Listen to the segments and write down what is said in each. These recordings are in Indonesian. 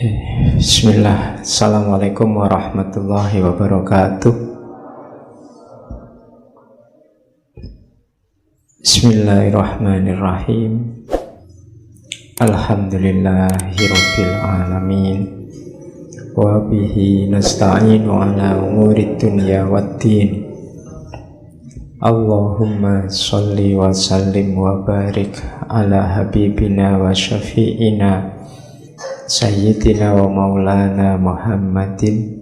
Oke, Bismillah. Assalamualaikum warahmatullahi wabarakatuh. Bismillahirrahmanirrahim. Alhamdulillahirabbil alamin. Wa bihi nasta'inu ala umurid dunya waddin. Allahumma sholli wa sallim wa barik ala habibina wa syafi'ina Sayyidina wa maulana Muhammadin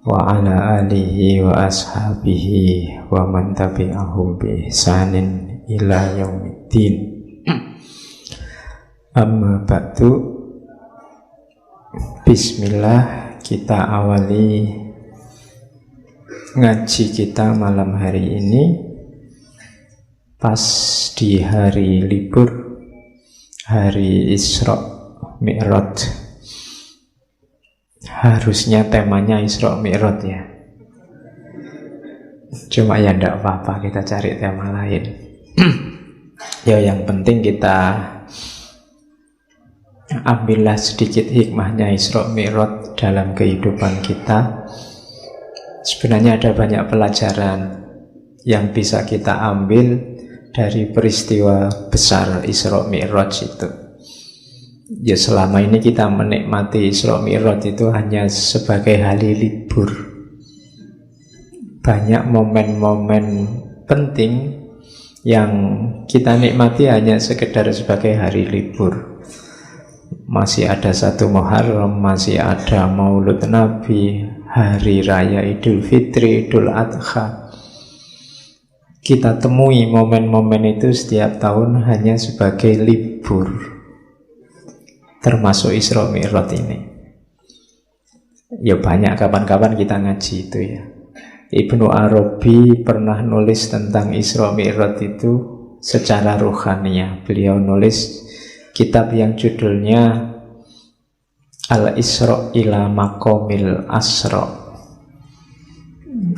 wa ala alihi wa ashabihi wa man tabi'ahum bi ihsanin ila yaumiddin. Amma ba'du. Bismillah, kita awali ngaji kita malam hari ini pas di hari libur, hari Isra Mi'raj. Harusnya temanya Isra Mi'raj ya. Cuma ya enggak apa-apa, kita cari tema lain. Ya yang penting kita ambillah sedikit hikmahnya Isra Mi'raj dalam kehidupan kita. Sebenarnya ada banyak pelajaran yang bisa kita ambil dari peristiwa besar Isra Mi'raj itu. Ya selama ini kita menikmati Isra Mi'raj itu hanya sebagai hari libur. Banyak momen-momen penting yang kita nikmati hanya sekedar sebagai hari libur. Masih ada 1 Muharram, masih ada Maulud Nabi, Hari Raya Idul Fitri, Idul Adha. Kita temui momen-momen itu setiap tahun hanya sebagai libur. Termasuk Isra Mi'raj ini. Ya banyak kapan-kapan kita ngaji itu ya. Ibnu Arabi pernah nulis tentang Isra Mi'raj itu secara ruhaniyah. Beliau nulis kitab yang judulnya Al-Isra ila Maqamil Asra.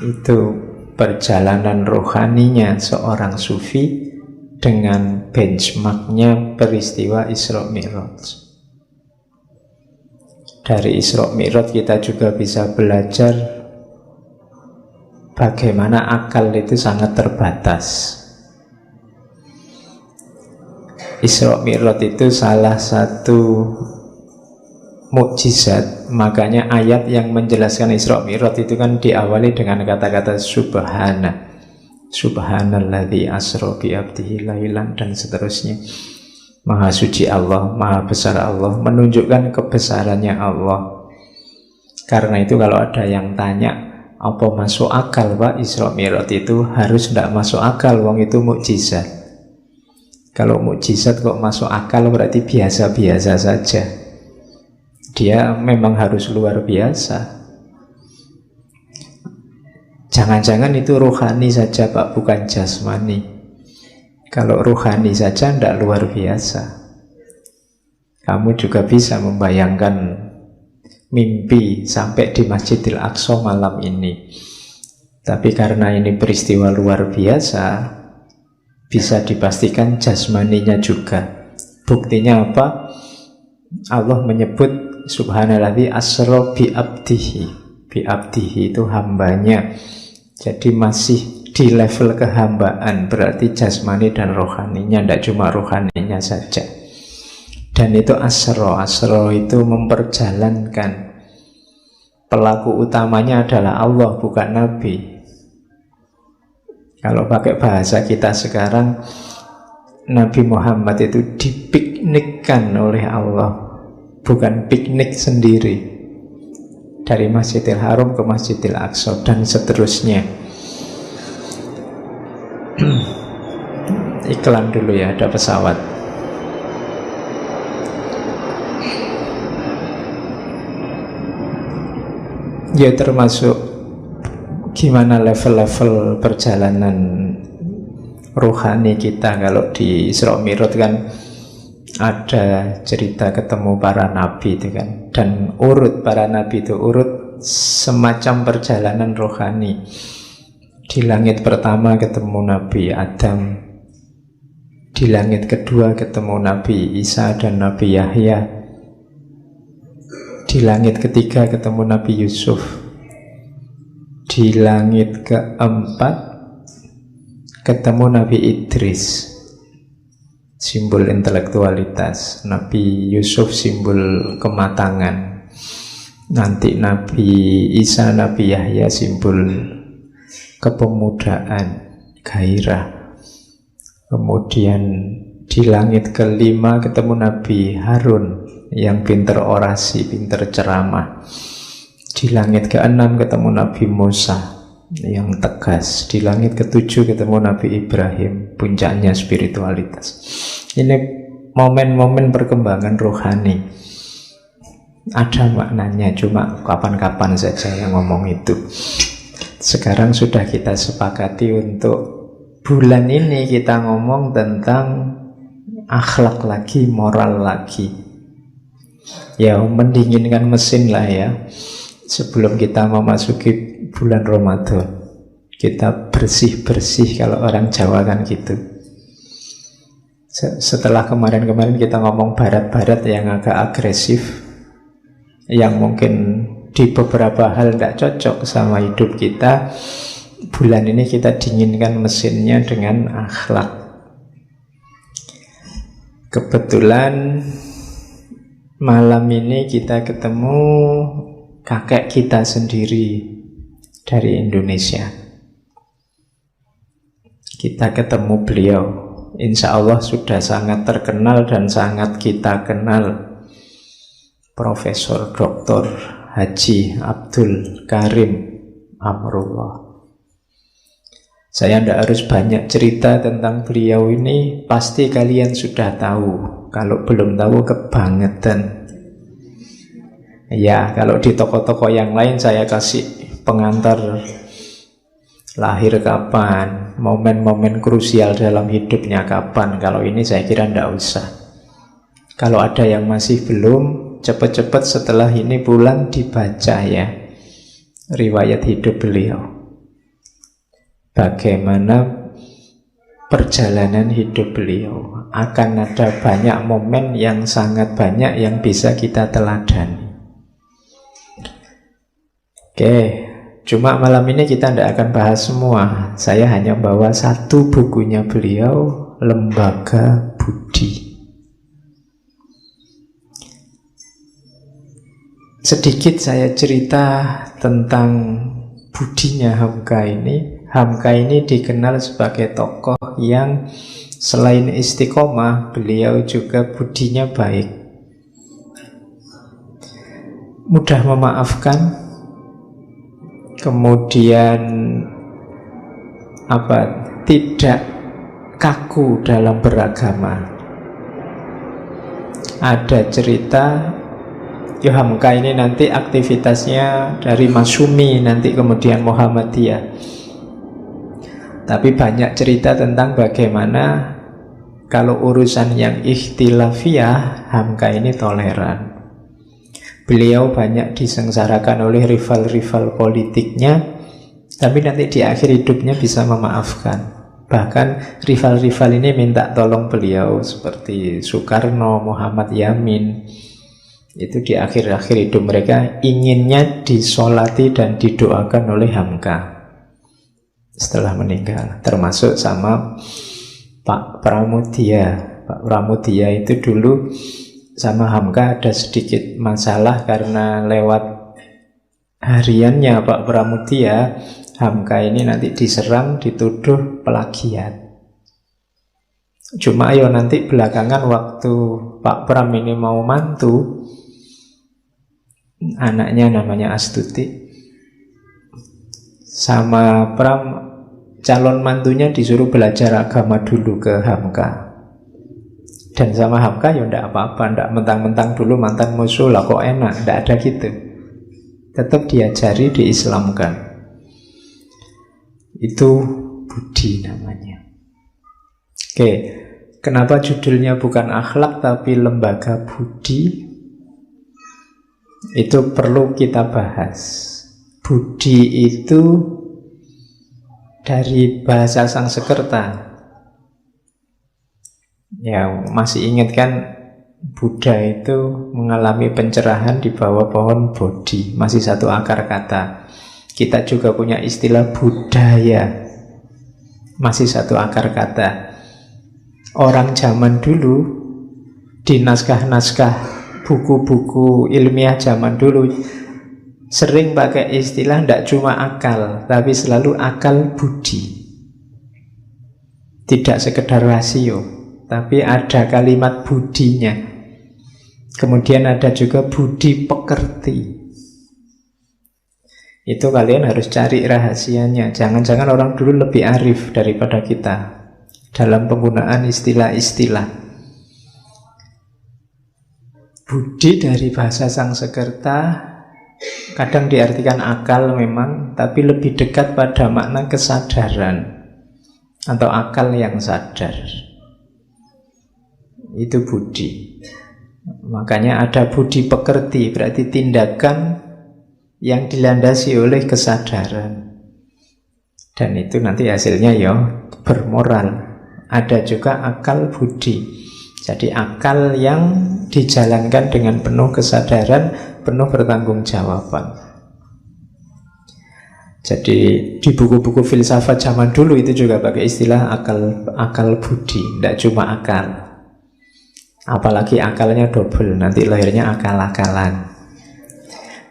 Itu perjalanan rohaninya seorang sufi dengan benchmarknya peristiwa Isra Mi'raj. Dari Isra Mi'raj kita juga bisa belajar bagaimana akal itu sangat terbatas. Isra Mi'raj itu salah satu mukjizat. Makanya ayat yang menjelaskan Isra Mi'raj itu kan diawali dengan kata-kata subhana. Subhanalladzi asra bi abdihi lailan dan seterusnya. Maha suci Allah, maha besar Allah, menunjukkan kebesarannya Allah. Karena itu kalau ada yang tanya, apa masuk akal Pak Isra Mi'raj itu? Harus tidak masuk akal, wong itu mukjizat. Kalau mukjizat kok masuk akal berarti biasa-biasa saja. Dia memang harus luar biasa. Jangan-jangan itu rohani saja Pak, bukan jasmani. Kalau rohani saja tidak luar biasa. Kamu juga bisa membayangkan mimpi sampai di Masjidil Aqsa malam ini. Tapi karena ini peristiwa luar biasa, bisa dipastikan jasmaninya juga. Buktinya apa? Allah menyebut subhanalladzi asra bi abdihi. Bi abdihi itu hambanya. Jadi masih di level kehambaan, berarti jasmani dan rohaninya, tidak cuma rohaninya saja. Dan itu asro itu memperjalankan. Pelaku utamanya adalah Allah, bukan Nabi. Kalau pakai bahasa kita sekarang, Nabi Muhammad itu dipiknikkan oleh Allah, bukan piknik sendiri. Dari Masjidil Haram ke Masjidil Aqsa dan seterusnya. Iklan dulu ya, ada pesawat. Ya termasuk gimana level-level perjalanan rohani kita. Kalau di Isra Mi'raj kan ada cerita ketemu para nabi itu kan. Dan urut para nabi itu urut semacam perjalanan rohani. Di langit pertama ketemu Nabi Adam, di langit kedua ketemu Nabi Isa dan Nabi Yahya, Di langit ketiga ketemu Nabi Yusuf. Di langit keempat ketemu Nabi Idris, simbol intelektualitas. Nabi Yusuf simbol kematangan. Nanti Nabi Isa, Nabi Yahya simbol kepemudaan, gairah. Kemudian di langit kelima ketemu Nabi Harun yang pinter orasi, pinter ceramah. Di langit keenam ketemu Nabi Musa yang tegas. Di langit ketujuh ketemu Nabi Ibrahim, puncaknya spiritualitas. Ini momen-momen perkembangan rohani. Ada maknanya, cuma kapan-kapan saja yang ngomong itu. Sekarang sudah kita sepakati untuk bulan ini kita ngomong tentang akhlak lagi, moral lagi. Ya, mendinginkan mesin lah ya. Sebelum kita memasuki bulan Ramadan, kita bersih-bersih, kalau orang Jawa kan gitu. Setelah kemarin-kemarin kita ngomong barat-barat yang agak agresif, yang mungkin di beberapa hal tidak cocok sama hidup kita, bulan ini kita dinginkan mesinnya dengan akhlak. Kebetulan malam ini kita ketemu kakek kita sendiri dari Indonesia. Kita ketemu beliau, insya Allah sudah sangat terkenal dan sangat kita kenal, Profesor Dr. Haji Abdul Karim Amrullah. Saya tidak harus banyak cerita tentang beliau ini, pasti kalian sudah tahu. Kalau belum tahu, kebangetan. Ya, kalau di toko-toko yang lain saya kasih pengantar lahir kapan, momen-momen krusial dalam hidupnya kapan. Kalau ini saya kira tidak usah. Kalau ada yang masih belum, cepat-cepat setelah ini pulang dibaca ya riwayat hidup beliau. Bagaimana perjalanan hidup beliau. Akan ada banyak momen yang sangat banyak yang bisa kita teladani. Oke, cuma malam ini kita tidak akan bahas semua. Saya hanya bawa satu bukunya beliau, Lembaga Budi. Sedikit saya cerita tentang budinya Hamka ini. Hamka ini dikenal sebagai tokoh yang selain istiqomah, beliau juga budinya baik. Mudah memaafkan, kemudian tidak kaku dalam beragama. Ada cerita Hamka ini nanti aktivitasnya dari Masyumi, nanti kemudian Muhammadiyah. Tapi banyak cerita tentang bagaimana kalau urusan yang ikhtilafiyah, Hamka ini toleran. Beliau banyak disengsarakan oleh rival-rival politiknya, tapi nanti di akhir hidupnya bisa memaafkan. Bahkan rival-rival ini minta tolong beliau, seperti Soekarno, Muhammad Yamin. Itu di akhir-akhir hidup mereka inginnya disolati dan didoakan oleh Hamka setelah meninggal. Termasuk sama Pak Pramudia. Pak Pramudia itu dulu sama Hamka ada sedikit masalah karena lewat hariannya Pak Pramudia, Hamka ini nanti diserang, dituduh plagiat. Cuma nanti belakangan waktu Pak Pram ini mau mantu, anaknya namanya Astuti, sama Pram calon mantunya disuruh belajar agama dulu ke Hamka. Dan sama Hamka tidak apa-apa, tidak mentang-mentang dulu mantan musuh lah kok enak, tidak ada gitu. Tetap diajari, diislamkan. Itu budi namanya. Oke, kenapa judulnya bukan akhlak tapi lembaga budi? Itu perlu kita bahas. Budi itu dari bahasa Sanskerta. Ya, masih ingat kan Buddha itu mengalami pencerahan di bawah pohon Bodhi, masih satu akar kata. Kita juga punya istilah budaya, masih satu akar kata. Orang zaman dulu di naskah-naskah buku-buku ilmiah zaman dulu sering pakai istilah tidak cuma akal, tapi selalu akal budi. Tidak sekedar rasio, tapi ada kalimat budinya. Kemudian ada juga budi pekerti. Itu kalian harus cari rahasianya. Jangan-jangan orang dulu lebih arif daripada kita dalam penggunaan istilah-istilah. Budi dari bahasa Sangsekerta kadang diartikan akal memang, tapi lebih dekat pada makna kesadaran atau akal yang sadar. Itu budi. Makanya ada budi pekerti, berarti tindakan yang dilandasi oleh kesadaran. Dan itu nanti hasilnya ya bermoral. Ada juga akal budi. Jadi akal yang dijalankan dengan penuh kesadaran, penuh pertanggungjawaban. Jadi di buku-buku filsafat zaman dulu itu juga pakai istilah akal budi, tidak cuma akal. Apalagi akalnya double, nanti lahirnya akal-akalan.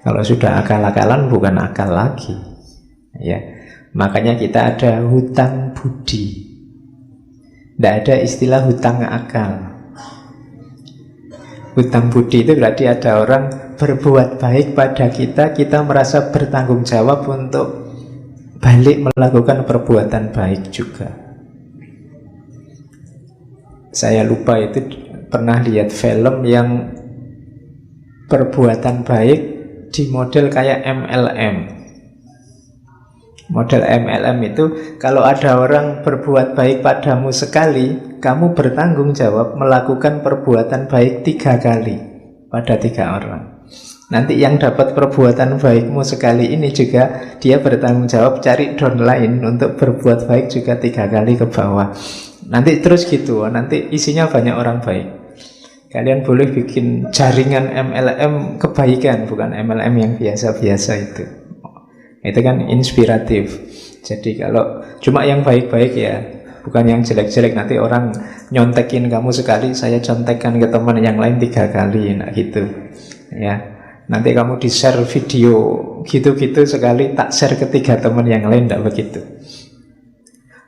Kalau sudah akal-akalan bukan akal lagi, ya. Makanya kita ada hutang budi. Tidak ada istilah hutang akal. Hutang budi itu berarti ada orang berbuat baik pada kita, kita merasa bertanggung jawab untuk balik melakukan perbuatan baik juga. Saya lupa itu pernah lihat film yang perbuatan baik di model kayak MLM. Model MLM itu kalau ada orang berbuat baik padamu sekali, kamu bertanggung jawab melakukan perbuatan baik 3 kali pada 3 orang. Nanti yang dapat perbuatan baikmu sekali ini juga dia bertanggung jawab cari downline untuk berbuat baik juga 3 kali ke bawah. Nanti terus gitu, nanti isinya banyak orang baik. Kalian boleh bikin jaringan MLM kebaikan, bukan MLM yang biasa-biasa itu. Itu kan inspiratif. Jadi kalau cuma yang baik-baik ya, bukan yang jelek-jelek. Nanti orang nyontekin kamu sekali, saya contekkan ke teman yang lain 3 kali, nah gitu. Ya, nanti kamu di-share video gitu-gitu sekali, tak share ke 3 teman yang lain, tidak begitu.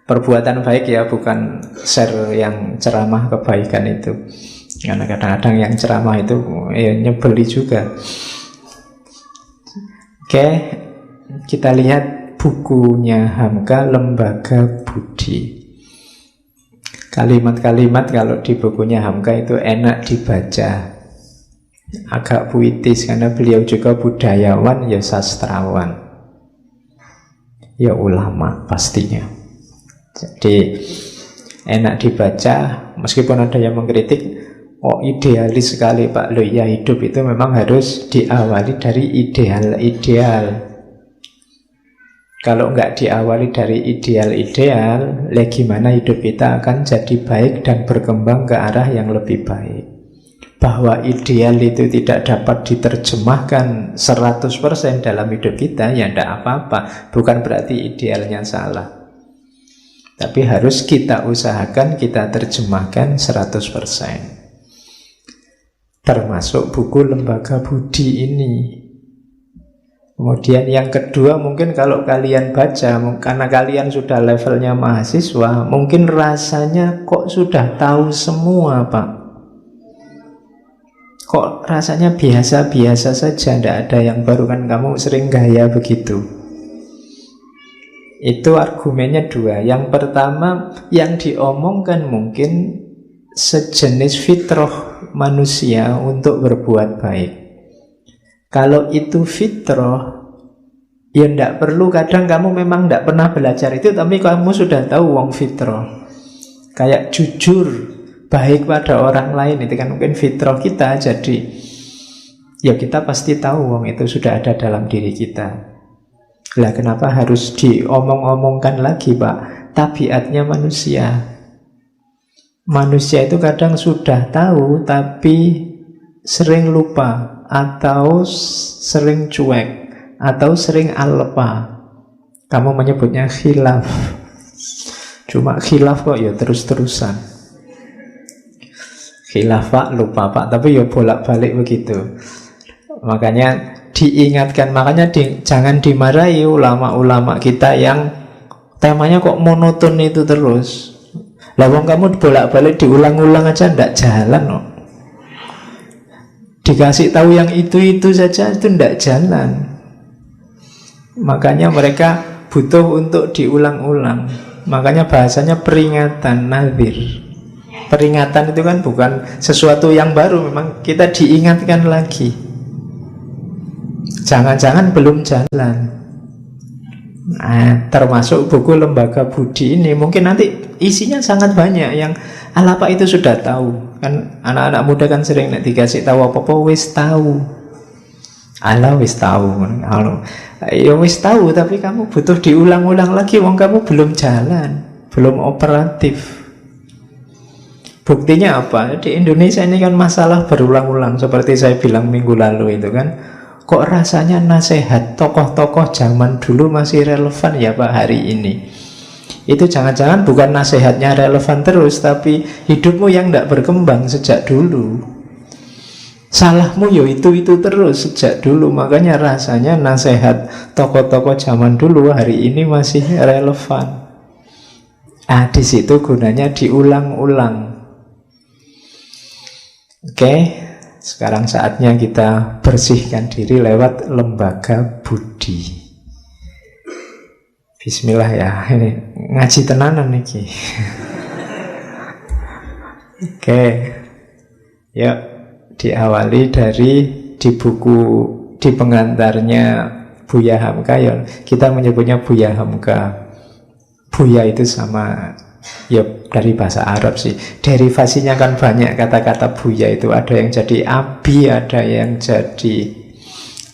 Perbuatan baik ya, bukan share yang ceramah kebaikan itu. Karena kadang-kadang yang ceramah itu ya nyebeli juga. Oke, kita lihat bukunya Hamka, Lembaga Budi. Kalimat-kalimat kalau di bukunya Hamka itu enak dibaca, agak puitis karena beliau juga budayawan, ya sastrawan, ya ulama pastinya. Jadi enak dibaca, meskipun ada yang mengkritik, oh idealis sekali Pak. Loh ya, hidup itu memang harus diawali dari ideal-ideal. Kalau nggak diawali dari ideal-ideal, gimana hidup kita akan jadi baik dan berkembang ke arah yang lebih baik. Bahwa ideal itu tidak dapat diterjemahkan 100% dalam hidup kita, ya tidak apa-apa. Bukan berarti idealnya salah, tapi harus kita usahakan, kita terjemahkan 100%. Termasuk buku Lembaga Budi ini. Kemudian yang kedua, mungkin kalau kalian baca, karena kalian sudah levelnya mahasiswa, mungkin rasanya kok sudah tahu semua Pak. Kok rasanya biasa-biasa saja, tidak ada yang baru, kan kamu sering gaya begitu. Itu argumennya 2. Yang pertama, yang diomongkan mungkin sejenis fitrah manusia untuk berbuat baik. Kalau itu fitrah, ya tidak perlu, kadang kamu memang tidak pernah belajar itu, tapi kamu sudah tahu wong fitrah. Kayak jujur, baik pada orang lain, itu kan mungkin fitrah kita. Jadi ya kita pasti tahu wong itu sudah ada dalam diri kita. Lah kenapa harus diomong-omongkan lagi Pak? Tabiatnya manusia. Manusia itu kadang sudah tahu tapi sering lupa, atau sering cuek, atau sering alpa. Kamu menyebutnya khilaf. Cuma khilaf kok ya terus-terusan. Khilaf pak, lupa pak, tapi ya bolak-balik begitu. Makanya diingatkan, jangan dimarahi ulama-ulama kita yang temanya kok monoton itu terus. Lah wong kamu bolak-balik diulang-ulang aja ndak jalan kok. Dikasih tahu yang itu saja itu ndak jalan. Makanya mereka butuh untuk diulang-ulang. Makanya bahasanya peringatan, nadhir. Peringatan itu kan bukan sesuatu yang baru, memang kita diingatkan lagi. Jangan-jangan belum jalan. Nah, termasuk buku Lembaga Budi ini mungkin nanti isinya sangat banyak yang apa itu sudah tahu. Kan anak-anak muda kan sering dikasih tahu apa-apa wis tahu. Ala wis tahu. Ya wis tahu, tapi kamu butuh diulang-ulang lagi, wong kamu belum jalan, belum operatif. Buktinya apa? Di Indonesia ini kan masalah berulang-ulang. Seperti saya bilang minggu lalu itu kan, kok rasanya nasihat tokoh-tokoh zaman dulu masih relevan ya Pak hari ini. Itu jangan-jangan bukan nasihatnya relevan terus, tapi hidupmu yang tidak berkembang sejak dulu. Salahmu ya itu terus sejak dulu. Makanya rasanya nasihat tokoh-tokoh zaman dulu hari ini masih relevan. Di situ gunanya diulang-ulang. Oke, sekarang saatnya kita bersihkan diri lewat Lembaga Budi. Bismillah ya, ini ngaji tenanan nih. Oke, yuk diawali dari di buku, di pengantarnya Buya Hamka ya, kita menyebutnya Buya Hamka. Buya itu sama ya dari bahasa Arab sih. Derivasinya kan banyak kata-kata Buya itu. Ada yang jadi abi, ada yang jadi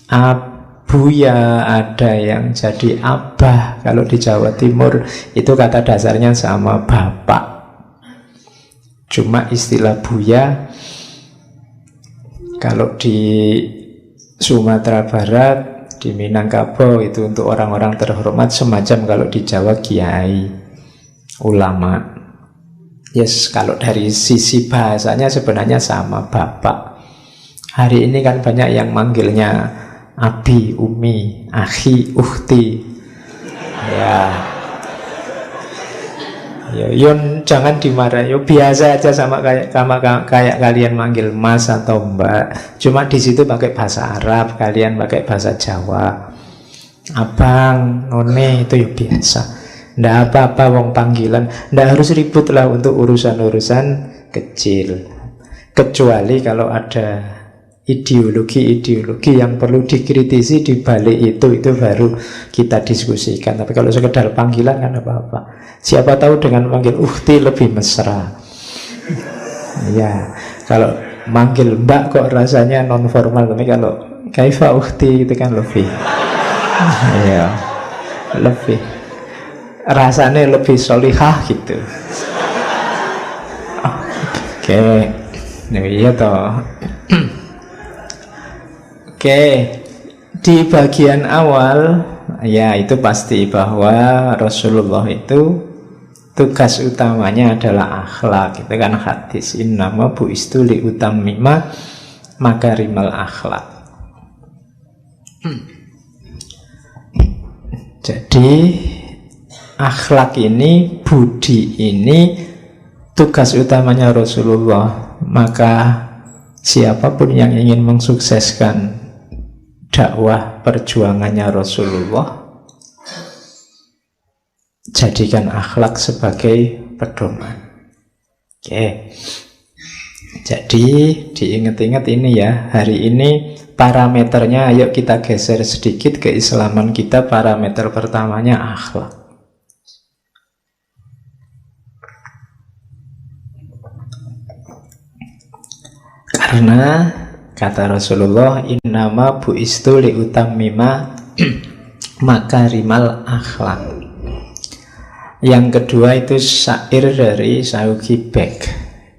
abuya, ada yang jadi abah. Kalau di Jawa Timur itu kata dasarnya sama bapak. Cuma istilah Buya kalau di Sumatera Barat, di Minangkabau itu untuk orang-orang terhormat, semacam kalau di Jawa kiai, ulama. Yes, kalau dari sisi bahasanya sebenarnya sama bapak. Hari ini kan banyak yang manggilnya abi, umi, akhi, ukhti. Ya, Yon jangan dimarah. Yo biasa aja sama kayak kalian manggil mas atau mbak. Cuma di situ pakai bahasa Arab, kalian pakai bahasa Jawa. Abang, none itu ya biasa. Nggak apa-apa wong panggilan. Nggak harus ribut lah untuk urusan-urusan kecil. Kecuali kalau ada ideologi-ideologi yang perlu dikritisi di balik itu baru kita diskusikan. Tapi kalau sekedar panggilan kan apa-apa. Siapa tahu dengan manggil ukhti lebih mesra. Ya, kalau manggil mbak kok rasanya non formal, tapi kalau kaifa ukhti itu kan lebih ya, lebih rasanya lebih solihah gitu. Oke. Nah, iya toh. Oke, di bagian awal ya itu pasti bahwa Rasulullah itu tugas utamanya adalah akhlak. Itu kan hadis, innama bu'istu li utammima makarimal akhlak. Jadi akhlak ini, budi ini tugas utamanya Rasulullah. Maka siapapun yang ingin mensukseskan dakwah perjuangannya Rasulullah, jadikan akhlak sebagai pedoman. Oke. Jadi diingat-ingat ini ya, hari ini parameternya, ayo kita geser sedikit keislaman kita. Parameter pertamanya akhlak. Karena kata Rasulullah, innama bu'istu liutammima makarimal akhlak. Yang kedua itu syair dari Saoki Bek,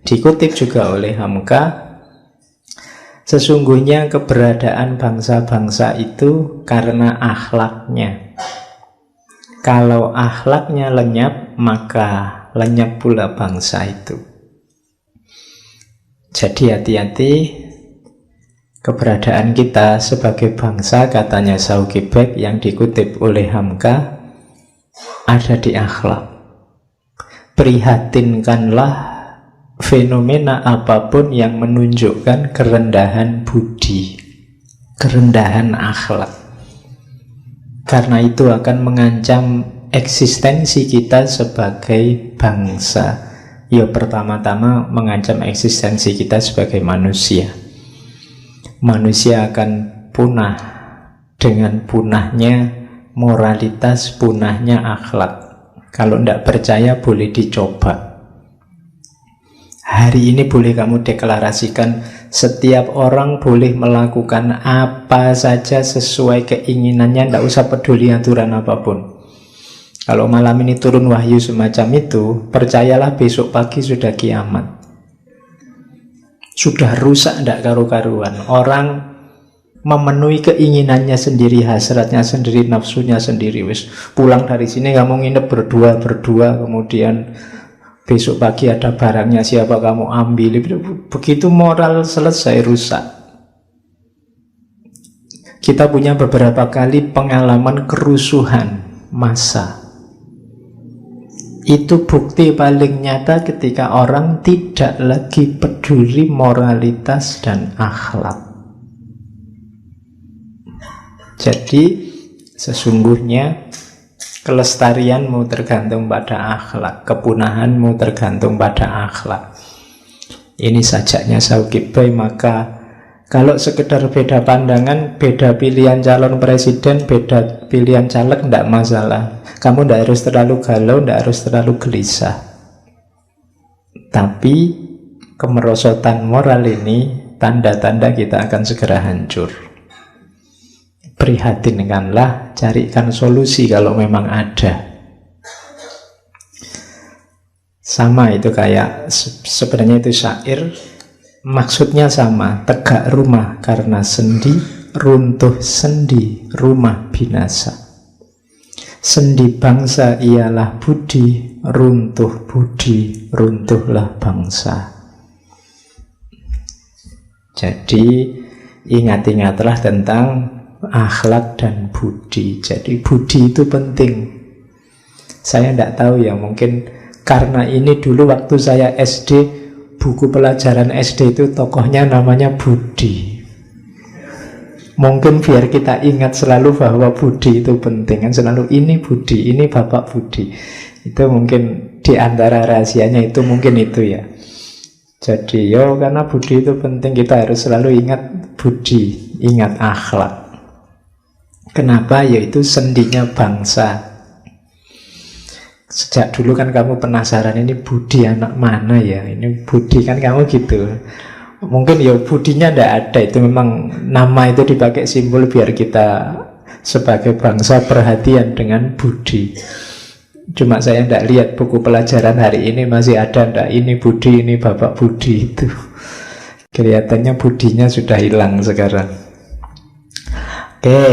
dikutip juga oleh Hamka. Sesungguhnya keberadaan bangsa-bangsa itu karena akhlaknya. Kalau akhlaknya lenyap, maka lenyap pula bangsa itu. Jadi hati-hati, keberadaan kita sebagai bangsa, katanya Saoki Bek yang dikutip oleh Hamka, ada di akhlak. Prihatinkanlah fenomena apapun yang menunjukkan kerendahan budi, kerendahan akhlak. Karena itu akan mengancam eksistensi kita sebagai bangsa. Ya, pertama-tama mengancam eksistensi kita sebagai manusia. Manusia akan punah dengan punahnya moralitas, punahnya akhlak. Kalau tidak percaya boleh dicoba. Hari ini boleh kamu deklarasikan, setiap orang boleh melakukan apa saja sesuai keinginannya, tidak usah peduli aturan apapun. Kalau malam ini turun wahyu semacam itu, percayalah besok pagi sudah kiamat. Sudah rusak, tidak karu-karuan. Orang memenuhi keinginannya sendiri, hasratnya sendiri, nafsunya sendiri. Wis pulang dari sini kamu nginep berdua, kemudian besok pagi ada barangnya, siapa kamu ambil. Begitu moral selesai, rusak. Kita punya beberapa kali pengalaman kerusuhan massa. Itu bukti paling nyata ketika orang tidak lagi peduli moralitas dan akhlak. Jadi sesungguhnya kelestarianmu tergantung pada akhlak, kepunahanmu tergantung pada akhlak. Ini sajaknya Saoki Bek. Maka kalau sekedar beda pandangan, beda pilihan calon presiden, beda pilihan caleg, tidak masalah. Kamu tidak harus terlalu galau, tidak harus terlalu gelisah. Tapi kemerosotan moral ini tanda-tanda kita akan segera hancur. Prihatinkanlah, carikan solusi kalau memang ada. Sama itu kayak sebenarnya itu syair, maksudnya sama. Tegak rumah karena sendi, runtuh sendi, rumah binasa. Sendi bangsa ialah budi, runtuh budi, runtuhlah bangsa. Jadi ingat-ingatlah tentang akhlak dan budi. Jadi budi itu penting. Saya tidak tahu ya, mungkin karena ini dulu waktu saya SD, buku pelajaran SD itu tokohnya namanya Budi. Mungkin biar kita ingat selalu bahwa budi itu penting. Kan selalu ini Budi, ini Bapak Budi. Itu mungkin diantara rahasianya itu mungkin itu ya. Jadi karena budi itu penting, kita harus selalu ingat budi, ingat akhlak. Kenapa? Yaitu sendinya bangsa. Sejak dulu kan kamu penasaran, ini budi anak mana ya? Ini budi kan kamu gitu. Mungkin budinya tidak ada, itu memang nama itu dipakai simbol biar kita sebagai bangsa perhatian dengan budi. Cuma saya tidak lihat buku pelajaran hari ini masih ada tidak ini budi, ini Bapak Budi itu. Kelihatannya budinya sudah hilang sekarang. Oke.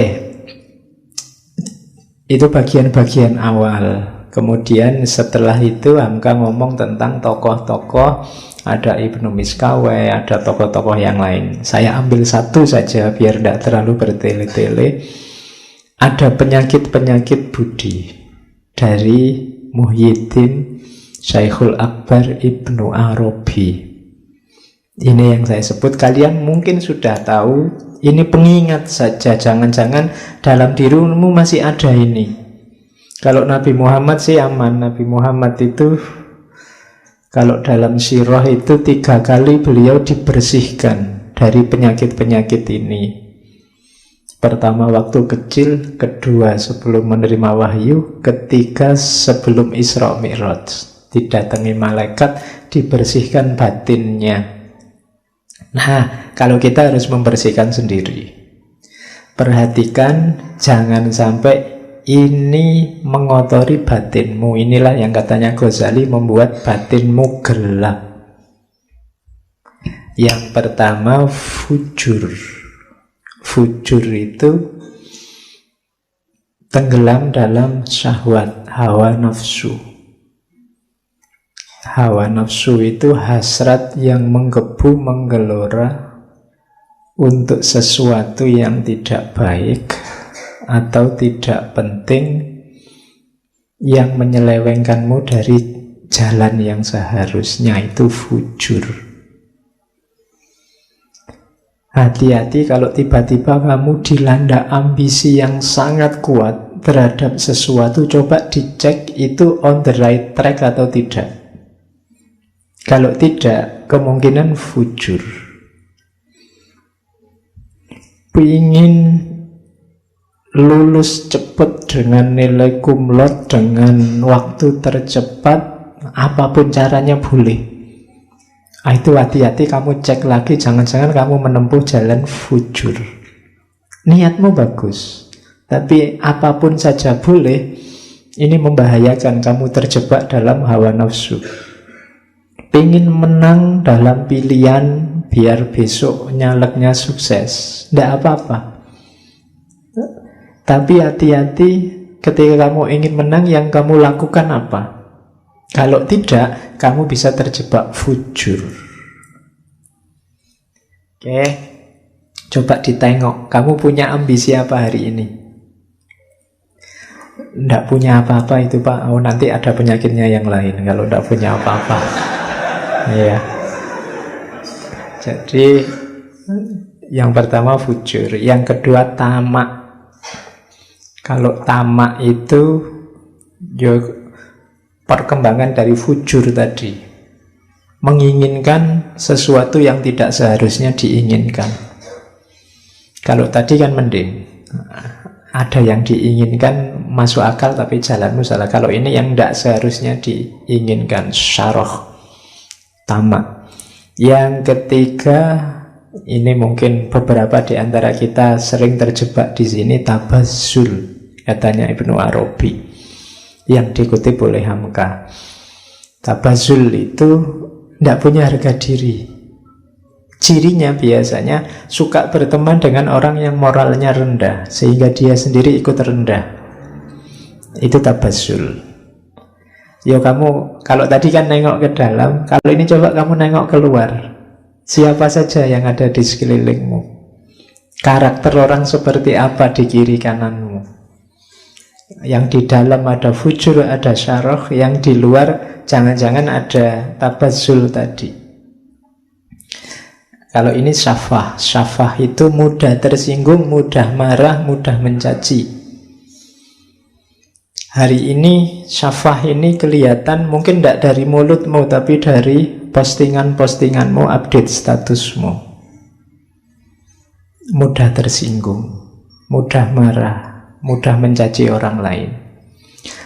Itu bagian-bagian awal. Kemudian setelah itu Hamka ngomong tentang tokoh-tokoh. Ada Ibnu Miskawai, ada tokoh-tokoh yang lain. Saya ambil satu saja biar tidak terlalu bertele-tele. Ada penyakit-penyakit budi dari Muhyiddin Syekhul Akbar Ibnu Arabi. Ini yang saya sebut, kalian mungkin sudah tahu. Ini pengingat saja, jangan-jangan dalam dirimu masih ada ini. Kalau Nabi Muhammad sih aman. Nabi Muhammad itu kalau dalam sirah itu 3 kali beliau dibersihkan dari penyakit-penyakit ini. Pertama waktu kecil, kedua sebelum menerima wahyu, ketiga sebelum Isra Mi'raj. Didatangi malaikat, dibersihkan batinnya. Nah, kalau kita harus membersihkan sendiri. Perhatikan jangan sampai ini mengotori batinmu. Inilah yang katanya Ghazali membuat batinmu gelap. Yang pertama fujur. Fujur itu tenggelam dalam syahwat, hawa nafsu. Hawa nafsu itu hasrat yang menggebu, menggelora untuk sesuatu yang tidak baik atau tidak penting, yang menyelewengkanmu dari jalan yang seharusnya. Itu fujur. Hati-hati kalau tiba-tiba kamu dilanda ambisi yang sangat kuat terhadap sesuatu. Coba dicek itu on the right track atau tidak. Kalau tidak, kemungkinan fujur. Pingin lulus cepat dengan nilai cum laude, dengan waktu tercepat, apapun caranya boleh. Itu hati-hati, kamu cek lagi, jangan-jangan kamu menempuh jalan fujur. Niatmu bagus, tapi apapun saja boleh. Ini membahayakan, kamu terjebak dalam hawa nafsu. Pingin menang dalam pilihan biar besok nyaleknya sukses, tidak apa-apa. Tapi hati-hati ketika kamu ingin menang, yang kamu lakukan apa? Kalau tidak, kamu bisa terjebak fujur. Oke, coba ditengok, kamu punya ambisi apa hari ini? Tidak punya apa-apa itu Pak. Oh, nanti ada penyakitnya yang lain kalau tidak punya apa-apa. Ya. Jadi yang pertama fujur, yang kedua tamak. Kalau tamak itu perkembangan dari fujur tadi, menginginkan sesuatu yang tidak seharusnya diinginkan. Kalau tadi kan mending, ada yang diinginkan masuk akal tapi jalanmu salah. Kalau ini yang tidak seharusnya diinginkan, syarah, tamak. Yang ketiga, ini mungkin beberapa di antara kita sering terjebak di sini, tabazzul, katanya Ibnu Arabi, yang dikutip oleh Hamka. Tabazzul itu tidak punya harga diri. Cirinya biasanya suka berteman dengan orang yang moralnya rendah, sehingga dia sendiri ikut rendah. Itu tabazzul. Ya kamu, kalau tadi kan nengok ke dalam, kalau ini coba kamu nengok keluar. Siapa saja yang ada di sekelilingmu? Karakter orang seperti apa di kiri kananmu? Yang di dalam ada fujur, ada syarah. Yang di luar jangan-jangan ada tabazzul tadi. Kalau ini syafah. Syafah itu mudah tersinggung, mudah marah, mudah mencaci. Hari ini syafah ini kelihatan mungkin tidak dari mulutmu, tapi dari postingan-postinganmu, update statusmu. Mudah tersinggung, mudah marah, mudah mencaci orang lain.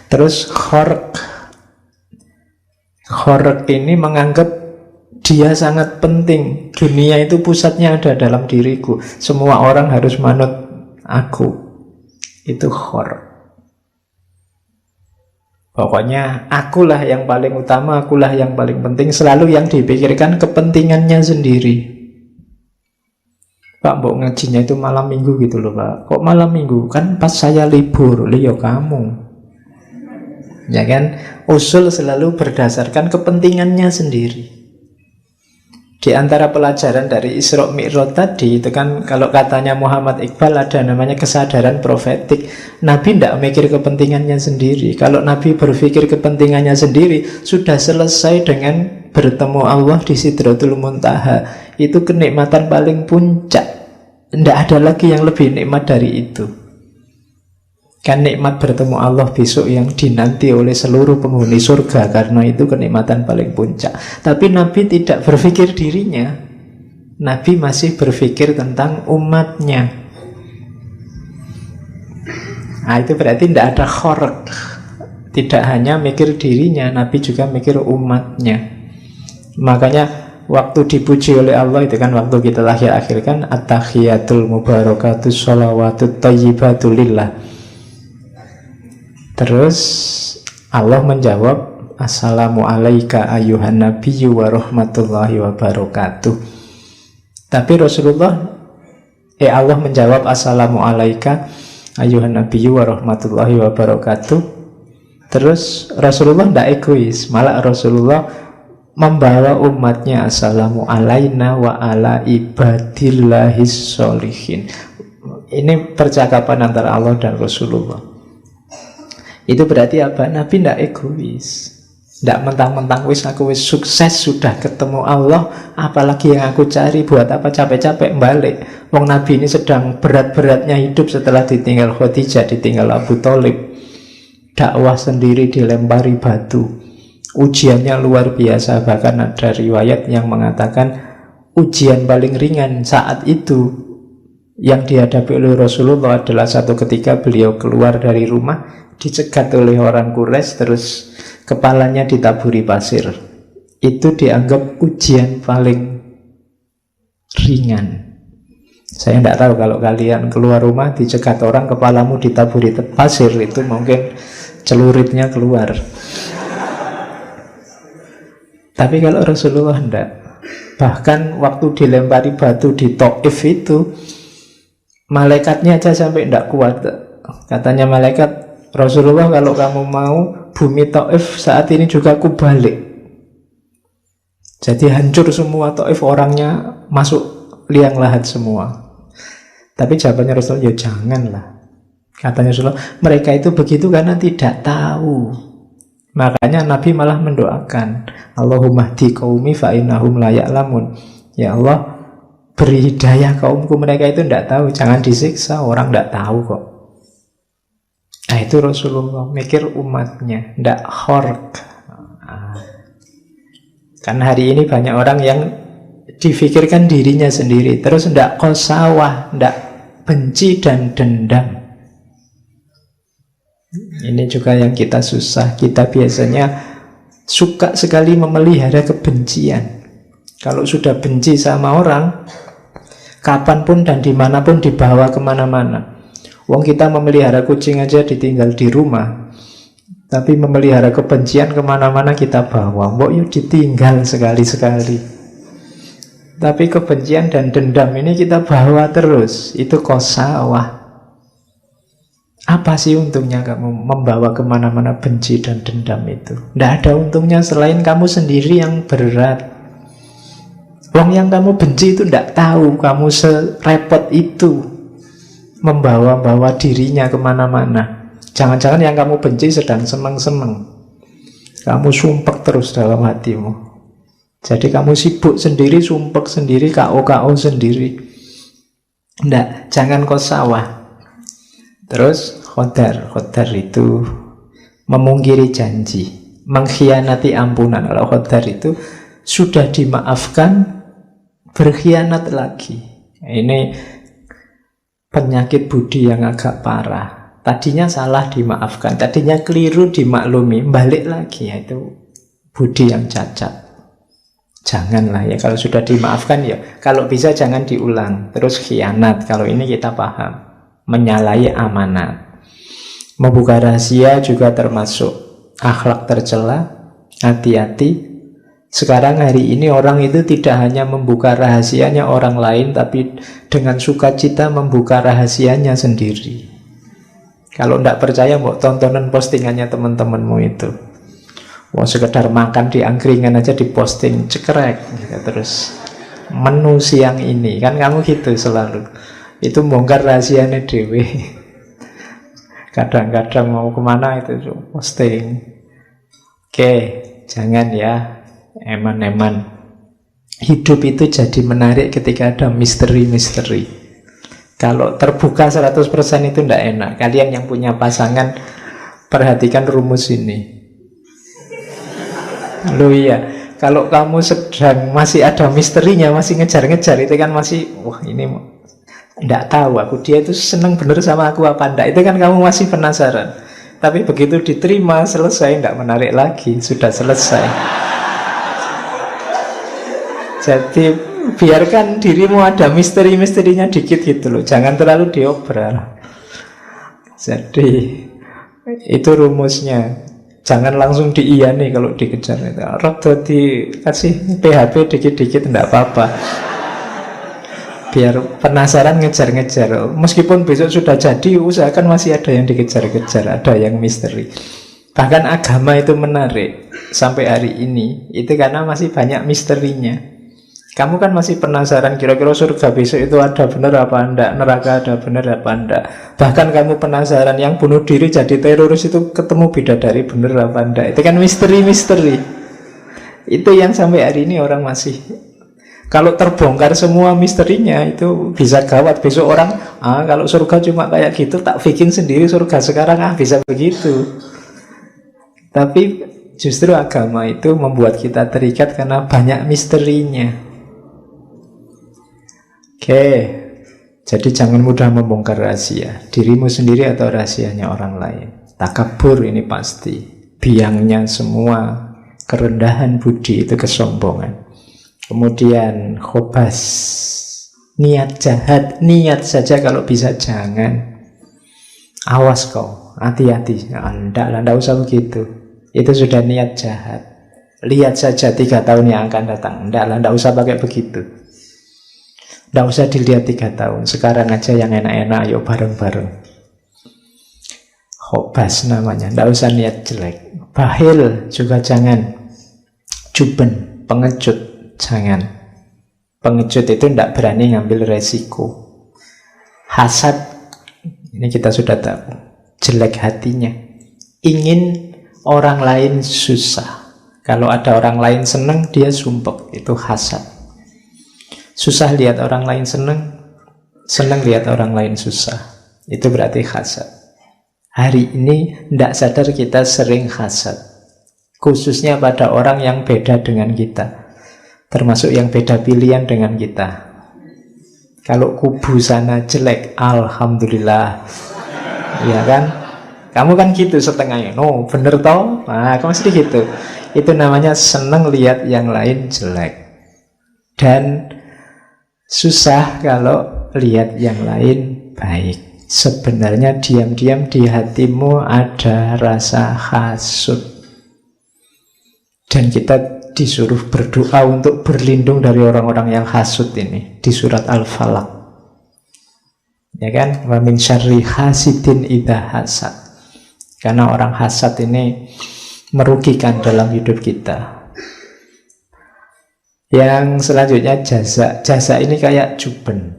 Terus khorq ini menganggap dia sangat penting. Dunia itu pusatnya ada dalam diriku. Semua orang harus manut aku. Itu khorq. Pokoknya akulah yang paling utama, akulah yang paling penting. Selalu yang dipikirkan kepentingannya sendiri. Pak, mbok ngajinya itu malam minggu gitu loh Pak. Kok malam minggu? Kan pas saya libur. Lihat kamu. Ya kan? Usul selalu berdasarkan kepentingannya sendiri. Di antara pelajaran dari Isra Mi'raj tadi itu kan, kalau katanya Muhammad Iqbal, ada namanya kesadaran profetik. Nabi tidak mikir kepentingannya sendiri. Kalau Nabi berpikir kepentingannya sendiri, sudah selesai dengan bertemu Allah di Sidratul Muntaha. Itu kenikmatan paling puncak. Tidak ada lagi yang lebih nikmat dari itu. Kan nikmat bertemu Allah besok yang dinanti oleh seluruh penghuni surga, karena itu kenikmatan paling puncak. Tapi Nabi tidak berpikir dirinya. Nabi masih berpikir tentang umatnya. Nah, itu berarti tidak ada khorq. Tidak hanya mikir dirinya, Nabi juga mikir umatnya. Makanya waktu dipuji oleh Allah itu kan, waktu kita akhir-akhir kan, at-tahiyatul mubarakatus sholawatut thayyibatul lillah. Terus Allah menjawab, Assalamu alayka ayyuhan nabiyyu wa rahmatullahi wa barakatuh. Tapi Allah menjawab Assalamu alayka ayyuhan nabiyyu wa rahmatullahi wa barakatuh. Terus Rasulullah tidak egois, malah Rasulullah membawa umatnya Assalamu alayna wa ala ibadillahis sholihin. Ini percakapan antara Allah dan Rasulullah. Itu berarti apa? Nabi tidak egois, tidak mentang-mentang aku wis sukses sudah ketemu Allah, apalagi yang aku cari, buat apa capek-capek balik. Wong Nabi ini sedang berat-beratnya hidup setelah ditinggal Khadijah, ditinggal Abu Thalib. Dakwah sendiri dilempari batu, ujiannya luar biasa. Bahkan ada riwayat yang mengatakan ujian paling ringan saat itu yang dihadapi oleh Rasulullah adalah satu ketika beliau keluar dari rumah, dicegat oleh orang Quraisy, terus kepalanya ditaburi pasir. Itu dianggap ujian paling ringan. Saya tidak tahu kalau kalian keluar rumah dicegat orang, kepalamu ditaburi pasir, itu mungkin celuritnya keluar. Tapi kalau Rasulullah tidak. Bahkan waktu dilempari batu di Taif itu, malaikatnya aja sampai tidak kuat. Katanya malaikat, Rasulullah kalau kamu mau bumi Taif saat ini juga aku balik. Jadi hancur semua Taif, orangnya masuk liang lahat semua. Tapi jawabannya Rasulullah, ya janganlah. Katanya Rasulullah, mereka itu begitu karena tidak tahu. Makanya Nabi malah mendoakan, Allahumma hdi qaumi fa innahum la ya'lamun. Ya Allah, beri hidayah kaumku, mereka itu tidak tahu. Jangan disiksa, orang tidak tahu kok. Nah itu Rasulullah mikir umatnya, tidak khork. Karena hari ini banyak orang yang difikirkan dirinya sendiri, terus tidak qasawah, tidak benci dan dendam. Ini juga yang kita susah. Kita biasanya suka sekali memelihara kebencian. Kalau sudah benci sama orang, kapanpun dan dimanapun dibawa kemana-mana. Wong kita memelihara kucing aja ditinggal di rumah, tapi memelihara kebencian kemana-mana kita bawa. Mbok yuk ditinggal sekali-sekali. Tapi kebencian dan dendam ini kita bawa terus. Itu qasawah. Apa sih untungnya kamu membawa kemana-mana benci dan dendam itu? Tidak ada untungnya selain kamu sendiri yang berat. Wong yang kamu benci itu tidak tahu kamu serepot itu membawa-bawa dirinya kemana-mana. Jangan-jangan yang kamu benci sedang senang-senang, kamu sumpek terus dalam hatimu. Jadi kamu sibuk sendiri, sumpek sendiri, KO-KO sendiri. Tidak, jangan qasawah. Terus Qadar itu memungkiri janji, mengkhianati ampunan. Kalau qadar itu sudah dimaafkan, berkhianat lagi. Ini penyakit budi yang agak parah. Tadinya salah dimaafkan, tadinya keliru dimaklumi, balik lagi. Itu budi yang cacat. Janganlah ya, kalau sudah dimaafkan ya, kalau bisa jangan diulang. Terus khianat, kalau ini kita paham, menyalahi amanat. Membuka rahasia juga termasuk akhlak tercela. Hati-hati. Sekarang hari ini orang itu tidak hanya membuka rahasianya orang lain, tapi dengan sukacita membuka rahasianya sendiri. Kalau tidak percaya, mau tontonan postingannya teman-temanmu itu. Mau sekedar makan di angkringan aja diposting, cekrek gitu. Terus menu siang ini, kan kamu gitu selalu. Itu bongkar rahasianya dewe. Kadang-kadang mau kemana itu posting. Oke, jangan ya, eman-eman. Hidup itu jadi menarik ketika ada misteri-misteri. Kalau terbuka 100% itu tidak enak. Kalian yang punya pasangan, perhatikan rumus ini. Loh iya, kalau kamu sedang masih ada misterinya, masih ngejar-ngejar, itu kan masih, wah ini tidak tahu aku, dia itu senang bener sama aku apa enggak. Itu kan kamu masih penasaran. Tapi begitu diterima, selesai, tidak menarik lagi, sudah selesai. Jadi biarkan dirimu ada misteri-misterinya dikit gitu loh. Jangan terlalu diobral. Jadi Itu rumusnya. Jangan langsung diiyani kalau dikejar. Rada dikasih PHP dikit-dikit tidak apa-apa. Biar penasaran ngejar-ngejar. Meskipun besok sudah jadi, usahakan masih ada yang dikejar-kejar, ada yang misteri. Bahkan agama itu menarik sampai hari ini, itu karena masih banyak misterinya. Kamu kan masih penasaran kira-kira surga besok itu ada benar apa enggak, neraka ada benar apa enggak. Bahkan kamu penasaran yang bunuh diri jadi teroris itu ketemu bidadari benar apa enggak. Itu kan misteri-misteri. Itu yang sampai hari ini orang masih. Kalau terbongkar semua misterinya itu bisa gawat. Besok orang, kalau surga cuma kayak gitu, tak bikin sendiri surga sekarang, bisa begitu. Tapi justru agama itu membuat kita terikat karena banyak misterinya. Oke, jadi jangan mudah membongkar rahasia dirimu sendiri atau rahasianya orang lain. Takabur ini pasti. Biangnya semua kerendahan budi itu kesombongan. Kemudian khobas, niat jahat, niat saja kalau bisa jangan. Awas kau, hati-hati. Enggak usah begitu. Itu sudah niat jahat. Lihat saja 3 tahun yang akan datang. Enggak usah pakai begitu. Enggak usah dilihat 3 tahun. Sekarang aja yang enak-enak, ayo bareng-bareng. Khobas namanya. Enggak usah niat jelek. Bahil juga jangan. Juben, pengecut. Jangan. Pengecut itu tidak berani ngambil resiko. Hasad, ini kita sudah tahu, jelek hatinya, ingin orang lain susah. Kalau ada orang lain senang, dia sumpek. Itu hasad. Susah lihat orang lain senang, senang lihat orang lain susah. Itu berarti hasad. Hari ini tidak sadar kita sering hasad, khususnya pada orang yang beda dengan kita, termasuk yang beda pilihan dengan kita. Kalau kubu sana jelek, alhamdulillah. Ya kan? Kamu kan gitu setengahnya. No, bener toh? Nah, kamu mesti gitu. Itu namanya seneng lihat yang lain jelek. Dan susah kalau lihat yang lain baik. Sebenarnya diam-diam di hatimu ada rasa hasud. Dan kita disuruh berdoa untuk berlindung dari orang-orang yang hasud ini di surat Al-Falaq. Ya kan? Wa min syarri hasidin idza hasad. Karena orang hasad ini merugikan dalam hidup kita. Yang selanjutnya jasa. Jasa ini kayak juben.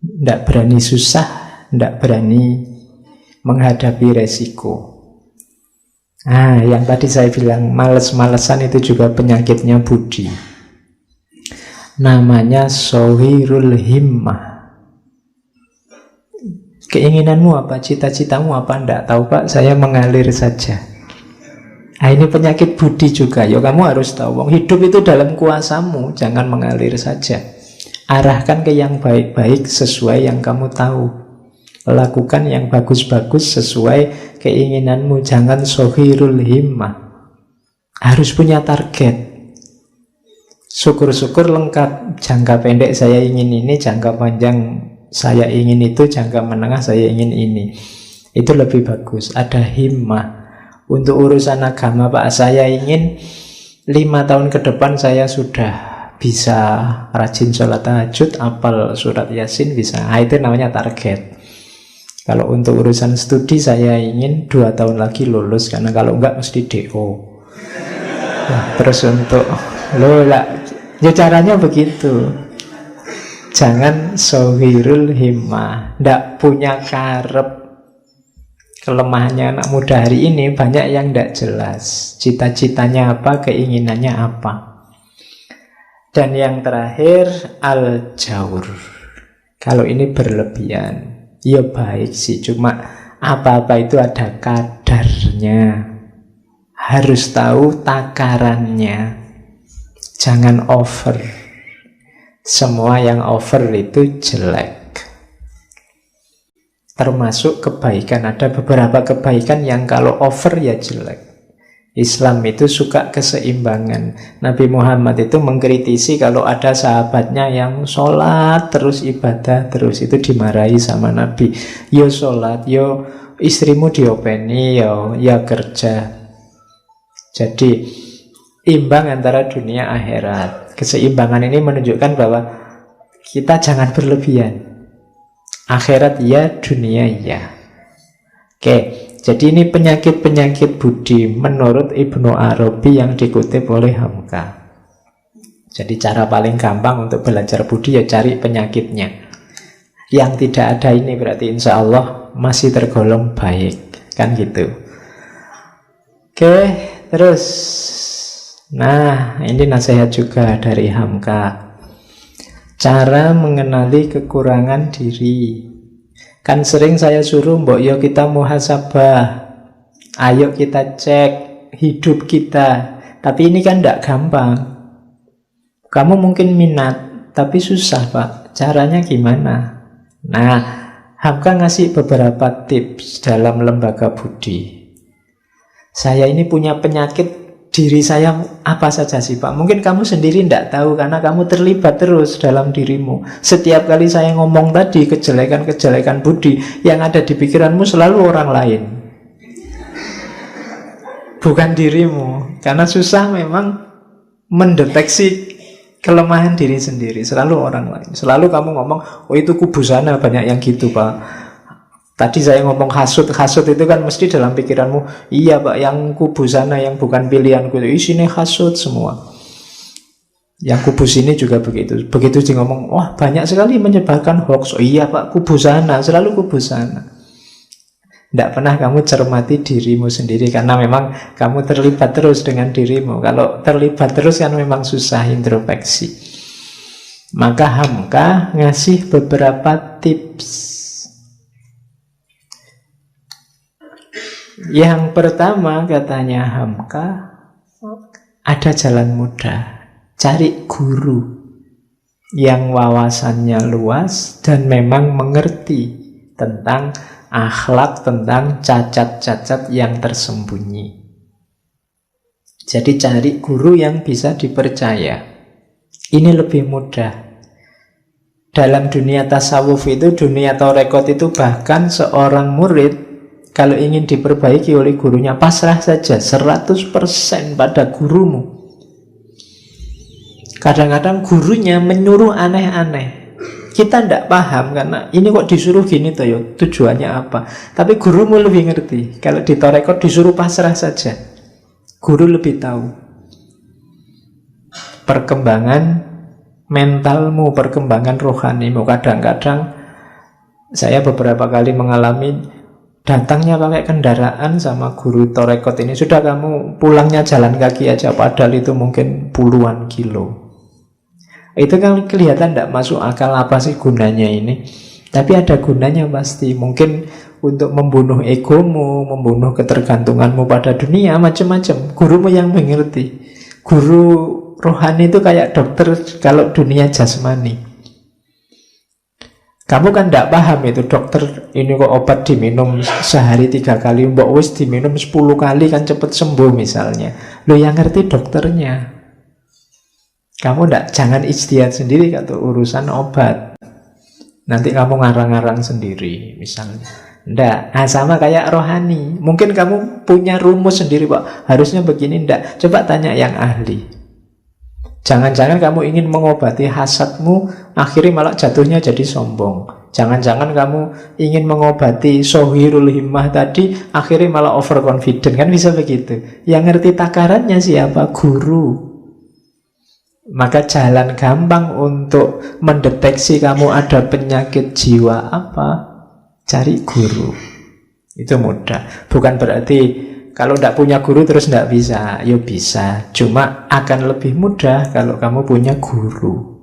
Tidak berani susah, tidak berani menghadapi resiko. Yang tadi saya bilang males-malesan itu juga penyakitnya budi. Namanya sohirul himmah. Keinginanmu apa? Cita-citamu apa? Enggak tahu Pak, saya mengalir saja. Ini penyakit budi juga. Kamu harus tahu, hidup itu dalam kuasamu. Jangan mengalir saja. Arahkan ke yang baik-baik sesuai yang kamu tahu. Lakukan yang bagus-bagus sesuai keinginanmu. Jangan sohirul himmah. Harus punya target. Syukur-syukur lengkap. Jangka pendek saya ingin ini, jangka panjang saya ingin itu, jangka menengah saya ingin ini. Itu lebih bagus. Ada himmah. Untuk urusan agama Pak, saya ingin 5 tahun ke depan saya sudah bisa rajin sholat tahajud, hafal surat Yasin bisa. Itu namanya target. Kalau untuk urusan studi saya ingin 2 tahun lagi lulus, karena kalau enggak mesti DO. Terus untuk caranya begitu. Jangan sohirul himmah, ndak punya karep. Kelemahannya anak muda hari ini banyak yang ndak jelas. Cita-citanya apa, keinginannya apa. Dan yang terakhir al-jaur. Kalau ini berlebihan, ya baik sih, cuma apa-apa itu ada kadarnya. Harus tahu takarannya. Jangan over. Semua yang over itu jelek. Termasuk kebaikan. Ada beberapa kebaikan yang kalau over ya jelek. Islam itu suka keseimbangan. Nabi Muhammad itu mengkritisi kalau ada sahabatnya yang sholat terus, ibadah terus, itu dimarahi sama Nabi. Yo sholat, yo istrimu diopeni, ya kerja. Jadi imbang antara dunia akhirat. Keseimbangan ini menunjukkan bahwa kita jangan berlebihan. Akhirat ya, dunia ya. Oke, jadi ini penyakit-penyakit budi menurut Ibnu Arabi yang dikutip oleh Hamka. Jadi cara paling gampang untuk belajar budi ya cari penyakitnya. Yang tidak ada ini berarti insya Allah masih tergolong baik. Kan gitu. Oke, terus. Nah, ini nasihat juga dari Hamka. Cara mengenali kekurangan diri. Kan sering saya suruh, mbok yo kita muhasabah. Ayo kita cek hidup kita. Tapi ini kan tidak gampang. Kamu mungkin minat, tapi susah Pak. Caranya gimana? Nah, Hamka ngasih beberapa tips dalam lembaga budi. Saya ini punya penyakit diri saya apa saja sih Pak? Mungkin kamu sendiri tidak tahu karena kamu terlibat terus dalam dirimu. Setiap kali saya ngomong tadi kejelekan-kejelekan budi, yang ada di pikiranmu selalu orang lain. Bukan dirimu. Karena susah memang mendeteksi kelemahan diri sendiri. Selalu orang lain. Selalu kamu ngomong, oh itu kubu sana banyak yang gitu Pak. Tadi saya ngomong hasut itu kan mesti dalam pikiranmu, iya Pak, yang kubu sana yang bukan pilihanku itu isinya hasut semua. Yang kubu sini juga begitu. Begitu dia ngomong, wah banyak sekali menyebarkan hoax. Oh iya Pak, kubu sana, selalu kubu sana. Tidak pernah kamu cermati dirimu sendiri karena memang kamu terlibat terus dengan dirimu. Kalau terlibat terus kan memang susah introspeksi. Maka Hamka ngasih beberapa tips. Yang pertama katanya Hamka, ada jalan mudah. Cari guru yang wawasannya luas dan memang mengerti tentang akhlak, tentang cacat-cacat yang tersembunyi. Jadi cari guru yang bisa dipercaya. Ini lebih mudah. Dalam dunia tasawuf itu, dunia tarekat itu, bahkan seorang murid kalau ingin diperbaiki oleh gurunya, pasrah saja 100% pada gurumu. Kadang-kadang gurunya menyuruh aneh-aneh. Kita tidak paham karena ini kok disuruh gini toh ya, tujuannya apa. Tapi gurumu lebih ngerti. Kalau di tarekat disuruh pasrah saja, guru lebih tahu perkembangan mentalmu, perkembangan rohanimu. Kadang-kadang saya beberapa kali mengalami datangnya pakai kendaraan sama guru tarekat ini, sudah kamu pulangnya jalan kaki aja, padahal itu mungkin puluhan kilo. Itu kan kelihatan tidak masuk akal, apa sih gunanya ini. Tapi ada gunanya pasti. Mungkin untuk membunuh egomu, membunuh ketergantunganmu pada dunia, macam-macam. Gurumu yang mengerti. Guru rohani itu kayak dokter kalau dunia jasmani. Kamu kan tidak paham itu, dokter ini kok obat diminum sehari 3 kali, mbak wis diminum 10 kali kan cepet sembuh misalnya. Lo yang ngerti dokternya. Kamu jangan ijtihad sendiri atau urusan obat. Nanti kamu ngarang-ngarang sendiri misalnya. Ndak. Nah, sama kayak rohani. Mungkin kamu punya rumus sendiri Pak, harusnya begini, ndak. Coba tanya yang ahli. Jangan-jangan kamu ingin mengobati hasadmu, akhirnya malah jatuhnya jadi sombong. Jangan-jangan kamu ingin mengobati sohirul himmah tadi, akhirnya malah overconfident. Kan bisa begitu. Yang ngerti takarannya siapa? Guru. Maka jalan gampang untuk mendeteksi kamu ada penyakit jiwa apa, cari guru. Itu mudah. Bukan berarti kalau tidak punya guru terus tidak bisa. Ya bisa, cuma akan lebih mudah kalau kamu punya guru.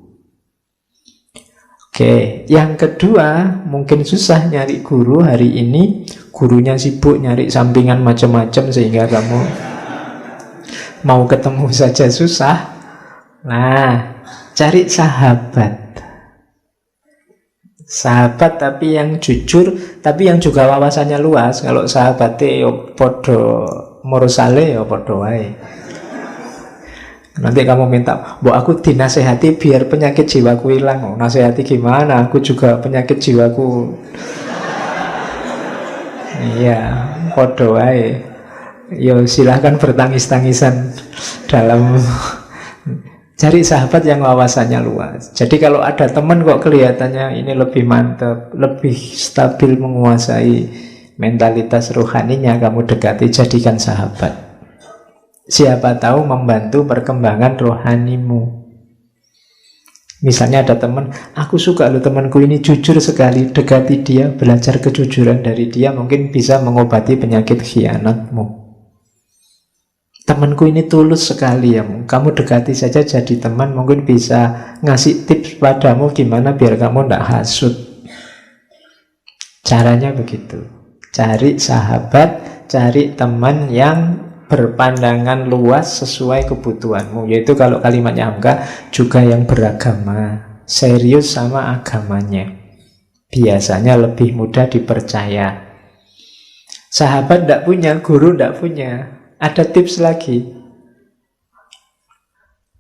Oke, yang kedua, mungkin susah nyari guru hari ini. Gurunya sibuk nyari sampingan macam-macam sehingga kamu mau ketemu saja susah. Nah, cari sahabat. Sahabat tapi yang jujur, tapi yang juga wawasannya luas. Kalau sahabatnya yo podo mursale yo podo wae. Nanti kamu minta, "Bu, aku dinasehati biar penyakit jiwaku hilang." Oh, nasehati gimana? Aku juga penyakit jiwaku. Iya, podo wae. Yo silahkan bertangis-tangisan dalam cari sahabat yang wawasannya luas. Jadi kalau ada teman kok kelihatannya ini lebih mantap, lebih stabil menguasai mentalitas rohaninya, kamu dekati, jadikan sahabat. Siapa tahu membantu perkembangan rohanimu. Misalnya ada teman, aku suka loh temanku ini jujur sekali, dekati dia, belajar kejujuran dari dia, mungkin bisa mengobati penyakit khianatmu. Temanku ini tulus sekali ya, kamu dekati saja jadi teman, mungkin bisa ngasih tips padamu gimana biar kamu tidak hasut. Caranya begitu. Cari sahabat, cari teman yang berpandangan luas sesuai kebutuhanmu. Yaitu kalau kalimatnya Hamka juga yang beragama, serius sama agamanya. Biasanya lebih mudah dipercaya. Sahabat tidak punya, guru tidak punya. Ada tips lagi.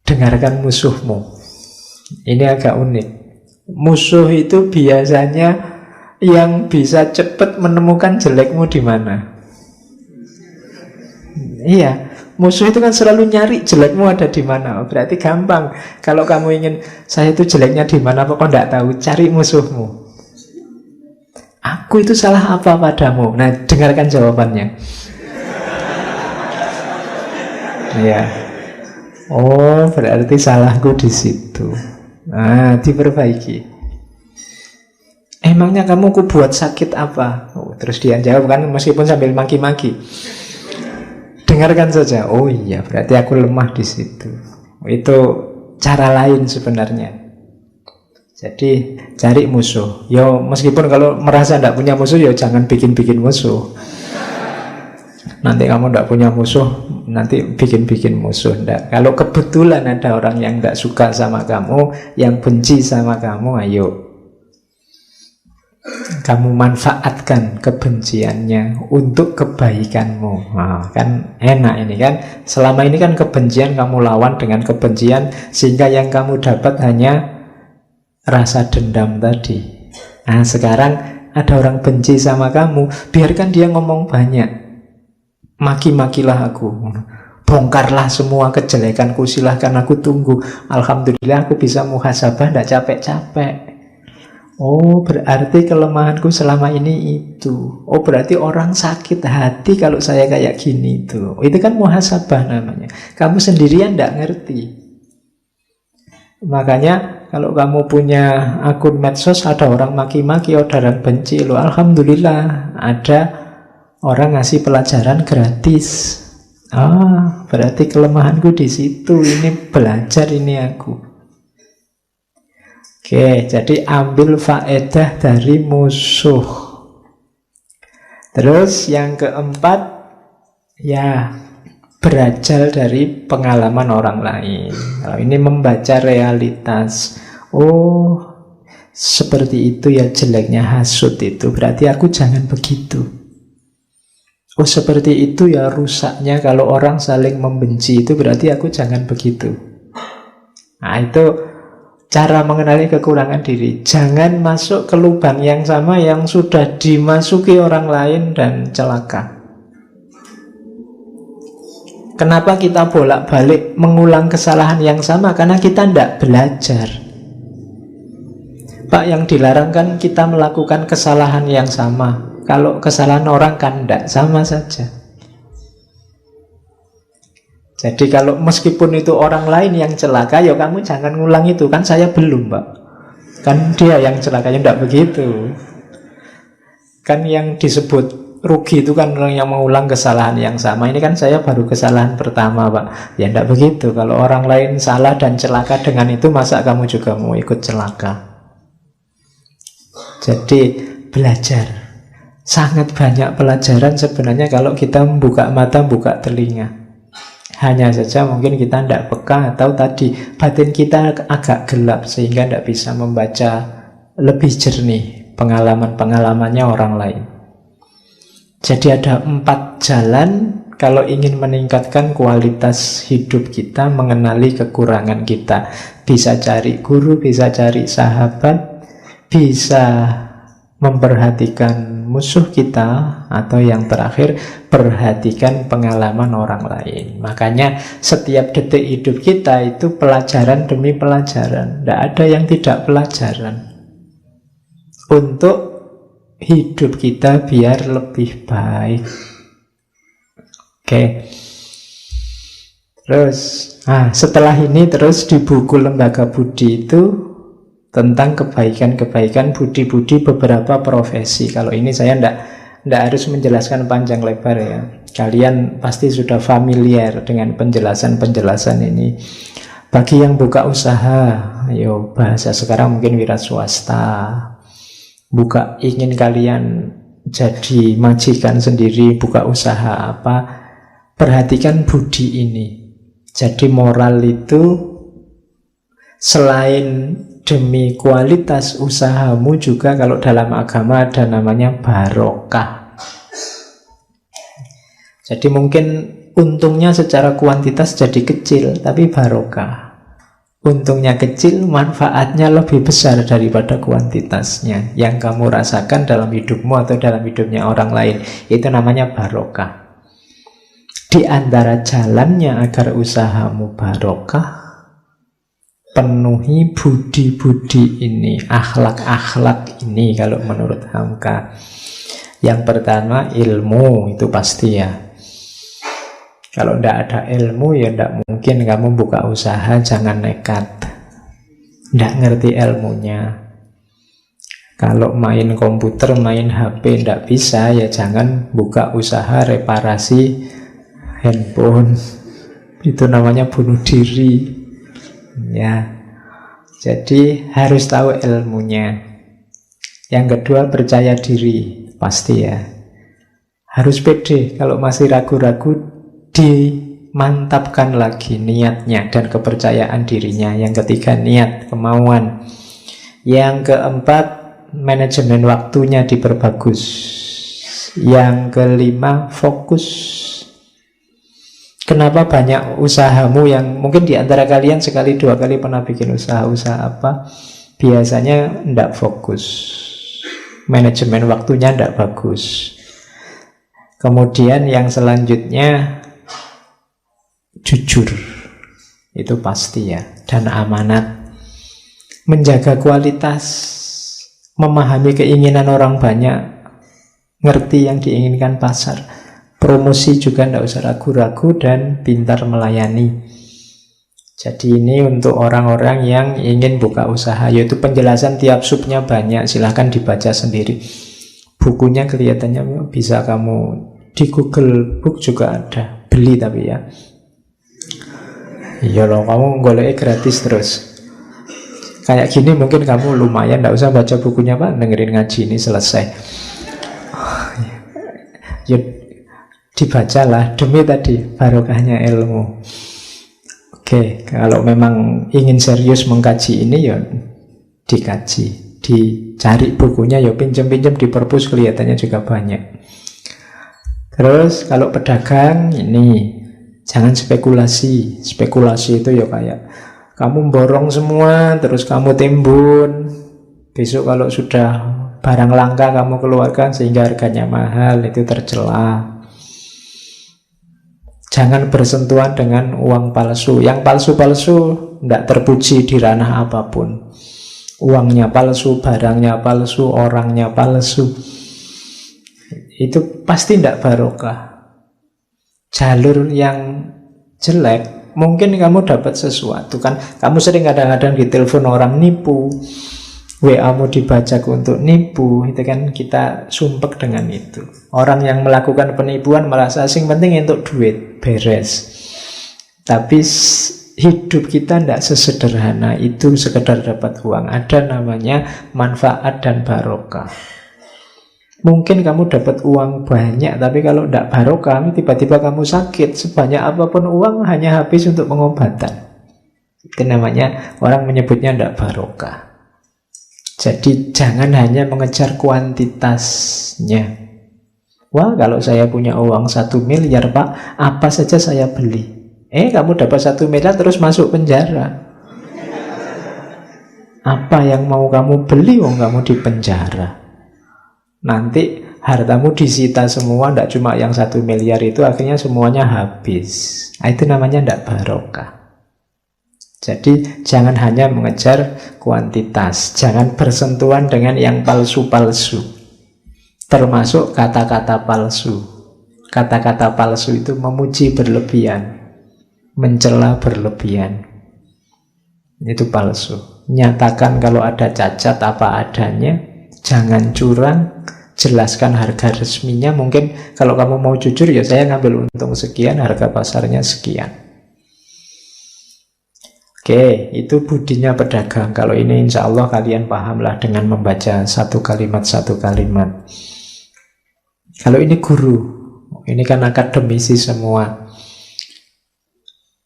Dengarkan musuhmu. Ini agak unik. Musuh itu biasanya yang bisa cepat menemukan jelekmu di mana. Iya, musuh itu kan selalu nyari jelekmu ada di mana. Berarti gampang. Kalau kamu ingin saya itu jeleknya di mana, kok enggak tahu, cari musuhmu. Aku itu salah apa padamu? Nah, dengarkan jawabannya. Iya. Oh, berarti salahku di situ. Nah, diperbaiki. Emangnya kamu ku buat sakit apa? Oh, terus dia jawab kan meskipun sambil maki-maki. Dengarkan saja. Oh iya, berarti aku lemah di situ. Itu cara lain sebenarnya. Jadi cari musuh. Yo meskipun kalau merasa tidak punya musuh, yo jangan bikin-bikin musuh. Nanti kamu tidak punya musuh, nanti bikin-bikin musuh. Nggak. Kalau kebetulan ada orang yang tidak suka sama kamu, yang benci sama kamu, ayo kamu manfaatkan kebenciannya untuk kebaikanmu. Nah, kan enak ini kan. Selama ini kan kebencian kamu lawan dengan kebencian, sehingga yang kamu dapat hanya rasa dendam tadi. Nah, sekarang ada orang benci sama kamu, biarkan dia ngomong banyak. Maki-makilah aku, bongkarlah semua kejelekanku, silahkan aku tunggu. Alhamdulillah aku bisa muhasabah, tidak capek-capek. Oh, berarti kelemahanku selama ini itu. Oh, berarti orang sakit hati kalau saya kayak gini itu. Itu kan muhasabah namanya. Kamu sendirian tidak ngerti. Makanya kalau kamu punya akun medsos, ada orang maki-maki, ada orang benci, loh, alhamdulillah ada orang ngasih pelajaran gratis. Ah, berarti kelemahanku di situ. Ini belajar ini aku. Oke, jadi ambil faedah dari musuh. Terus yang keempat, ya belajar dari pengalaman orang lain. Kalau ini membaca realitas. Oh, seperti itu ya jeleknya hasut itu. Berarti aku jangan begitu. Oh, seperti itu ya rusaknya kalau orang saling membenci itu. Berarti aku jangan begitu. Nah, itu cara mengenali kekurangan diri. Jangan masuk ke lubang yang sama yang sudah dimasuki orang lain dan celaka. Kenapa kita bolak-balik mengulang kesalahan yang sama? Karena kita tidak belajar. Pak, yang dilarang kan kita melakukan kesalahan yang sama. Kalau kesalahan orang kan tidak, sama saja. Jadi kalau meskipun itu orang lain yang celaka, ya kamu jangan ngulang itu. Kan saya belum, Pak. Kan dia yang celaka, ya tidak begitu. Kan yang disebut rugi itu kan orang yang mengulang kesalahan yang sama. Ini kan saya baru kesalahan pertama, Pak. Ya tidak begitu. Kalau orang lain salah dan celaka dengan itu, masa kamu juga mau ikut celaka? Jadi belajar. Sangat banyak pelajaran sebenarnya kalau kita membuka mata, buka telinga. Hanya saja mungkin kita tidak peka, atau tadi batin kita agak gelap sehingga tidak bisa membaca lebih jernih pengalaman-pengalamannya orang lain. Jadi ada 4 jalan kalau ingin meningkatkan kualitas hidup kita, mengenali kekurangan kita. Bisa cari guru, bisa cari sahabat, bisa memperhatikan musuh kita. Atau yang terakhir, perhatikan pengalaman orang lain. Makanya setiap detik hidup kita itu pelajaran demi pelajaran. Tidak ada yang tidak pelajaran. Untuk hidup kita biar lebih baik. Oke. Terus, setelah ini terus di buku Lembaga Budi itu tentang kebaikan-kebaikan budi-budi beberapa profesi. Kalau ini saya ndak harus menjelaskan panjang lebar ya. Kalian pasti sudah familiar dengan penjelasan-penjelasan ini. Bagi yang buka usaha, ayo bahasa sekarang mungkin wira swasta. Ingin kalian jadi majikan sendiri, buka usaha apa, perhatikan budi ini. Jadi moral itu selain demi kualitas usahamu juga kalau dalam agama ada namanya barokah. Jadi mungkin untungnya secara kuantitas jadi kecil, tapi barokah. Untungnya kecil, manfaatnya lebih besar daripada kuantitasnya. Yang kamu rasakan dalam hidupmu atau dalam hidupnya orang lain, itu namanya barokah. Di antara jalannya agar usahamu barokah, penuhi budi-budi ini, akhlak-akhlak ini kalau menurut Hamka. Yang pertama ilmu, itu pasti ya. Kalau tidak ada ilmu ya tidak mungkin kamu buka usaha, jangan nekat. Tidak ngerti ilmunya. Kalau main komputer, main HP tidak bisa, ya jangan buka usaha reparasi handphone. Itu namanya bunuh diri. Ya, jadi harus tahu ilmunya. Yang kedua percaya diri, pasti ya. Harus pede. Kalau masih ragu-ragu, dimantapkan lagi niatnya dan kepercayaan dirinya. Yang ketiga niat, kemauan. Yang keempat manajemen waktunya diperbagus. Yang kelima fokus. Kenapa banyak usahamu yang mungkin di antara kalian sekali dua kali pernah bikin usaha apa, biasanya tidak fokus, manajemen waktunya tidak bagus. Kemudian yang selanjutnya jujur, itu pasti ya, dan amanat, menjaga kualitas, memahami keinginan orang banyak, ngerti yang diinginkan pasar. Promosi juga tidak usah ragu-ragu dan pintar melayani. Jadi ini untuk orang-orang yang ingin buka usaha, yaitu penjelasan tiap subnya banyak, silahkan dibaca sendiri. Bukunya kelihatannya bisa kamu di Google Book juga ada, beli tapi ya. Iya loh, kamu goleknya gratis terus. Kayak gini mungkin kamu lumayan, tidak usah baca bukunya Pak, dengerin ngaji ini selesai. Ya, dibacalah demi tadi barokahnya ilmu. Oke, kalau memang ingin serius mengkaji ini ya dikaji, dicari bukunya, ya pinjam-pinjam di perpus, kelihatannya juga banyak. Terus kalau pedagang ini jangan spekulasi. Spekulasi itu ya kayak kamu borong semua terus kamu timbun, besok kalau sudah barang langka kamu keluarkan sehingga harganya mahal, itu tercela. Jangan bersentuhan dengan uang palsu. Yang palsu-palsu tidak terpuji di ranah apapun. Uangnya palsu, barangnya palsu, orangnya palsu. Itu pasti tidak barokah. Jalur yang jelek, mungkin kamu dapat sesuatu kan. Kamu sering kadang-kadang ditelepon orang nipu, WA-mu dibajak untuk nipu, itu kan kita sumpek dengan itu. Orang yang melakukan penipuan merasa asing, penting untuk duit, beres. Tapi hidup kita tidak sesederhana itu sekedar dapat uang. Ada namanya manfaat dan barokah. Mungkin kamu dapat uang banyak, tapi kalau tidak barokah, tiba-tiba kamu sakit, sebanyak apapun uang hanya habis untuk pengobatan. Itu namanya, orang menyebutnya tidak barokah. Jadi jangan hanya mengejar kuantitasnya. Wah, kalau saya punya uang 1 miliar Pak, apa saja saya beli. Kamu dapat 1 miliar terus masuk penjara. Apa yang mau kamu beli, kamu di penjara. Nanti hartamu disita semua, tidak cuma yang 1 miliar itu, akhirnya semuanya habis. Nah, itu namanya tidak barokah. Jadi jangan hanya mengejar kuantitas, jangan bersentuhan dengan yang palsu-palsu, termasuk kata-kata palsu. Kata-kata palsu itu memuji berlebihan, mencela berlebihan. Itu palsu. Nyatakan kalau ada cacat apa adanya, jangan curang, jelaskan harga resminya. Mungkin kalau kamu mau jujur, ya saya ngambil untung sekian, harga pasarnya sekian. Oke, itu budinya pedagang. Kalau ini insya Allah kalian pahamlah dengan membaca satu kalimat. Kalau ini guru, ini kan akademisi semua.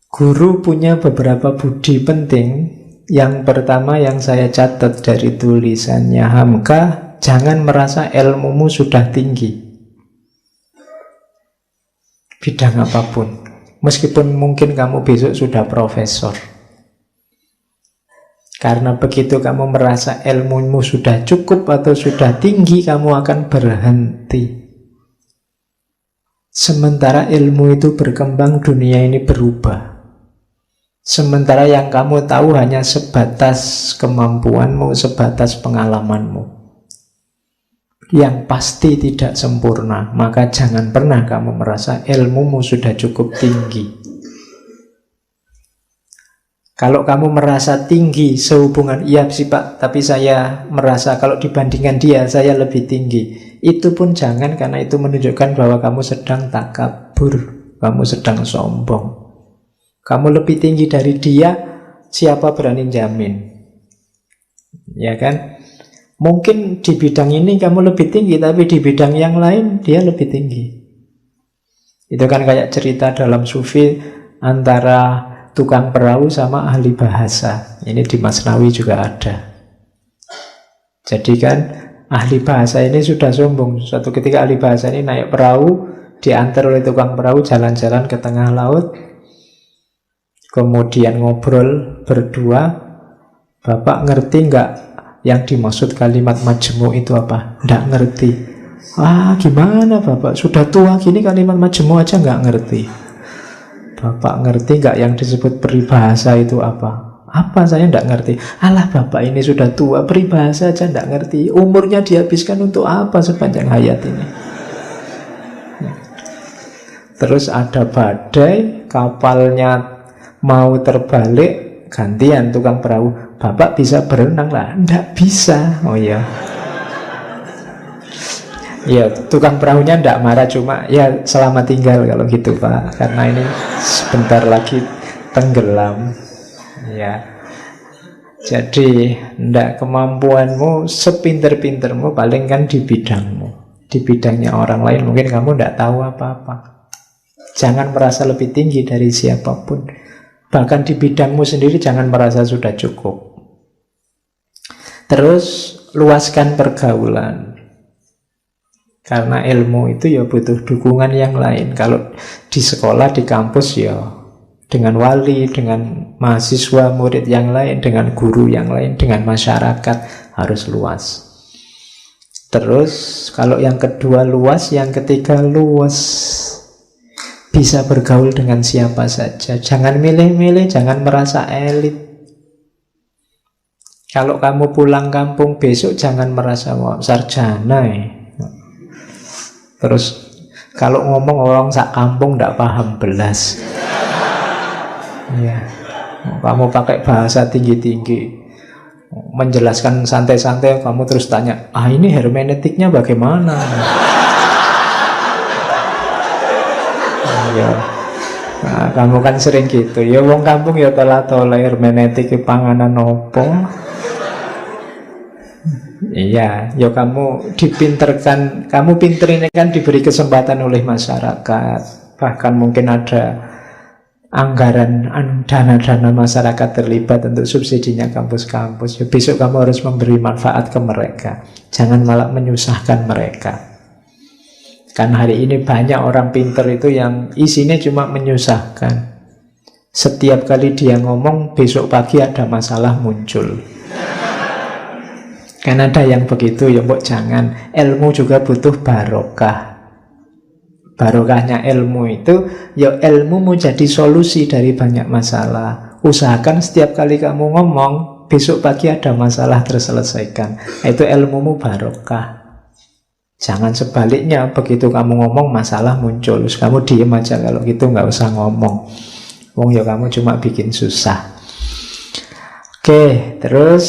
Guru punya beberapa budi penting. Yang pertama yang saya catat dari tulisannya Hamka, jangan merasa ilmumu sudah tinggi. Bidang apapun. Meskipun mungkin kamu besok sudah profesor. Karena begitu kamu merasa ilmumu sudah cukup atau sudah tinggi, kamu akan berhenti. Sementara ilmu itu berkembang, dunia ini berubah. Sementara yang kamu tahu hanya sebatas kemampuanmu, sebatas pengalamanmu. Yang pasti tidak sempurna. Maka jangan pernah kamu merasa ilmumu sudah cukup tinggi. Kalau kamu merasa tinggi sehubungan, iya sih Pak, tapi saya merasa kalau dibandingkan dia, saya lebih tinggi. Itu pun jangan, karena itu menunjukkan bahwa kamu sedang takabur, kamu sedang sombong. Kamu lebih tinggi dari dia, siapa berani jamin? Ya kan? Mungkin di bidang ini kamu lebih tinggi, tapi di bidang yang lain dia lebih tinggi. Itu kan kayak cerita dalam sufi antara tukang perahu sama ahli bahasa. Ini di Masnawi juga ada. Jadi kan ahli bahasa ini sudah sombong. Suatu ketika ahli bahasa ini naik perahu, diantar oleh tukang perahu jalan-jalan ke tengah laut. Kemudian ngobrol berdua. Bapak ngerti nggak yang dimaksud kalimat majmu itu apa? Nggak ngerti. Gimana Bapak? Sudah tua gini kalimat majmu aja nggak ngerti. Bapak ngerti nggak yang disebut peribahasa itu apa? Apa saya nggak ngerti? Alah Bapak ini sudah tua, peribahasa aja nggak ngerti. Umurnya dihabiskan untuk apa sepanjang hayat ini? Terus ada badai, kapalnya mau terbalik, gantian tukang perahu. Bapak bisa berenang lah? Nggak bisa. Oh ya. Ya, tukang perahunya ndak marah, cuma ya selamat tinggal kalau gitu Pak, karena ini sebentar lagi tenggelam. Ya, jadi ndak kemampuanmu sepinter-pintermu paling kan di bidangmu, di bidangnya orang lain mungkin kamu ndak tahu apa-apa. Jangan merasa lebih tinggi dari siapapun, bahkan di bidangmu sendiri jangan merasa sudah cukup. Terus luaskan pergaulan. Karena ilmu itu ya butuh dukungan yang lain. Kalau di sekolah, di kampus ya dengan wali, dengan mahasiswa, murid yang lain, dengan guru yang lain, dengan masyarakat harus luas. Terus kalau yang kedua luas, yang ketiga luas. Bisa bergaul dengan siapa saja. Jangan milih-milih, jangan merasa elit. Kalau kamu pulang kampung besok jangan merasa sarjana Terus kalau ngomong orang sak kampung tidak paham belas. Ya, kamu pakai bahasa tinggi-tinggi, menjelaskan santai-santai, kamu terus tanya, ini hermeneutiknya bagaimana? Ya, nah, kamu kan sering gitu. Ya, wong kampung ya tola-tola hermeneutik panganan opo. Iya, ya kamu dipinterkan, kamu pinter ini kan diberi kesempatan oleh masyarakat. Bahkan mungkin ada anggaran, dana-dana masyarakat terlibat untuk subsidinya kampus-kampus. Ya, besok kamu harus memberi manfaat ke mereka. Jangan malah menyusahkan mereka. Kan hari ini banyak orang pinter itu yang isinya cuma menyusahkan. Setiap kali dia ngomong, besok pagi ada masalah muncul. Kan ada yang begitu, ya mbok jangan. Ilmu juga butuh barokah. Barokahnya ilmu itu, ya ilmu mau jadi solusi dari banyak masalah. Usahakan setiap kali kamu ngomong, besok pagi ada masalah terselesaikan. Itu ilmumu barokah. Jangan sebaliknya, begitu kamu ngomong masalah muncul, terus kamu diem aja. Kalau gitu nggak usah ngomong. Wong ya kamu cuma bikin susah. Oke, terus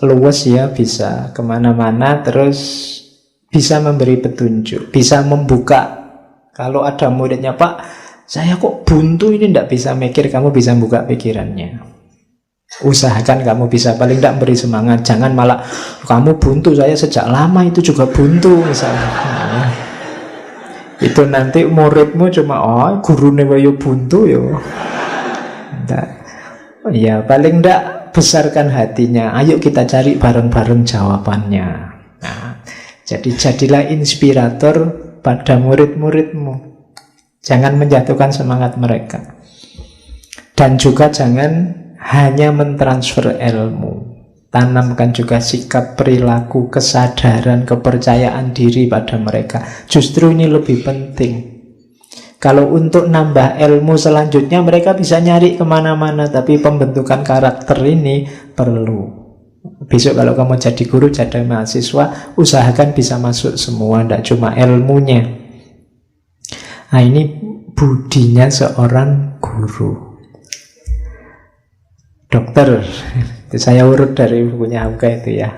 luwes ya, bisa kemana-mana, terus bisa memberi petunjuk, bisa membuka. Kalau ada muridnya, Pak, saya kok buntu ini, tidak bisa mikir, kamu bisa buka pikirannya. Usahakan kamu bisa, paling tidak beri semangat. Jangan malah, kamu buntu, saya sejak lama itu juga buntu misalnya. Nah, itu nanti muridmu cuma, oh guru newayo buntu yo. Nggak. Ya paling tidak besarkan hatinya. Ayo kita cari bareng-bareng jawabannya. Nah, jadi jadilah inspirator pada murid-muridmu. Jangan menjatuhkan semangat mereka. Dan juga jangan hanya mentransfer ilmu. Tanamkan juga sikap, perilaku, kesadaran, kepercayaan diri pada mereka. Justru ini lebih penting. Kalau untuk nambah ilmu selanjutnya, mereka bisa nyari kemana-mana. Tapi pembentukan karakter ini perlu. Besok kalau kamu jadi guru, jadi mahasiswa, usahakan bisa masuk semua, tidak cuma ilmunya. Nah ini budinya seorang guru. Dokter, itu saya urut dari bukunya Hamka itu ya.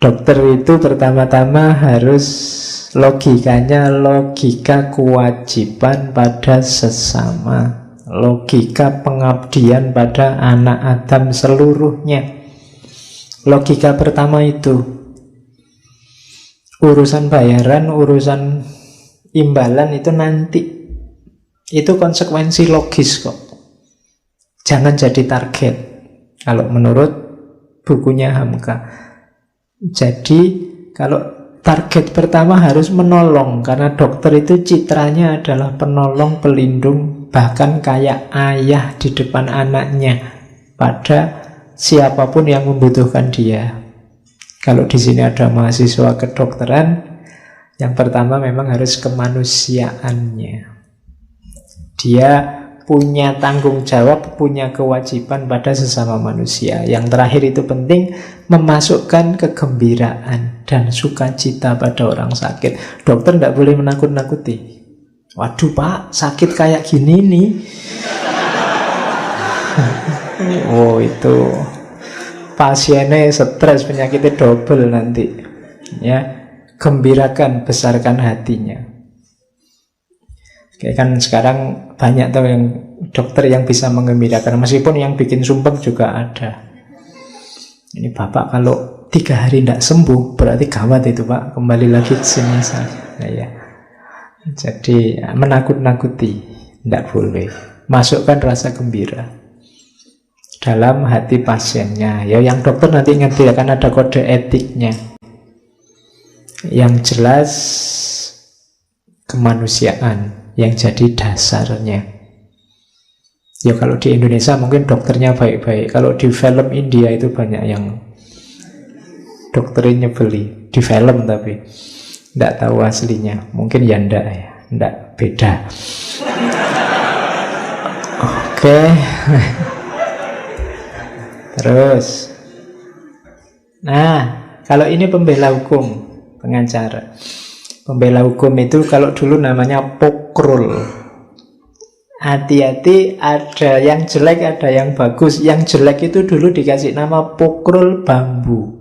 Dokter itu pertama-tama harus logikanya logika kewajiban pada sesama, logika pengabdian pada anak Adam seluruhnya. Logika pertama itu. Urusan bayaran, urusan imbalan itu nanti. Itu konsekuensi logis kok. Jangan jadi target. Kalau menurut bukunya Hamka. Jadi kalau target pertama harus menolong. Karena dokter itu citranya adalah penolong, pelindung, bahkan kayak ayah di depan anaknya pada siapapun yang membutuhkan dia. Kalau di sini ada mahasiswa kedokteran, yang pertama memang harus kemanusiaannya. Dia punya tanggung jawab, punya kewajiban pada sesama manusia. Yang terakhir itu penting, memasukkan kegembiraan dan sukacita pada orang sakit. Dokter tidak boleh menakut-nakuti. Waduh Pak, sakit kayak gini nih. Oh itu pasiennya stres, penyakitnya double nanti. Ya, gembirakan, besarkan hatinya. Oke, kan sekarang banyak tuh yang dokter yang bisa mengembirakan, meskipun yang bikin sumpah juga ada. Ini Bapak kalau 3 hari tidak sembuh berarti gawat itu Pak, kembali lagi ke sini saya. Nah, ya. Jadi menakut-nakuti tidak boleh. Masukkan rasa gembira dalam hati pasiennya. Ya, yang dokter nanti ngerti akan ada kode etiknya. Yang jelas kemanusiaan yang jadi dasarnya. Ya kalau di Indonesia mungkin dokternya baik-baik. Kalau di film India itu banyak yang dokternya beli di film tapi tidak tahu aslinya. Mungkin ya ndak ya, ndak beda. Oke. Terus, nah kalau ini pembela hukum, pengacara. Pembela hukum itu kalau dulu namanya pokrul. Hati-hati, ada yang jelek, ada yang bagus. Yang jelek itu dulu dikasih nama pokrul bambu.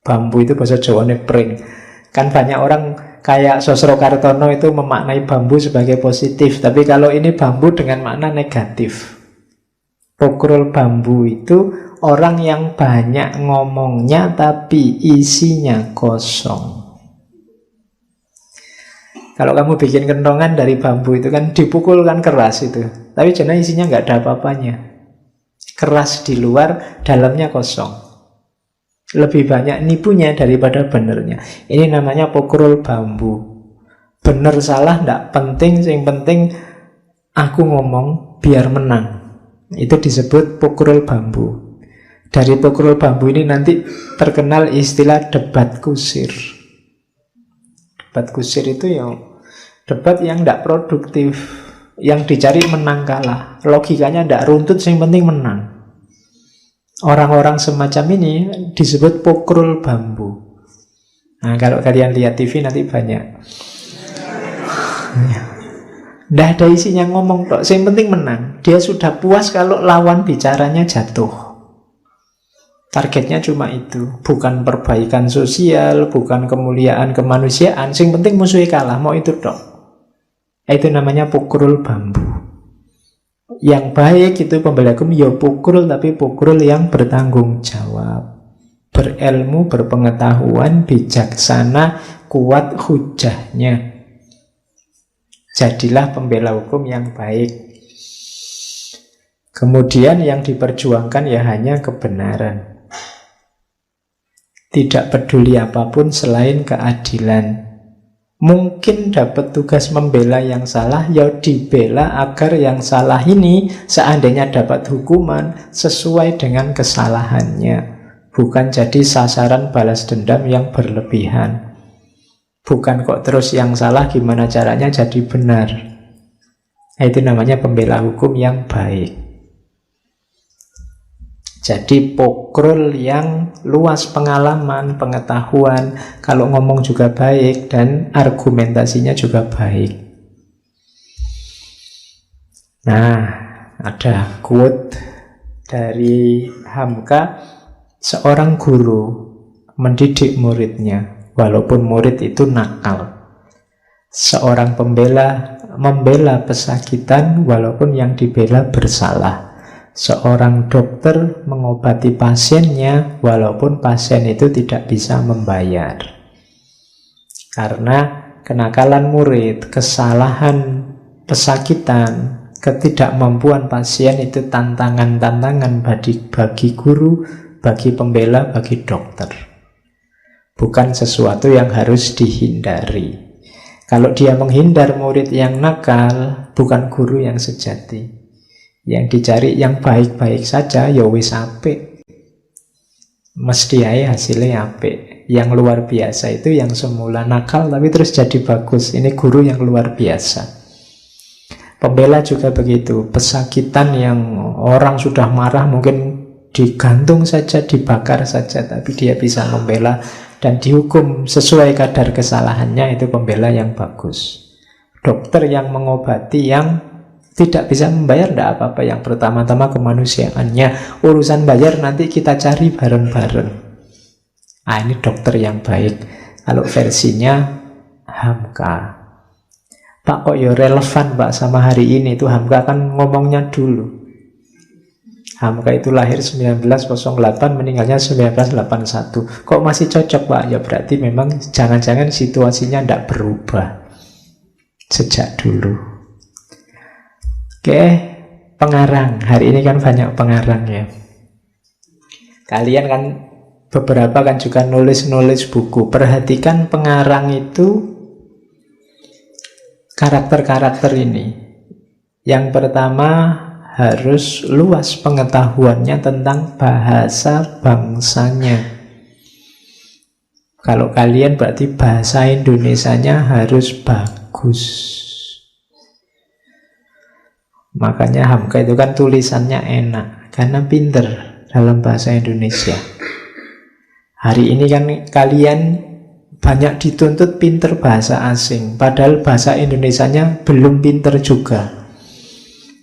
Bambu itu bahasa Jawane pring. Kan banyak orang kayak Sosro Kartono itu memaknai bambu sebagai positif. Tapi kalau ini bambu dengan makna negatif. Pokrul bambu itu orang yang banyak ngomongnya tapi isinya kosong. Kalau kamu bikin kentongan dari bambu itu kan dipukul kan keras itu, tapi jangan isinya nggak ada apa-apanya. Keras di luar, dalamnya kosong. Lebih banyak nipunya daripada benernya. Ini namanya pokrul bambu. Bener salah nggak penting, yang penting aku ngomong biar menang. Itu disebut pokrul bambu. Dari pokok bambu ini nanti terkenal istilah debat kusir. Debat kusir itu debat yang tidak produktif, yang dicari menang kalah. Logikanya tidak runtut, yang penting menang. Orang-orang semacam ini disebut pokrul bambu. Nah, kalau kalian lihat TV nanti banyak. Tidak ada isinya ngomong tok, yang penting menang. Dia sudah puas kalau lawan bicaranya jatuh. Targetnya cuma itu, bukan perbaikan sosial, bukan kemuliaan kemanusiaan. Yang penting musuhnya kalah, mau itu tok. Itu namanya pokrul bambu. Yang baik itu pembela hukum ya pokrul, tapi pokrul yang bertanggung jawab, berilmu, berpengetahuan, bijaksana, kuat hujahnya. Jadilah pembela hukum yang baik. Kemudian yang diperjuangkan ya hanya kebenaran. Tidak peduli apapun selain keadilan. Mungkin dapat tugas membela yang salah, ya dibela agar yang salah ini seandainya dapat hukuman sesuai dengan kesalahannya. Bukan jadi sasaran balas dendam yang berlebihan. Bukan kok terus yang salah gimana caranya jadi benar. Itu namanya pembela hukum yang baik. Jadi pokrul yang luas pengalaman, pengetahuan, kalau ngomong juga baik dan argumentasinya juga baik. Nah, ada quote dari Hamka, seorang guru mendidik muridnya, walaupun murid itu nakal. Seorang pembela membela pesakitan, walaupun yang dibela bersalah. Seorang dokter mengobati pasiennya walaupun pasien itu tidak bisa membayar. Karena kenakalan murid, kesalahan, pesakitan, ketidakmampuan pasien itu tantangan-tantangan bagi guru, bagi pembela, bagi dokter. Bukan sesuatu yang harus dihindari. Kalau dia menghindar murid yang nakal, bukan guru yang sejati. Yang dicari yang baik-baik saja, ya wis apik. Mesti aja hasilnya apik. Yang luar biasa itu yang semula nakal tapi terus jadi bagus. Ini guru yang luar biasa. Pembela juga begitu. Pesakitan yang orang sudah marah mungkin digantung saja, dibakar saja, tapi dia bisa membela dan dihukum sesuai kadar kesalahannya, itu pembela yang bagus. Dokter yang mengobati yang tidak bisa membayar, tidak apa-apa. Yang pertama-tama kemanusiaannya. Urusan bayar nanti kita cari bareng-bareng. Ini dokter yang baik. Kalau versinya Hamka. Pak, kok ya relevan Pak sama hari ini? Itu Hamka kan ngomongnya dulu. Hamka itu lahir 1908, meninggalnya 1981. Kok masih cocok Pak? Ya berarti memang jangan-jangan situasinya tidak berubah sejak dulu. Oke, pengarang. Hari ini kan banyak pengarang ya. Kalian kan beberapa kan juga nulis-nulis buku. Perhatikan pengarang itu karakter-karakter ini. Yang pertama harus luas pengetahuannya tentang bahasa bangsanya. Kalau kalian berarti bahasa Indonesianya harus bagus. Makanya Hamka itu kan tulisannya enak, karena pinter dalam bahasa Indonesia. Hari ini kan kalian banyak dituntut pinter bahasa asing, padahal bahasa Indonesianya belum pinter juga.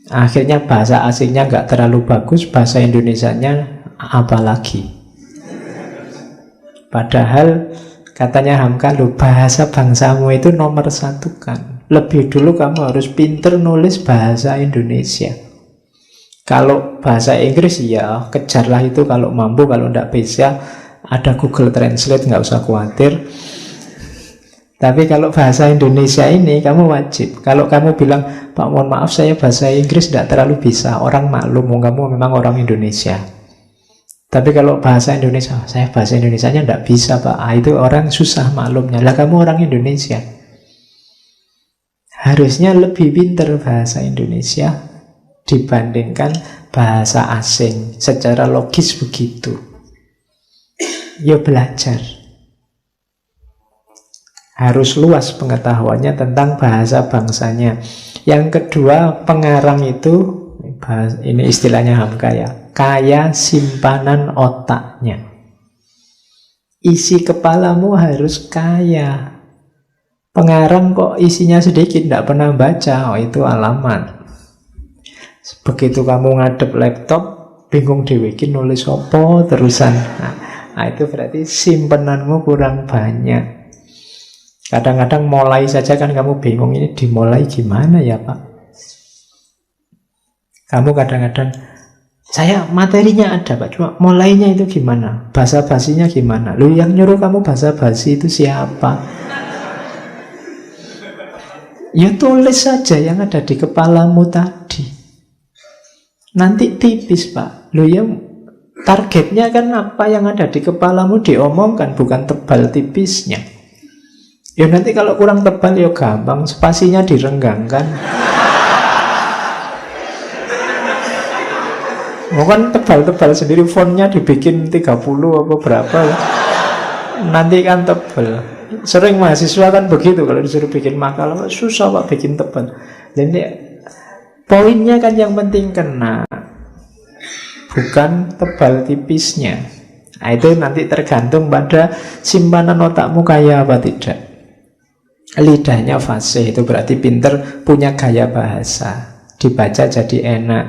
Akhirnya bahasa asingnya nggak terlalu bagus, bahasa Indonesianya apalagi. Padahal katanya Hamka, bahasa bangsamu itu nomor satu kan. Lebih dulu kamu harus pinter nulis bahasa Indonesia. Kalau bahasa Inggris ya kejarlah itu kalau mampu, kalau tidak bisa ada Google Translate, nggak usah khawatir. Tapi kalau bahasa Indonesia ini kamu wajib. Kalau kamu bilang, Pak mohon maaf saya bahasa Inggris tidak terlalu bisa, orang maklum, kamu memang orang Indonesia. Tapi kalau bahasa Indonesia, saya bahasa Indonesianya tidak bisa Pak, itu orang susah maklumnya. Lah kamu orang Indonesia, harusnya lebih pintar bahasa Indonesia dibandingkan bahasa asing secara logis begitu. Ya belajar. Harus luas pengetahuannya tentang bahasa bangsanya. Yang kedua, pengarang itu, ini istilahnya Hamka ya, kaya simpanan otaknya. Isi kepalamu harus kaya. Pengarang kok isinya sedikit, tidak pernah baca, oh itu alamat. Begitu kamu ngadep laptop, bingung dibikin nulis apa terusan. Nah, itu berarti simpenanmu kurang banyak. Kadang-kadang mulai saja kan kamu bingung, ini dimulai gimana ya Pak? Kamu kadang-kadang, saya materinya ada Pak, cuma mulainya itu gimana? Bahasa basinya gimana? Lu yang nyuruh kamu bahasa basi itu siapa? Ya tulis saja yang ada di kepalamu tadi. Nanti tipis Pak. Loh ya, targetnya kan apa yang ada di kepalamu diomongkan, bukan tebal tipisnya. Ya nanti kalau kurang tebal ya gampang, spasinya direnggangkan. Kan tebal-tebal sendiri, fontnya dibikin 30 apa berapa ya. Nanti kan tebal. Sering mahasiswa kan begitu, kalau disuruh bikin makalah susah Pak bikin tebal. Jadi poinnya kan yang penting kena, bukan tebal tipisnya. Nah, itu nanti tergantung pada simpanan otakmu kaya apa tidak. Lidahnya fasih, itu berarti pinter, punya gaya bahasa, dibaca jadi enak.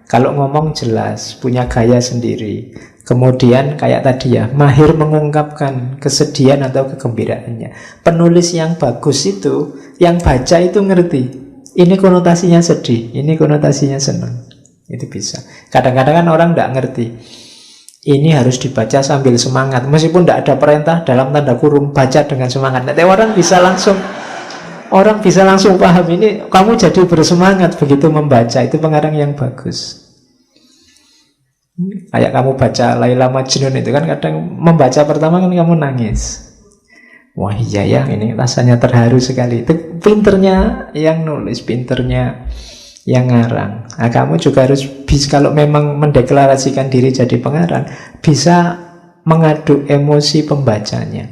Kalau ngomong jelas, punya gaya sendiri. Kemudian kayak tadi ya, mahir mengungkapkan kesedihan atau kegembiraannya. Penulis yang bagus itu, yang baca itu ngerti, ini konotasinya sedih, ini konotasinya senang. Itu bisa. Kadang-kadang kan orang tidak ngerti, ini harus dibaca sambil semangat, meskipun tidak ada perintah dalam tanda kurung, baca dengan semangat. Nanti orang bisa langsung paham, ini kamu jadi bersemangat begitu membaca. Itu pengarang yang bagus. Kayak kamu baca Laila Majnun itu kan, kadang membaca pertama kan kamu nangis. Wah iya ya, ini rasanya terharu sekali. Itu pinternya yang nulis, pinternya yang ngarang. Nah, kamu juga harus bisa, kalau memang mendeklarasikan diri jadi pengarang, bisa mengaduk emosi pembacanya.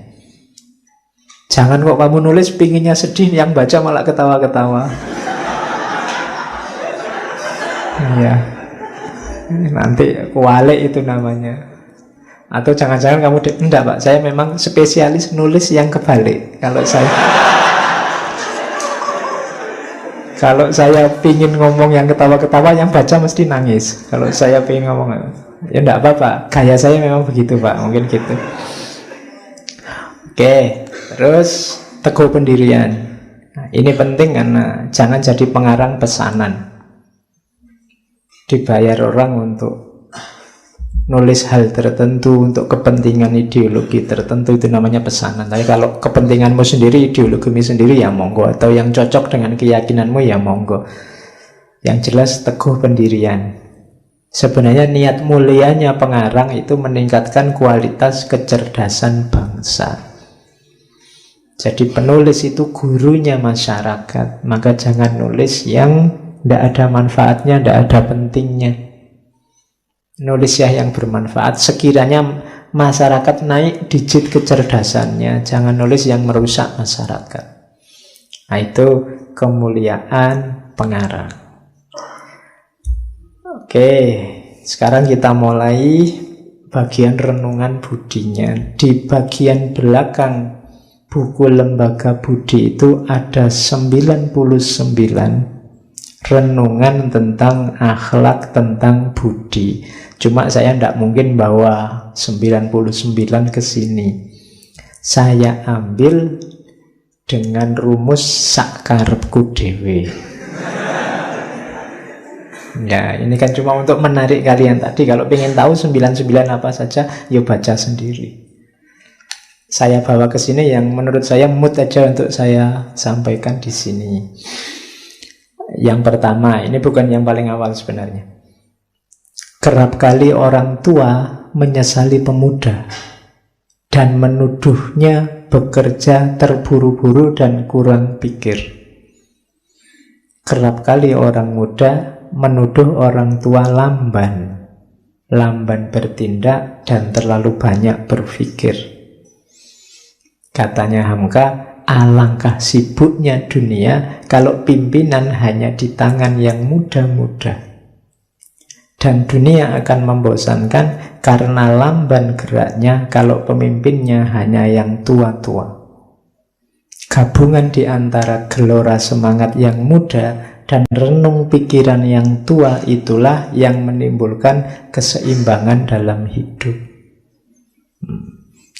Jangan kok kamu nulis pinginnya sedih, yang baca malah ketawa-ketawa. Iya, nanti kualik itu namanya. Atau jangan-jangan kamu enggak Pak, saya memang spesialis nulis yang kebalik. Kalau saya pingin ngomong yang ketawa-ketawa, yang baca mesti nangis. Kalau saya pingin ngomong, ya enggak apa-apa, gaya saya memang begitu Pak, mungkin gitu. Oke, terus teguh pendirian. Nah, ini penting karena jangan jadi pengarang pesanan, dibayar orang untuk nulis hal tertentu untuk kepentingan ideologi tertentu, itu namanya pesanan. Tapi kalau kepentinganmu sendiri, ideologimu sendiri, ya monggo. Atau yang cocok dengan keyakinanmu, ya monggo. Yang jelas teguh pendirian. Sebenarnya niat mulianya pengarang itu meningkatkan kualitas kecerdasan bangsa. Jadi penulis itu gurunya masyarakat. Maka jangan nulis yang tidak ada manfaatnya, tidak ada pentingnya. Nulis yang bermanfaat. Sekiranya masyarakat naik digit kecerdasannya, jangan nulis yang merusak masyarakat. Nah, itu kemuliaan pengarang. Oke, sekarang kita mulai bagian renungan budinya. Di bagian belakang buku Lembaga Budi itu ada 99 renungan tentang akhlak, tentang budi. Cuma saya tidak mungkin bawa 99 ke sini. Saya ambil dengan rumus sakarepku dhewe. Ya, ini kan cuma untuk menarik kalian tadi. Kalau pengen tahu 99 apa saja, ya baca sendiri. Saya bawa ke sini yang menurut saya mood aja untuk saya sampaikan di sini. Yang pertama, ini bukan yang paling awal sebenarnya. Kerap kali orang tua menyesali pemuda dan menuduhnya bekerja terburu-buru dan kurang pikir. Kerap kali orang muda menuduh orang tua lamban. Lamban bertindak dan terlalu banyak berpikir. Katanya Hamka, alangkah sibuknya dunia kalau pimpinan hanya di tangan yang muda-muda. Dan dunia akan membosankan karena lamban geraknya kalau pemimpinnya hanya yang tua-tua. Gabungan di antara gelora semangat yang muda dan renung pikiran yang tua itulah yang menimbulkan keseimbangan dalam hidup.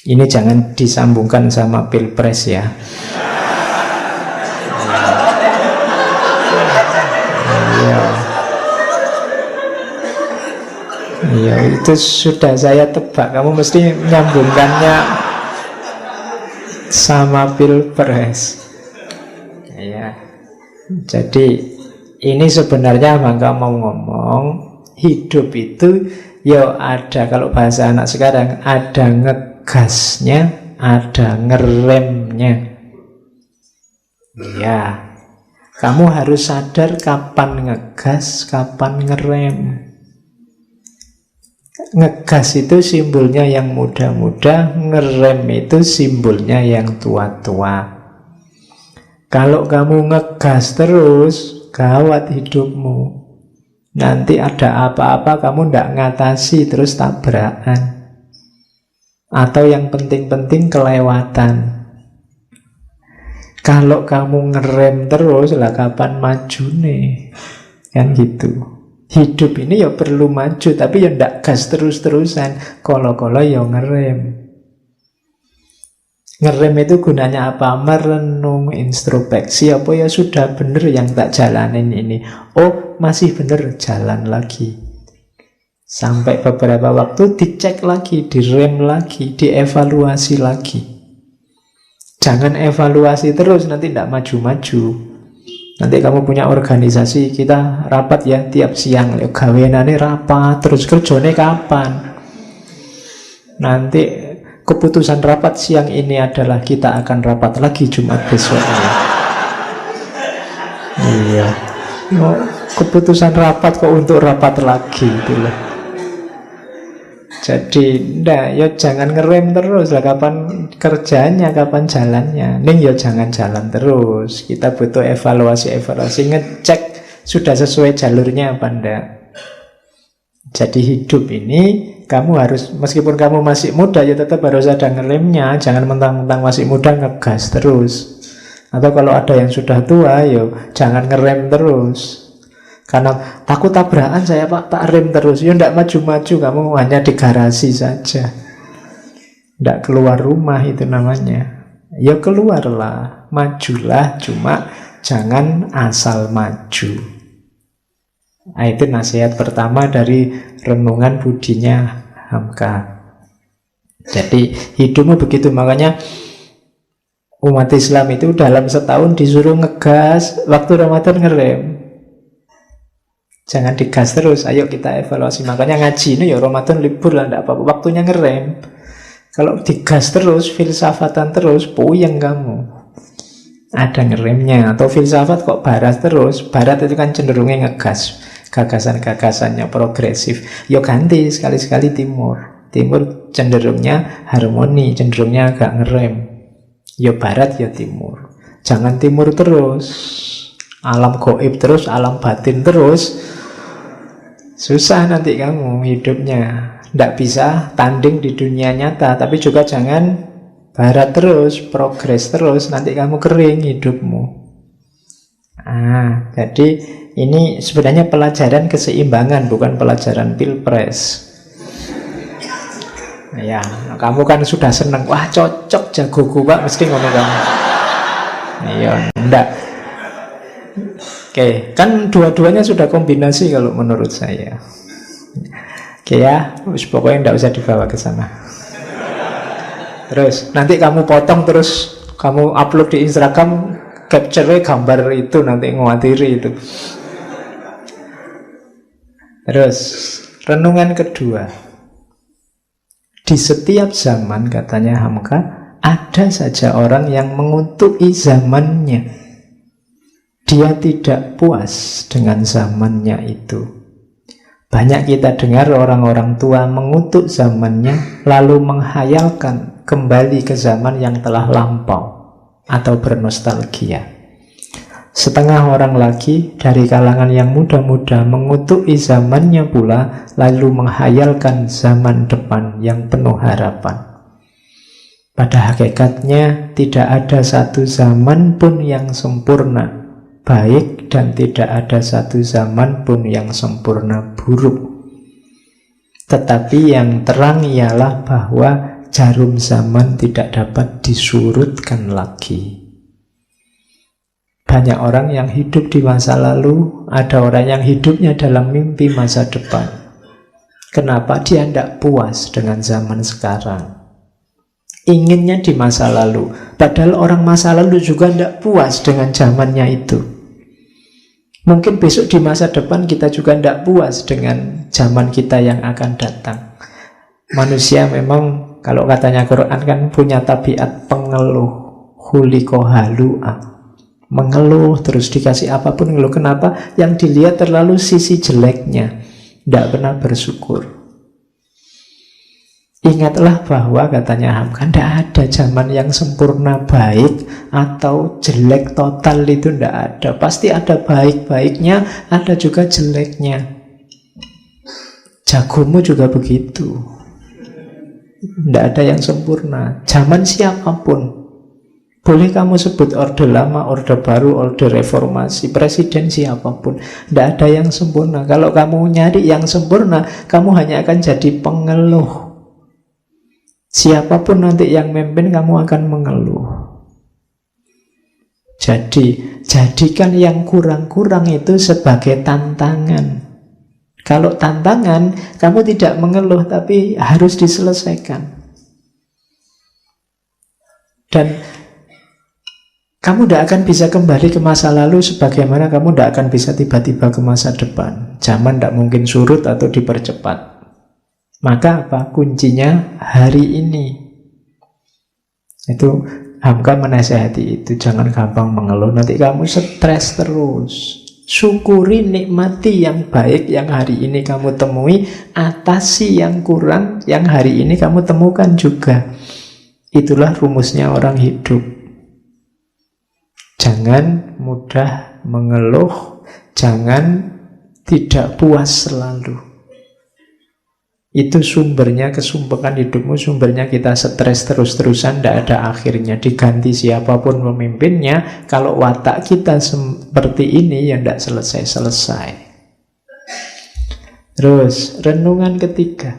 Ini jangan disambungkan sama pilpres ya. Iya, itu sudah saya tebak. Kamu mesti menyambungkannya sama pilpres. Iya. Jadi ini sebenarnya Mangga mau ngomong, hidup itu ya ada, kalau bahasa anak sekarang, ada ngegasnya, ada ngeremnya. Ya, kamu harus sadar kapan ngegas, kapan ngerem. Ngegas itu simbolnya yang muda-muda, ngerem itu simbolnya yang tua-tua. Kalau kamu ngegas terus, gawat hidupmu. Nanti ada apa-apa kamu tidak ngatasi, terus tabrakan. Atau yang penting-penting kelewatan. Kalau kamu ngerem terus, lah kapan maju nih? Kan gitu. Hidup ini ya perlu maju, tapi ya tidak gas terus-terusan. Kolo-kolo ya ngerem. Ngerem itu gunanya apa? Merenung, introspeksi. Apa ya sudah benar yang tak jalanin ini? Oh, masih benar, jalan lagi. Sampai beberapa waktu dicek lagi, direm lagi, dievaluasi lagi. Jangan evaluasi terus, nanti tidak maju-maju. Nanti kamu punya organisasi, kita rapat ya tiap siang. Gawenane rapat, terus kerjane kapan? Nanti keputusan rapat siang ini adalah kita akan rapat lagi Jumat besoknya. Iya. Oh, keputusan rapat kok untuk rapat lagi gitu loh. Jadi, ya jangan ngerem terus lah. Kapan kerjanya, kapan jalannya. Ning ya jangan jalan terus. Kita butuh evaluasi, ngecek sudah sesuai jalurnya apa enggak. Jadi hidup ini kamu harus, meskipun kamu masih muda, ya tetap harus ada ngeremnya. Jangan mentang-mentang masih muda ngegas terus. Atau kalau ada yang sudah tua, ya jangan ngerem terus. Karena takut tabrakan saya pak, tak rem terus. Ya tidak maju-maju, kamu hanya di garasi saja. Tidak keluar rumah itu namanya. Ya keluarlah, majulah, cuma jangan asal maju. Nah, itu nasihat pertama dari renungan budinya Hamka. Jadi hidupmu begitu, makanya umat Islam itu dalam setahun disuruh ngegas, waktu Ramadan ngerem. Jangan digas terus, ayo kita evaluasi. Makanya ngaji ini ya Ramadan libur lah, tidak apa-apa, waktunya ngerem. Kalau digas terus, filsafatan terus, puyeng kamu. Ada ngeremnya. Atau filsafat kok barat terus, barat itu kan cenderungnya ngegas, gagasan-gagasannya progresif. Yo ganti sekali-sekali timur. Timur cenderungnya harmoni, cenderungnya agak ngerem. Yo barat, yo timur. Jangan timur terus, alam gaib terus, alam batin terus. Susah nanti kamu hidupnya. Tidak bisa tanding di dunia nyata. Tapi juga jangan barat terus, progres terus, nanti kamu kering hidupmu. Jadi ini sebenarnya pelajaran keseimbangan, bukan pelajaran pilpres. Ya, kamu kan sudah seneng, wah cocok jagoku pak, mesti ngono kamu. Iya, enggak. Oke, kan dua-duanya sudah kombinasi kalau menurut saya. Oke ya, pokoknya enggak usah dibawa ke sana. Terus nanti kamu potong, terus kamu upload di Instagram, capture gambar itu, nanti ngawatiri itu. Terus renungan kedua. Di setiap zaman, katanya Hamka, ada saja orang yang mengutuki zamannya. Dia tidak puas dengan zamannya itu. Banyak kita dengar orang-orang tua mengutuk zamannya, lalu menghayalkan kembali ke zaman yang telah lampau atau bernostalgia. Setengah orang lagi dari kalangan yang muda-muda mengutuki zamannya pula, lalu menghayalkan zaman depan yang penuh harapan. Pada hakikatnya tidak ada satu zaman pun yang sempurna baik, dan tidak ada satu zaman pun yang sempurna buruk. Tetapi yang terang ialah bahwa jarum zaman tidak dapat disurutkan lagi. Banyak orang yang hidup di masa lalu, ada orang yang hidupnya dalam mimpi masa depan. Kenapa dia tidak puas dengan zaman sekarang? Inginnya di masa lalu, padahal orang masa lalu juga tidak puas dengan zamannya itu. Mungkin besok di masa depan kita juga tidak puas dengan zaman kita yang akan datang. Manusia memang, kalau katanya Quran kan, punya tabiat pengeluh, khuliqa halu'a. Mengeluh terus, dikasih apapun ngeluh. Kenapa? Yang dilihat terlalu sisi jeleknya, tidak pernah bersyukur. Ingatlah bahwa, katanya Hamka, tidak ada zaman yang sempurna baik atau jelek total, itu tidak ada. Pasti ada baik-baiknya, ada juga jeleknya. Jagomu juga begitu, tidak ada yang sempurna. Zaman siapapun, boleh kamu sebut orde lama, orde baru, orde reformasi, presiden siapapun, tidak ada yang sempurna. Kalau kamu nyari yang sempurna, kamu hanya akan jadi pengeluh. Siapapun nanti yang memimpin, kamu akan mengeluh. Jadi, jadikan yang kurang-kurang itu sebagai tantangan. Kalau tantangan, kamu tidak mengeluh, tapi harus diselesaikan. Dan kamu tidak akan bisa kembali ke masa lalu, sebagaimana kamu tidak akan bisa tiba-tiba ke masa depan. Zaman tidak mungkin surut atau dipercepat. Maka apa? Kuncinya hari ini. Itu Hamka menasihati itu. Jangan gampang mengeluh, nanti kamu stres terus. Syukuri, nikmati yang baik yang hari ini kamu temui, atasi yang kurang yang hari ini kamu temukan juga. Itulah rumusnya orang hidup. Jangan mudah mengeluh, jangan tidak puas selalu. Itu sumbernya kesumpekan hidupmu, sumbernya kita stres terus-terusan, tidak ada akhirnya. Diganti siapapun pemimpinnya, kalau watak kita seperti ini, ya tidak selesai-selesai. Terus, renungan ketiga.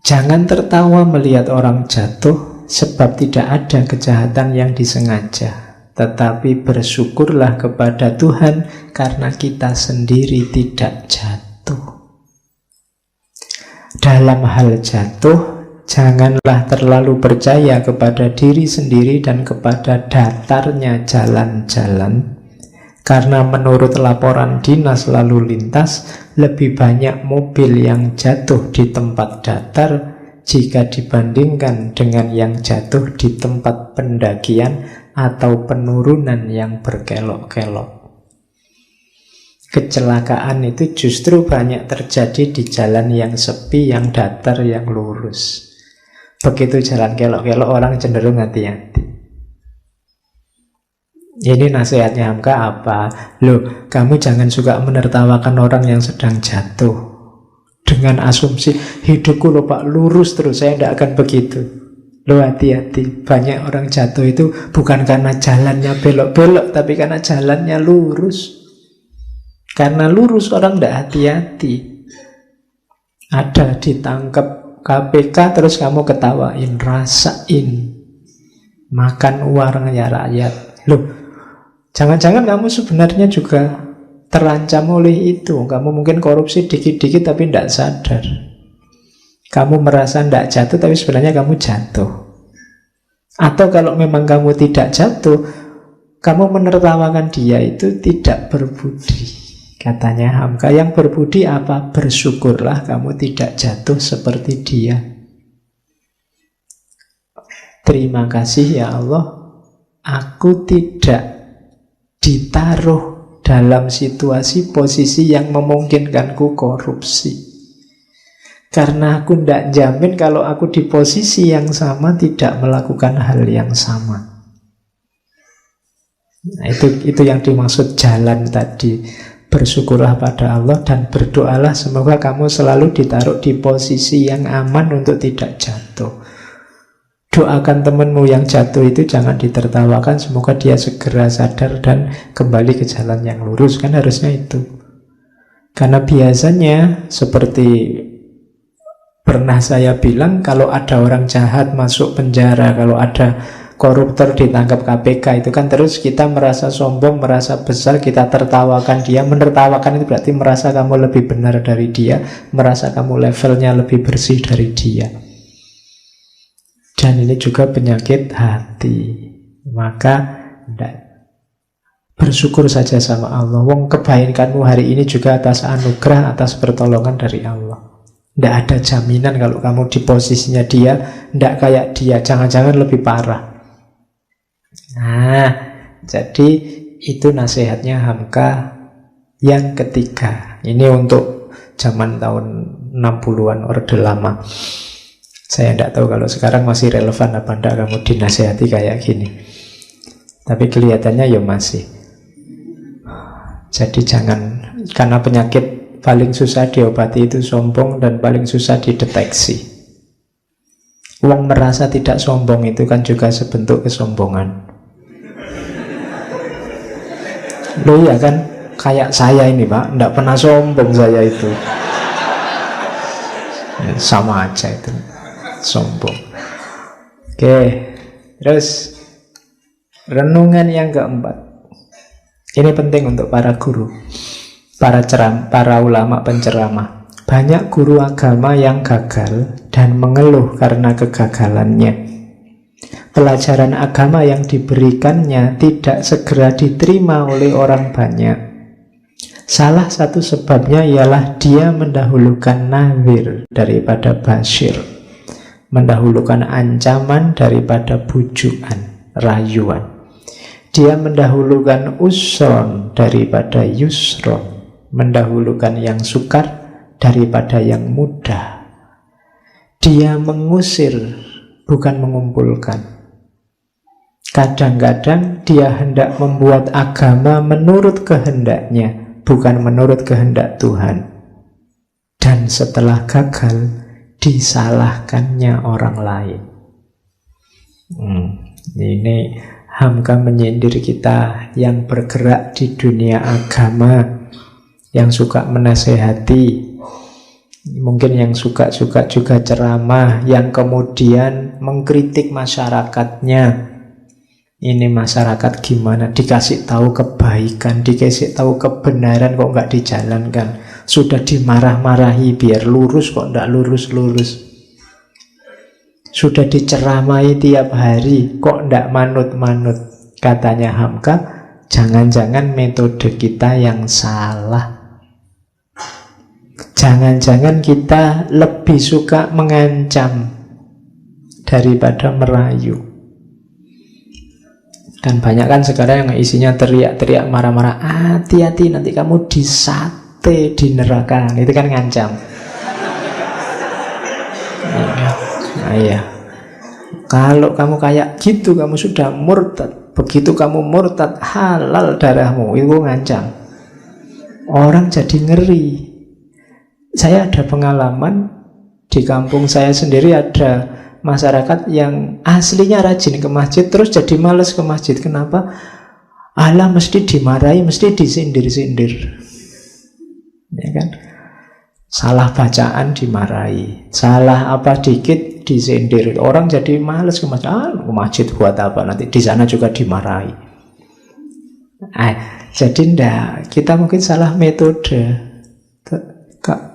Jangan tertawa melihat orang jatuh, sebab tidak ada kejahatan yang disengaja. Tetapi bersyukurlah kepada Tuhan karena kita sendiri tidak jatuh. Dalam hal jatuh, janganlah terlalu percaya kepada diri sendiri dan kepada datarnya jalan-jalan. Karena menurut laporan dinas lalu lintas, lebih banyak mobil yang jatuh di tempat datar jika dibandingkan dengan yang jatuh di tempat pendakian atau penurunan yang berkelok-kelok. Kecelakaan itu justru banyak terjadi di jalan yang sepi, yang datar, yang lurus. Begitu jalan kelok-kelok, orang cenderung hati-hati. Ini nasihatnya Hamka apa? Loh, kamu jangan suka menertawakan orang yang sedang jatuh dengan asumsi hidupku loh Pak lurus terus, saya tidak akan begitu. Loh, hati-hati, banyak orang jatuh itu bukan karena jalannya belok-belok, tapi karena jalannya lurus. Karena lurus orang tidak hati-hati. Ada ditangkap KPK terus kamu ketawain, rasain, makan uangnya rakyat. Loh, jangan-jangan kamu sebenarnya juga terancam oleh itu. Kamu mungkin korupsi dikit-dikit tapi tidak sadar. Kamu merasa tidak jatuh, tapi sebenarnya kamu jatuh. Atau kalau memang kamu tidak jatuh, kamu menertawakan dia, itu tidak berbudi. Katanya Hamka, yang berbudi apa? Bersyukurlah kamu tidak jatuh seperti dia. Terima kasih ya Allah, aku tidak ditaruh dalam situasi posisi yang memungkinkanku korupsi. Karena aku tidak jamin kalau aku di posisi yang sama tidak melakukan hal yang sama. Nah, itu yang dimaksud jalan tadi. Bersyukurlah pada Allah dan berdoalah semoga kamu selalu ditaruh di posisi yang aman untuk tidak jatuh. Doakan temanmu yang jatuh itu jangan ditertawakan, semoga dia segera sadar dan kembali ke jalan yang lurus. Kan harusnya itu. Karena biasanya seperti pernah saya bilang, kalau ada orang jahat masuk penjara, kalau ada koruptor ditangkap KPK, itu kan terus kita merasa sombong, merasa besar, kita tertawakan dia. Menertawakan itu berarti merasa kamu lebih benar dari dia, merasa kamu levelnya lebih bersih dari dia. Dan ini juga penyakit hati. Maka bersyukur saja sama Allah. Wong kebaikanmu hari ini juga atas anugerah, atas pertolongan dari Allah. Tidak ada jaminan kalau kamu di posisinya dia, tidak kayak dia, jangan-jangan lebih parah. Nah, jadi itu nasihatnya Hamka yang ketiga. Ini untuk zaman tahun 60-an, Orde Lama. Saya tidak tahu kalau sekarang masih relevan apa tidak kamu dinasihati kayak gini. Tapi kelihatannya ya masih. Jadi jangan, karena penyakit paling susah diobati itu sombong dan paling susah dideteksi. Wong merasa tidak sombong itu kan juga sebentuk kesombongan. Loh ya kan, kayak saya ini Pak, tidak pernah sombong saya itu. Ya, sama aja itu, sombong. Oke, terus renungan yang keempat. Ini penting untuk para guru, para ulama penceramah. Banyak guru agama yang gagal dan mengeluh karena kegagalannya. Pelajaran agama yang diberikannya tidak segera diterima oleh orang banyak. Salah satu sebabnya ialah dia mendahulukan nadhir daripada basyir, mendahulukan ancaman daripada bujukan, rayuan. Dia mendahulukan usron daripada yusron, mendahulukan yang sukar daripada yang mudah. Dia mengusir, bukan mengumpulkan. Kadang-kadang dia hendak membuat agama menurut kehendaknya, bukan menurut kehendak Tuhan. Dan setelah gagal, disalahkannya orang lain. Ini Hamka menyindir kita yang bergerak di dunia agama, yang suka menasehati, mungkin yang suka-suka juga ceramah, yang kemudian mengkritik masyarakatnya. Ini masyarakat gimana, dikasih tahu kebaikan, dikasih tahu kebenaran kok nggak dijalankan. Sudah dimarah-marahi biar lurus kok nggak lurus-lurus. Sudah diceramai tiap hari kok nggak manut-manut. Katanya Hamka, jangan-jangan metode kita yang salah. Jangan-jangan kita lebih suka mengancam daripada merayu. Dan banyak kan sekarang yang isinya teriak-teriak, marah-marah. Hati-hati nanti kamu disate di neraka. Itu kan ngancam. Nah, iya. Kalau kamu kayak gitu, kamu sudah murtad. Begitu kamu murtad, halal darahmu. Itu ngancam. Orang jadi ngeri. Saya ada pengalaman di kampung saya sendiri, ada masyarakat yang aslinya rajin ke masjid terus jadi malas ke masjid. Kenapa? Alah, mesti dimarahi, mesti disindir-sindir. Ya kan? Salah bacaan dimarahi, salah apa dikit disindir. Orang jadi malas ke masjid. Ke masjid buat apa? Nanti di sana juga dimarahi. Jadi enggak, kita mungkin salah metode.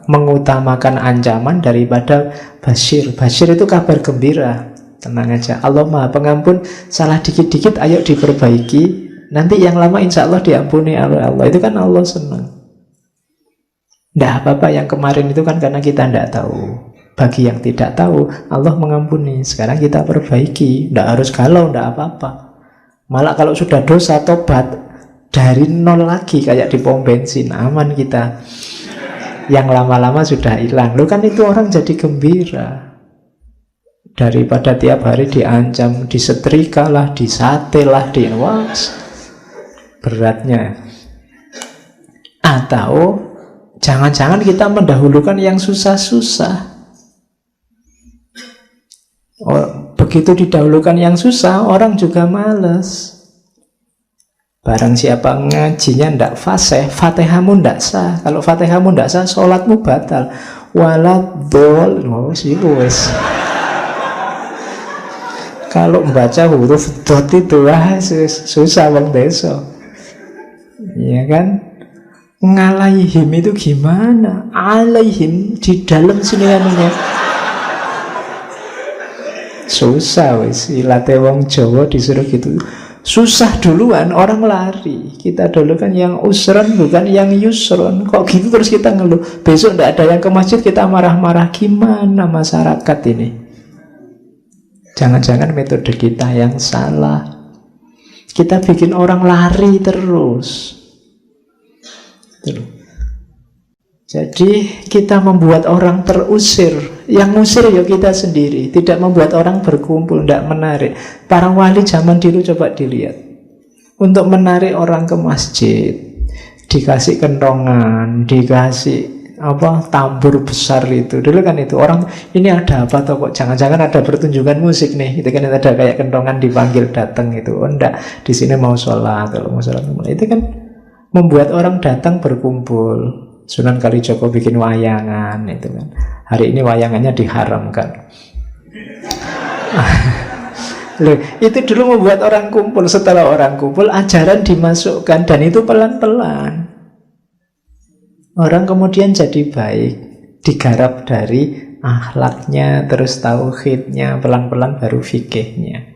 Mengutamakan ancaman daripada basyir. Basyir itu kabar gembira. Tenang aja, Allah Maha Pengampun. Salah dikit-dikit ayo diperbaiki, nanti yang lama insya Allah diampuni oleh Allah. Itu kan Allah senang. Tidak apa-apa yang kemarin itu kan karena kita tidak tahu. Bagi yang tidak tahu, Allah mengampuni. Sekarang kita perbaiki. Tidak harus galau, tidak apa-apa. Malah kalau sudah dosa, tobat dari nol lagi, kayak di pom bensin, aman kita. Yang lama-lama sudah hilang. Loh kan itu orang jadi gembira. Daripada tiap hari diancam, disetrika lah, disate lah, beratnya. Atau jangan-jangan kita mendahulukan yang susah-susah. Begitu didahulukan yang susah, orang juga malas. Barang siapa ngajinya ndak fasih, Fatihahmu ndak sah. Kalau Fatihahmu ndak sah, sholatmu batal. Waladhdallin, wis. Kalau membaca huruf dot itu susah bang desa. Iya kan? Ngalaihim itu gimana? Alaihim di dalam sini namanya. Susah wis, ilate wong Jawa disuruh gitu. Susah duluan, orang lari. Kita dulu kan yang usron, bukan yang yusron. Kok gitu terus kita ngeluh. Besok tidak ada yang ke masjid, kita marah-marah. Gimana masyarakat ini? Jangan-jangan metode kita yang salah. Kita bikin orang lari terus. Jadi kita membuat orang terusir. Yang ngusir ya kita sendiri. Tidak membuat orang berkumpul, tidak menarik. Para wali zaman dulu coba dilihat. Untuk menarik orang ke masjid, dikasih kentongan, dikasih tambur besar itu. Dulu kan itu orang, ini ada apa toh kok? Jangan-jangan ada pertunjukan musik nih. Itu kan ada kayak kentongan dipanggil datang itu. Oh enggak, di sini mau sholat. Kalau mau sholat itu kan membuat orang datang berkumpul. Sunan Kalijogo bikin wayangan itu kan. Hari ini wayangannya diharamkan. Loh, itu dulu membuat orang kumpul. Setelah orang kumpul, ajaran dimasukkan. Dan itu pelan-pelan. Orang kemudian jadi baik. Digarap dari akhlaknya, terus tauhidnya, pelan-pelan baru fikihnya.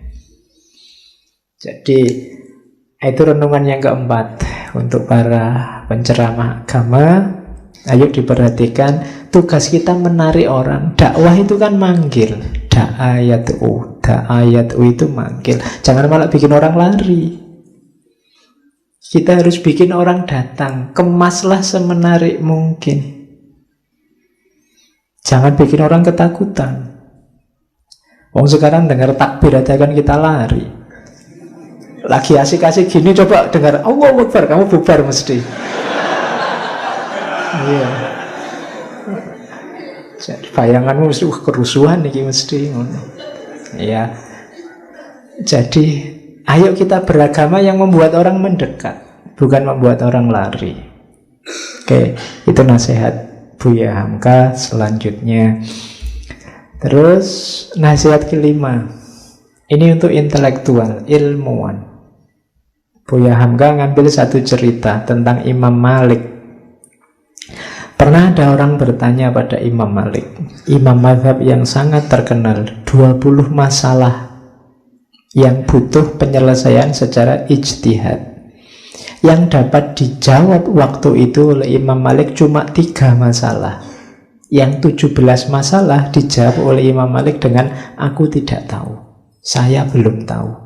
Jadi itu renungan yang keempat untuk para penceramah agama. Ayo diperhatikan, tugas kita menarik orang. Dakwah itu kan manggil. Da'ayat'u itu manggil. Jangan malah bikin orang lari. Kita harus bikin orang datang. Kemaslah semenarik mungkin. Jangan bikin orang ketakutan. Wong sekarang dengar takbir aja kan kita lari. Lagi asik-asik gini coba dengar Allahu Akbar, kamu bubar mesti. Iya. Jadi bayanganmu mesti kerusuhan nih mesti. Iya. Jadi ayo kita beragama yang membuat orang mendekat, bukan membuat orang lari. Oke, itu nasihat Buya Hamka. Selanjutnya, terus nasihat kelima. Ini untuk intelektual, ilmuwan. Buya Hamka ngambil satu cerita tentang Imam Malik. Pernah ada orang bertanya pada Imam Malik, imam mazhab yang sangat terkenal, 20 masalah yang butuh penyelesaian secara ijtihad. Yang dapat dijawab waktu itu oleh Imam Malik cuma 3 masalah. Yang 17 masalah dijawab oleh Imam Malik dengan aku tidak tahu, saya belum tahu.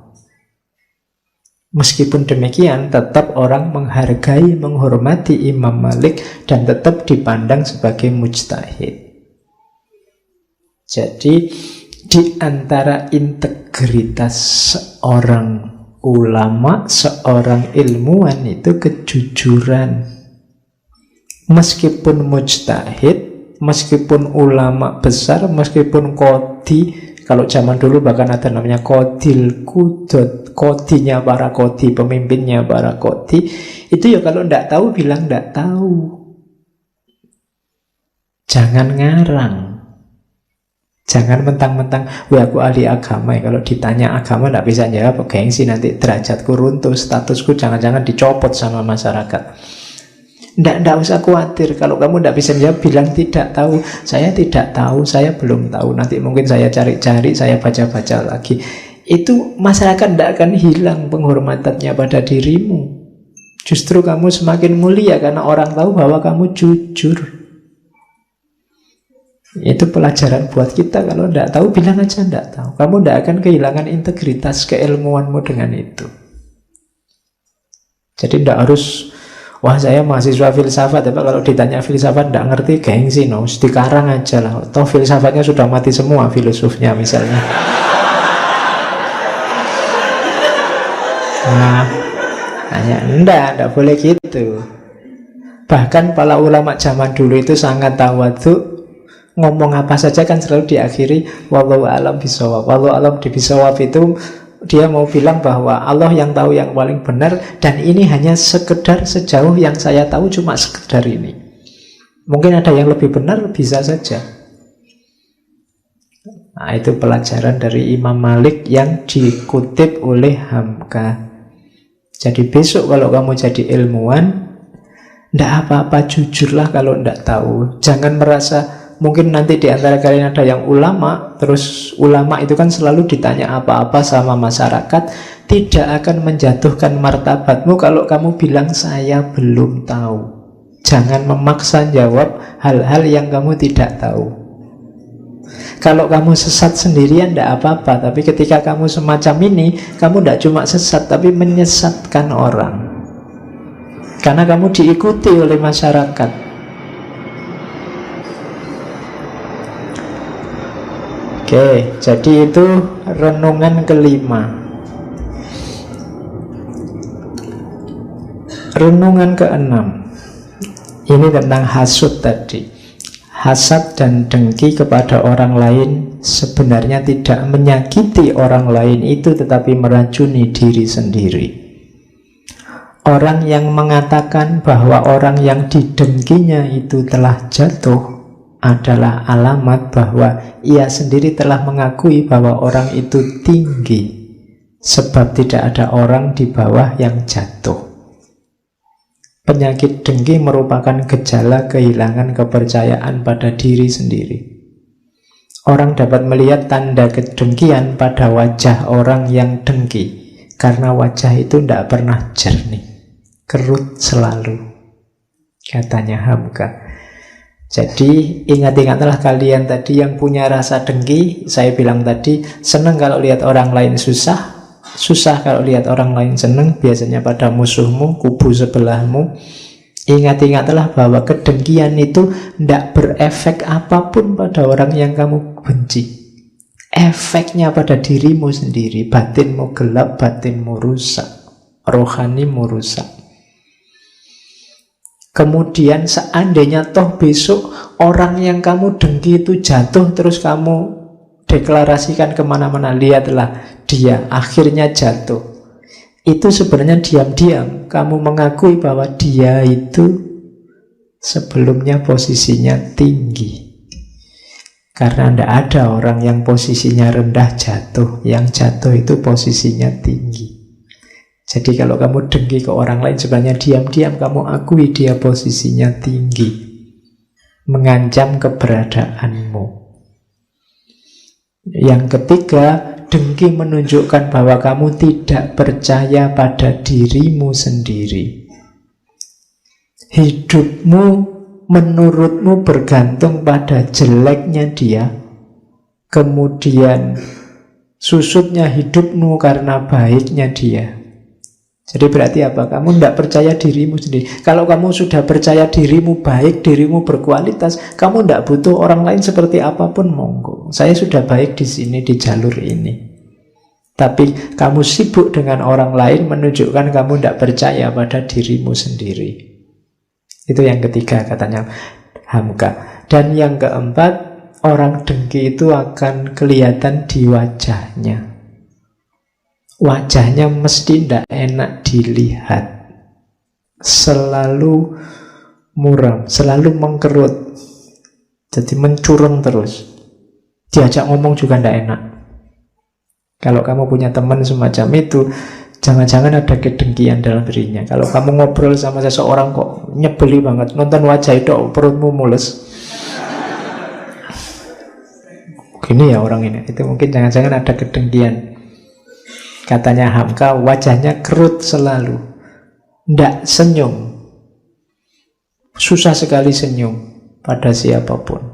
Meskipun demikian, tetap orang menghargai, menghormati Imam Malik dan tetap dipandang sebagai mujtahid. Jadi, di antara integritas seorang ulama, seorang ilmuwan itu kejujuran. Meskipun mujtahid, meskipun ulama besar, meskipun qadhi. Kalau zaman dulu bahkan ada namanya qadil qudot, qadhinya para qadhi, pemimpinnya para qadhi. Itu ya kalau tidak tahu bilang tidak tahu. Jangan ngarang. Jangan mentang-mentang wah aku ahli agama ya. Kalau ditanya agama tidak bisa jawab, gengsi nanti derajatku runtuh, statusku jangan-jangan dicopot sama masyarakat. Tidak usah khawatir. Kalau kamu tidak bisa jawab, bilang tidak tahu. Saya tidak tahu, saya belum tahu. Nanti mungkin saya cari-cari, saya baca-baca lagi. Itu masyarakat tidak akan hilang penghormatannya pada dirimu. Justru kamu semakin mulia karena orang tahu bahwa kamu jujur. Itu pelajaran buat kita. Kalau tidak tahu, bilang aja tidak tahu. Kamu tidak akan kehilangan integritas keilmuanmu dengan itu. Jadi tidak harus, wah saya mahasiswa filsafat, tapi kalau ditanya filsafat tidak ngerti, gengsi, no, dikarang aja lah. Toh filsafatnya sudah mati semua, filosofnya misalnya. Nah, hanya tidak boleh gitu. Bahkan para ulama zaman dulu itu sangat tawadhu, ngomong apa saja kan selalu diakhiri wallahu alam bisawab. Wallahu alam bisawab itu dia mau bilang bahwa Allah yang tahu yang paling benar, dan ini hanya sekedar sejauh yang saya tahu, cuma sekedar ini. Mungkin ada yang lebih benar, bisa saja. Nah, itu pelajaran dari Imam Malik yang dikutip oleh Hamka. Jadi besok kalau kamu jadi ilmuwan, ndak apa-apa, jujurlah kalau ndak tahu. Jangan merasa, mungkin nanti di antara kalian ada yang ulama, terus ulama itu kan selalu ditanya apa-apa sama masyarakat, tidak akan menjatuhkan martabatmu kalau kamu bilang saya belum tahu. Jangan memaksa jawab hal-hal yang kamu tidak tahu. Kalau kamu sesat sendirian tidak apa-apa, tapi ketika kamu semacam ini, kamu tidak cuma sesat, tapi menyesatkan orang. Karena kamu diikuti oleh masyarakat. Oke, jadi itu renungan kelima. Renungan keenam, ini tentang hasud tadi. Hasad dan dengki kepada orang lain sebenarnya tidak menyakiti orang lain itu, tetapi meracuni diri sendiri. Orang yang mengatakan bahwa orang yang didengkinya itu telah jatuh adalah alamat bahwa ia sendiri telah mengakui bahwa orang itu tinggi, sebab tidak ada orang di bawah yang jatuh. Penyakit dengki merupakan gejala kehilangan kepercayaan pada diri sendiri. Orang dapat melihat tanda kedengkian pada wajah orang yang dengki, karena wajah itu tidak pernah jernih, kerut selalu, katanya Hamka. Jadi ingat-ingatlah kalian tadi yang punya rasa dengki. Saya bilang tadi, senang kalau lihat orang lain susah, susah kalau lihat orang lain senang, biasanya pada musuhmu, kubu sebelahmu. Ingat-ingatlah bahwa kedengkian itu tidak berefek apapun pada orang yang kamu benci. Efeknya pada dirimu sendiri. Batinmu gelap, batinmu rusak, rohanimu rusak. Kemudian seandainya toh besok orang yang kamu dengki itu jatuh, terus kamu deklarasikan kemana-mana, lihatlah dia akhirnya jatuh. Itu sebenarnya diam-diam kamu mengakui bahwa dia itu sebelumnya posisinya tinggi. Karena tidak ada orang yang posisinya rendah jatuh. Yang jatuh itu posisinya tinggi. Jadi kalau kamu dengki ke orang lain, sebenarnya diam-diam kamu akui dia posisinya tinggi, mengancam keberadaanmu. Yang ketiga, dengki menunjukkan bahwa kamu tidak percaya pada dirimu sendiri. Hidupmu menurutmu bergantung pada jeleknya dia, kemudian susutnya hidupmu karena baiknya dia. Jadi berarti apa? Kamu tidak percaya dirimu sendiri. Kalau kamu sudah percaya dirimu baik, dirimu berkualitas, kamu tidak butuh orang lain seperti apapun, monggo. Saya sudah baik di sini, di jalur ini. Tapi kamu sibuk dengan orang lain, menunjukkan kamu tidak percaya pada dirimu sendiri. Itu yang ketiga katanya Hamka. Dan yang keempat, orang dengki itu akan kelihatan di wajahnya. Wajahnya mesti tidak enak dilihat, selalu muram, selalu mengkerut, jadi mencurung terus. Diajak ngomong juga tidak enak. Kalau kamu punya teman semacam itu, jangan-jangan ada kedengkian dalam dirinya. Kalau kamu ngobrol sama seseorang kok nyebeli banget, nonton wajah itu perutmu mules, gini ya orang ini, itu mungkin jangan-jangan ada kedengkian. Katanya Hamka, wajahnya kerut selalu, ndak senyum, susah sekali senyum pada siapapun.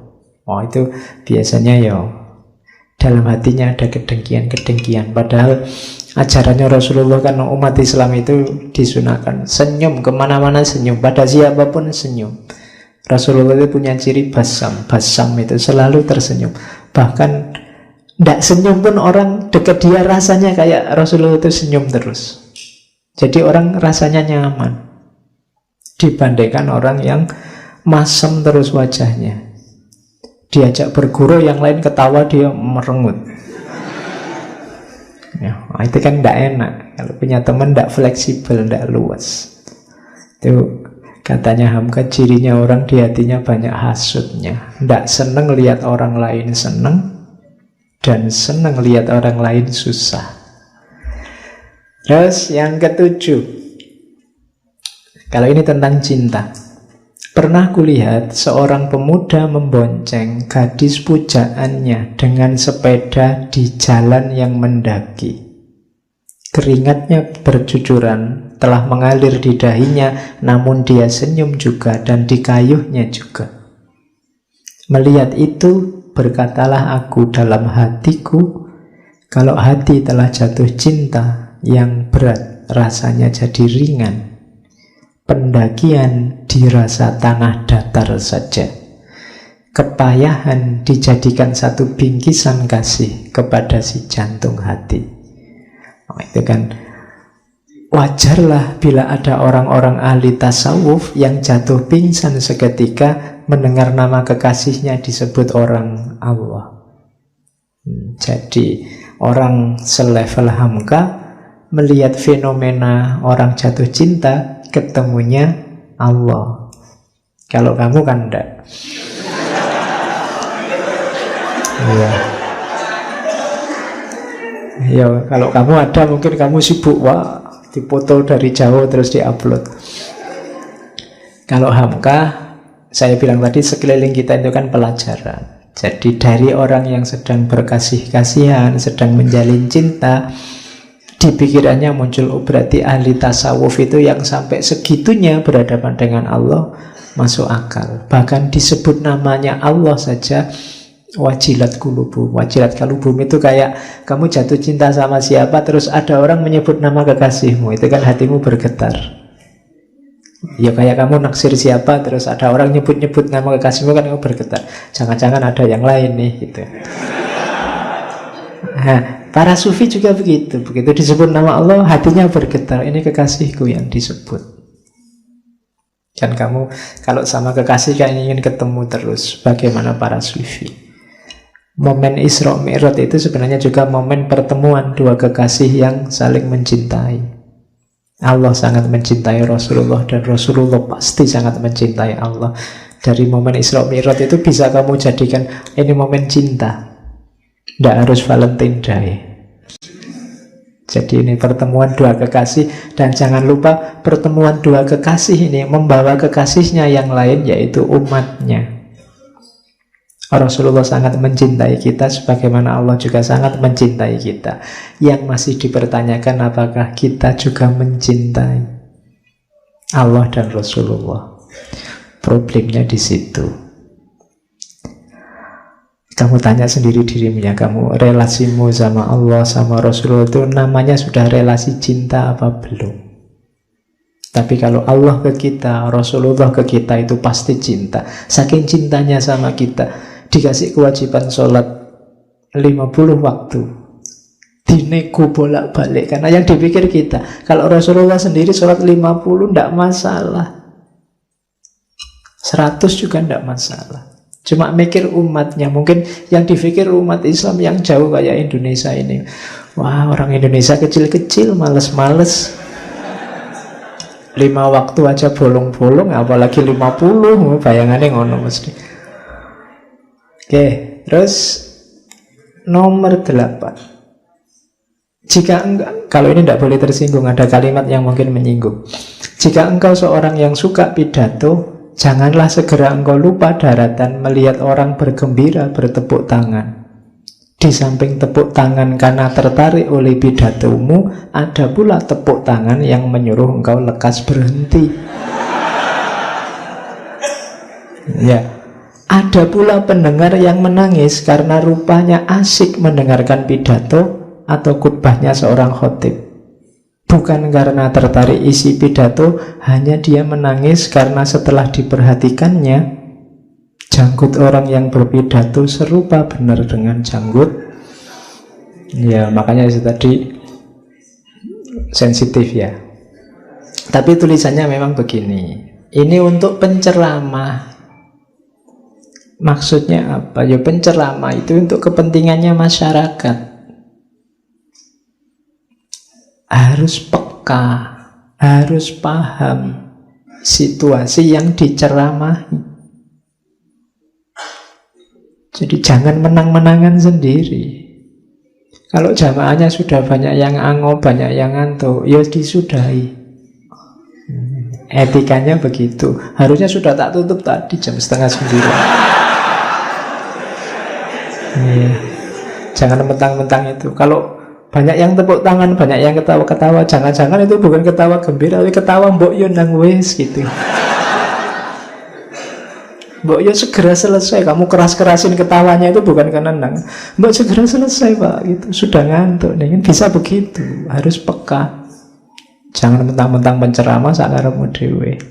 Oh itu biasanya ya dalam hatinya ada kedengkian-kedengkian. Padahal Ajarannya Rasulullah kan umat Islam itu disunahkan senyum, kemana-mana senyum, pada siapapun senyum. Rasulullah itu punya ciri basam. Basam itu selalu tersenyum. Bahkan tidak senyum pun orang dekat dia rasanya kayak Rasulullah itu senyum terus. Jadi orang rasanya nyaman dibandingkan orang yang masem terus wajahnya. Diajak berguru yang lain ketawa dia merengut. Ya, itu kan tidak enak. Kalau punya teman tidak fleksibel, tidak luas. Itu katanya Hamka, cirinya orang di hatinya banyak hasutnya. Tidak senang lihat orang lain senang, dan senang lihat orang lain susah. Terus yang ketujuh, kalau ini tentang cinta. Pernah kulihat seorang pemuda membonceng gadis pujaannya dengan sepeda di jalan yang mendaki. Keringatnya bercucuran, telah mengalir di dahinya, namun dia senyum juga dan dikayuhnya juga. Melihat itu, berkatalah aku dalam hatiku, kalau hati telah jatuh cinta, yang berat rasanya jadi ringan. Pendakian dirasa tanah datar saja. Kepayahan dijadikan satu bingkisan kasih kepada si jantung hati. Itu kan wajarlah bila ada orang-orang ahli tasawuf yang jatuh pingsan seketika mendengar nama kekasihnya disebut orang Allah. Jadi orang selevel Hamka melihat fenomena orang jatuh cinta, ketemunya Allah. Kalau kamu kan enggak. Iya. Ya, kalau kamu ada mungkin kamu sibuk, wah, dipoto dari jauh terus diupload. Kalau Hamka, saya bilang tadi sekeliling kita itu kan pelajaran. Jadi dari orang yang sedang berkasih-kasihan, sedang menjalin cinta, di pikirannya muncul, oh berarti ahli tasawuf itu yang sampai segitunya berhadapan dengan Allah masuk akal. Bahkan disebut namanya Allah saja, wajilat kulubum. Wajilat kulubum itu kayak kamu jatuh cinta sama siapa, terus ada orang menyebut nama kekasihmu, itu kan hatimu bergetar. Ya kayak kamu naksir siapa, terus ada orang nyebut-nyebut nama kekasihmu, kan kamu bergetar. Jangan-jangan ada yang lain nih, gitu. Nah, para sufi juga begitu. Begitu disebut nama Allah, hatinya bergetar. Ini kekasihku yang disebut. Dan kamu kalau sama kekasih kan ingin ketemu terus. Bagaimana para sufi? Momen Isra Mi'raj itu sebenarnya juga momen pertemuan dua kekasih yang saling mencintai. Allah sangat mencintai Rasulullah, dan Rasulullah pasti sangat mencintai Allah. Dari momen Isra Mi'raj itu bisa kamu jadikan ini momen cinta. Tidak harus Valentine Day. Jadi ini pertemuan dua kekasih. Dan jangan lupa pertemuan dua kekasih ini membawa kekasihnya yang lain, yaitu umatnya. Rasulullah sangat mencintai kita, sebagaimana Allah juga sangat mencintai kita. Yang masih dipertanyakan apakah kita juga mencintai Allah dan Rasulullah. Problemnya di situ. Kamu tanya sendiri dirimu ya, kamu relasimu sama Allah, sama Rasulullah itu namanya sudah relasi cinta apa belum? Tapi kalau Allah ke kita, Rasulullah ke kita, itu pasti cinta. Saking cintanya sama kita, dikasih kewajiban sholat 50 waktu, dinego bolak-balik. Karena yang dipikir kita, kalau Rasulullah sendiri sholat 50 tidak masalah, 100 juga tidak masalah. Cuma mikir umatnya. Mungkin yang dipikir umat Islam yang jauh kayak Indonesia ini, wah orang Indonesia kecil-kecil, males-males, 5 waktu aja bolong-bolong, apalagi 50, bayangannya ngono mesti. Oke, terus nomor 8. Jika enggak, kalau ini tidak boleh tersinggung, ada kalimat yang mungkin menyinggung. Jika engkau seorang yang suka pidato, janganlah segera engkau lupa daratan melihat orang bergembira bertepuk tangan. Di samping tepuk tangan karena tertarik oleh pidatomu, ada pula tepuk tangan yang menyuruh engkau lekas berhenti. Ya, ada pula pendengar yang menangis karena rupanya asik mendengarkan pidato, atau khutbahnya seorang khotib. Bukan karena tertarik isi pidato, hanya dia menangis karena setelah diperhatikannya, janggut orang yang berpidato serupa benar dengan janggut. Ya, makanya itu tadi sensitif ya. Tapi tulisannya memang begini. Ini untuk penceramah. Maksudnya apa? Ya penceramah itu untuk kepentingannya masyarakat. Harus peka, harus paham situasi yang diceramahi. Jadi jangan menang-menangan sendiri. Kalau jamaahnya sudah banyak yang ango, banyak yang ngantuk, ya disudahi. Etikanya begitu. Harusnya sudah tak tutup tadi jam 8:30. Iya. Jangan mentang-mentang itu. Kalau banyak yang tepuk tangan, banyak yang ketawa-ketawa, jangan-jangan itu bukan ketawa gembira, tapi ketawa mbok yo nang wis gitu. Mbok yo segera selesai, kamu keras-kerasin ketawanya itu bukan karena nang. Mbok segera selesai Pak, gitu. Sudah ngantuk nih, bisa begitu. Harus peka. Jangan mentang-mentang penceramah sakarepmu dhewe.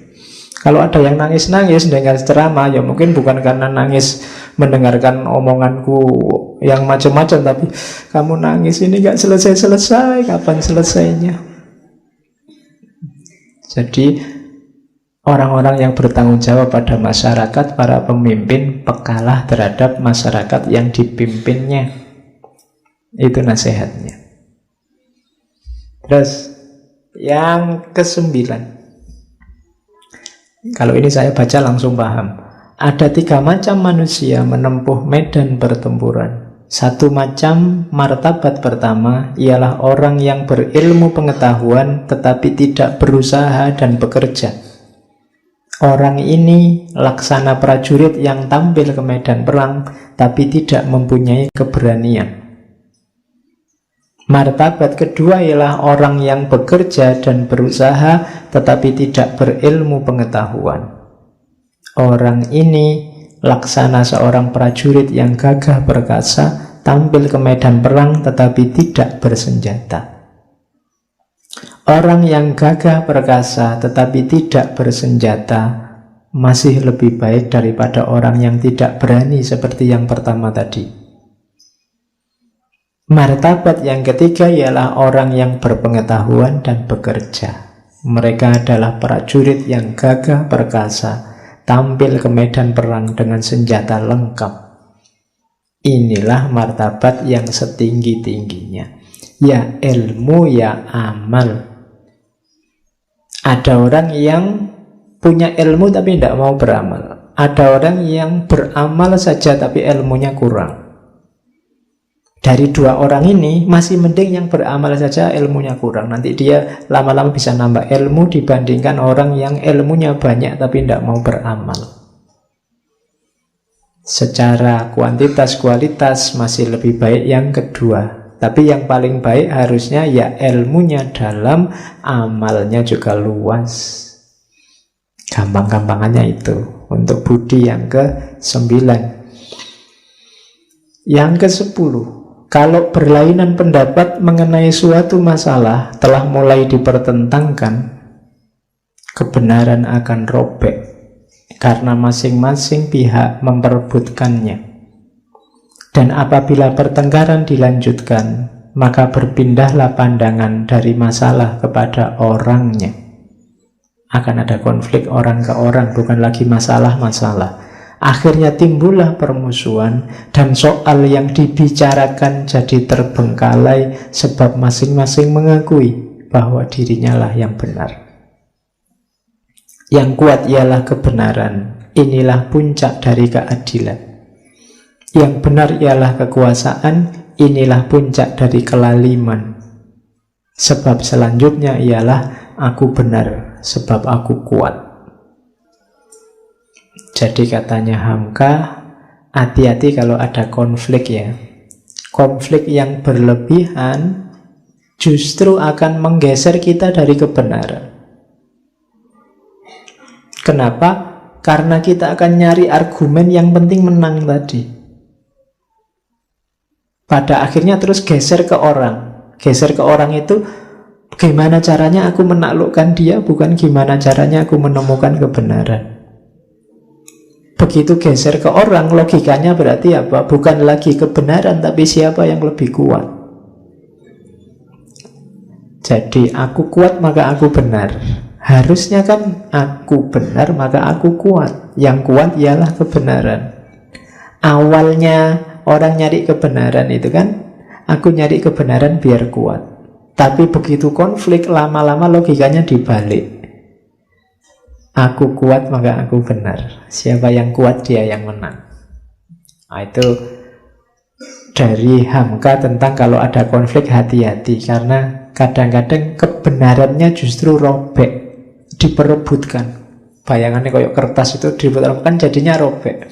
Kalau ada yang nangis-nangis dengan ceramah, ya mungkin bukan karena nangis mendengarkan omonganku yang macam-macam, tapi kamu nangis ini gak selesai-selesai, kapan selesainya? Jadi orang-orang yang bertanggung jawab pada masyarakat, para pemimpin, pekalah terhadap masyarakat yang dipimpinnya. Itu nasihatnya. Terus yang ke-9, kalau ini saya baca langsung paham. Ada 3 macam manusia menempuh medan pertempuran. Satu macam martabat pertama ialah orang yang berilmu pengetahuan tetapi tidak berusaha dan bekerja. Orang ini laksana prajurit yang tampil ke medan perang tapi tidak mempunyai keberanian. Martabat kedua ialah orang yang bekerja dan berusaha tetapi tidak berilmu pengetahuan. Orang ini laksana seorang prajurit yang gagah perkasa, tampil ke medan perang tetapi tidak bersenjata. Orang yang gagah perkasa tetapi tidak bersenjata masih lebih baik daripada orang yang tidak berani seperti yang pertama tadi. Martabat yang ketiga ialah orang yang berpengetahuan dan bekerja. Mereka adalah prajurit yang gagah perkasa, tampil ke medan perang dengan senjata lengkap. Inilah martabat yang setinggi-tingginya. Ya ilmu, ya amal. Ada orang yang punya ilmu tapi tidak mau beramal. Ada orang yang beramal saja tapi ilmunya kurang. Dari 2 orang ini masih mending yang beramal saja ilmunya kurang. Nanti dia lama-lama bisa nambah ilmu dibandingkan orang yang ilmunya banyak tapi tidak mau beramal. Secara kuantitas kualitas masih lebih baik yang kedua. Tapi yang paling baik harusnya ya ilmunya dalam, amalnya juga luas. Gampang-gampangannya itu. Untuk budi yang ke-9. Yang ke-10, kalau berlainan pendapat mengenai suatu masalah telah mulai dipertentangkan, kebenaran akan robek karena masing-masing pihak memperebutkannya. Dan apabila pertengkaran dilanjutkan, maka berpindahlah pandangan dari masalah kepada orangnya. Akan ada konflik orang ke orang, bukan lagi masalah-masalah. Akhirnya timbullah permusuhan dan soal yang dibicarakan jadi terbengkalai sebab masing-masing mengakui bahwa dirinya lah yang benar. Yang kuat ialah kebenaran. Inilah puncak dari keadilan. Yang benar ialah kekuasaan. Inilah puncak dari kelaliman. Sebab selanjutnya ialah aku benar sebab aku kuat. Jadi katanya Hamka, hati-hati kalau ada konflik ya. Konflik yang berlebihan justru akan menggeser kita dari kebenaran. Kenapa? Karena kita akan nyari argumen yang penting menang tadi. Pada akhirnya terus geser ke orang. Geser ke orang itu gimana caranya aku menaklukkan dia, bukan gimana caranya aku menemukan kebenaran. Begitu geser ke orang, logikanya berarti apa? Bukan lagi kebenaran, tapi siapa yang lebih kuat. Jadi aku kuat maka aku benar. Harusnya kan aku benar maka aku kuat. Yang kuat ialah kebenaran. Awalnya orang nyari kebenaran itu kan, aku nyari kebenaran biar kuat. Tapi begitu konflik, lama-lama logikanya dibalik. Aku kuat maka aku benar. Siapa yang kuat dia yang menang. Nah, itu dari Hamka tentang kalau ada konflik hati-hati. Karena kadang-kadang kebenarannya justru robek, diperebutkan. Bayangannya kayak kertas itu diperebutkan jadinya robek.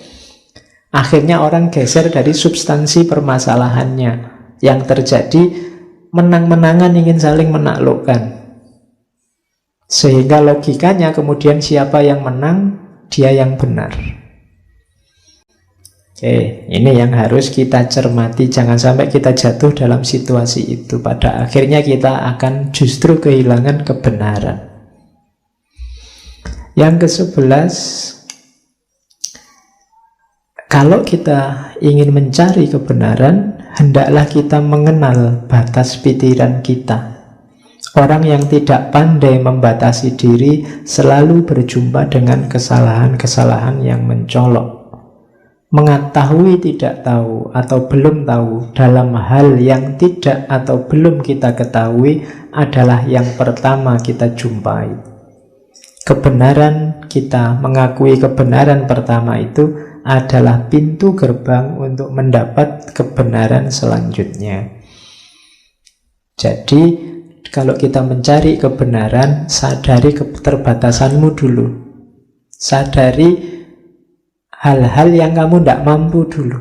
Akhirnya orang geser dari substansi permasalahannya. Yang terjadi menang-menangan, ingin saling menaklukkan. Sehingga logikanya kemudian siapa yang menang, dia yang benar. Oke, ini yang harus kita cermati. Jangan sampai kita jatuh dalam situasi itu. Pada akhirnya kita akan justru kehilangan kebenaran. Yang ke-11, kalau kita ingin mencari kebenaran, hendaklah kita mengenal batas pikiran kita. Orang yang tidak pandai membatasi diri selalu berjumpa dengan kesalahan-kesalahan yang mencolok. Mengetahui tidak tahu atau belum tahu dalam hal yang tidak atau belum kita ketahui adalah yang pertama kita jumpai. Kebenaran kita, mengakui kebenaran pertama itu adalah pintu gerbang untuk mendapat kebenaran selanjutnya. Jadi, kalau kita mencari kebenaran, sadari keterbatasanmu dulu. Sadari hal-hal yang kamu tidak mampu dulu.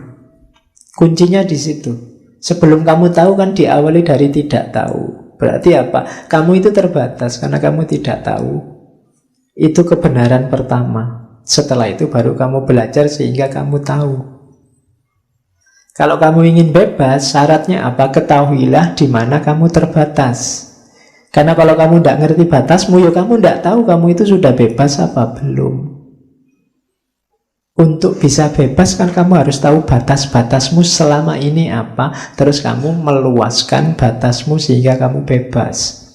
Kuncinya di situ. Sebelum kamu tahu kan diawali dari tidak tahu. Berarti apa? Kamu itu terbatas karena kamu tidak tahu. Itu kebenaran pertama. Setelah itu baru kamu belajar sehingga kamu tahu. Kalau kamu ingin bebas, syaratnya apa? Ketahuilah di mana kamu terbatas. Karena kalau kamu tidak ngerti batasmu, ya kamu tidak tahu kamu itu sudah bebas apa belum. Untuk bisa bebas kan kamu harus tahu batas-batasmu selama ini apa. Terus kamu meluaskan batasmu sehingga kamu bebas.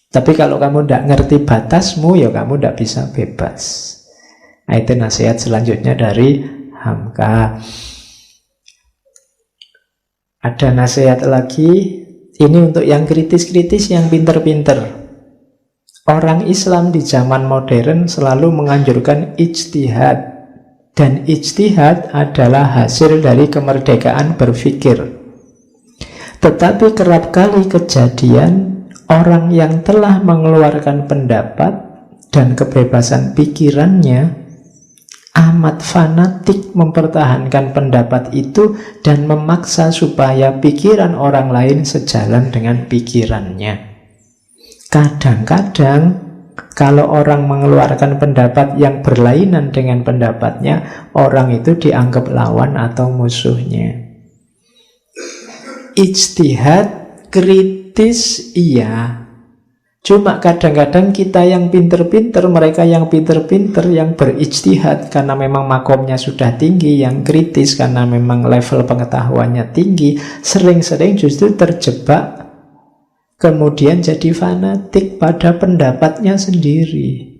Tapi kalau kamu tidak ngerti batasmu, ya kamu tidak bisa bebas. Nah, itu nasihat selanjutnya dari Hamka. Ada nasihat lagi. Ini untuk yang kritis-kritis, yang pinter-pinter. Orang Islam di zaman modern selalu menganjurkan ijtihad. Dan ijtihad adalah hasil dari kemerdekaan berpikir. Tetapi kerap kali kejadian orang yang telah mengeluarkan pendapat dan kebebasan pikirannya amat fanatik mempertahankan pendapat itu dan memaksa supaya pikiran orang lain sejalan dengan pikirannya. Kadang-kadang kalau orang mengeluarkan pendapat yang berlainan dengan pendapatnya, orang itu dianggap lawan atau musuhnya. Ijtihad kritis iya. Cuma kadang-kadang kita yang pinter-pinter, mereka yang pinter-pinter, yang berijtihad karena memang makomnya sudah tinggi, yang kritis karena memang level pengetahuannya tinggi, sering-sering justru terjebak, kemudian jadi fanatik pada pendapatnya sendiri.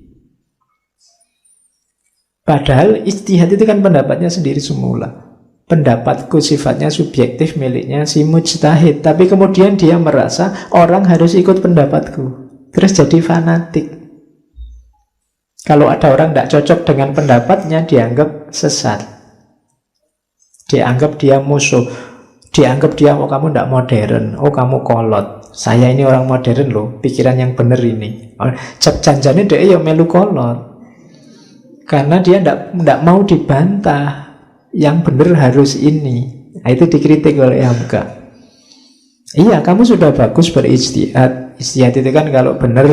Padahal ijtihad itu kan pendapatnya sendiri semula. Pendapatku sifatnya subjektif, miliknya si mujtahid. Tapi kemudian dia merasa orang harus ikut pendapatku. Terus jadi fanatik. Kalau ada orang tidak cocok dengan pendapatnya, dianggap sesat. Dianggap dia musuh. Dianggap dia, oh kamu tidak modern, oh kamu kolot. Saya ini orang modern loh, pikiran yang benar ini. Janjane dia ya melu kolot. Karena dia tidak mau dibantah. Yang benar harus ini. Nah, itu dikritik oleh Hamka. Iya, kamu sudah bagus berijtihad. Ijtihad itu kan kalau benar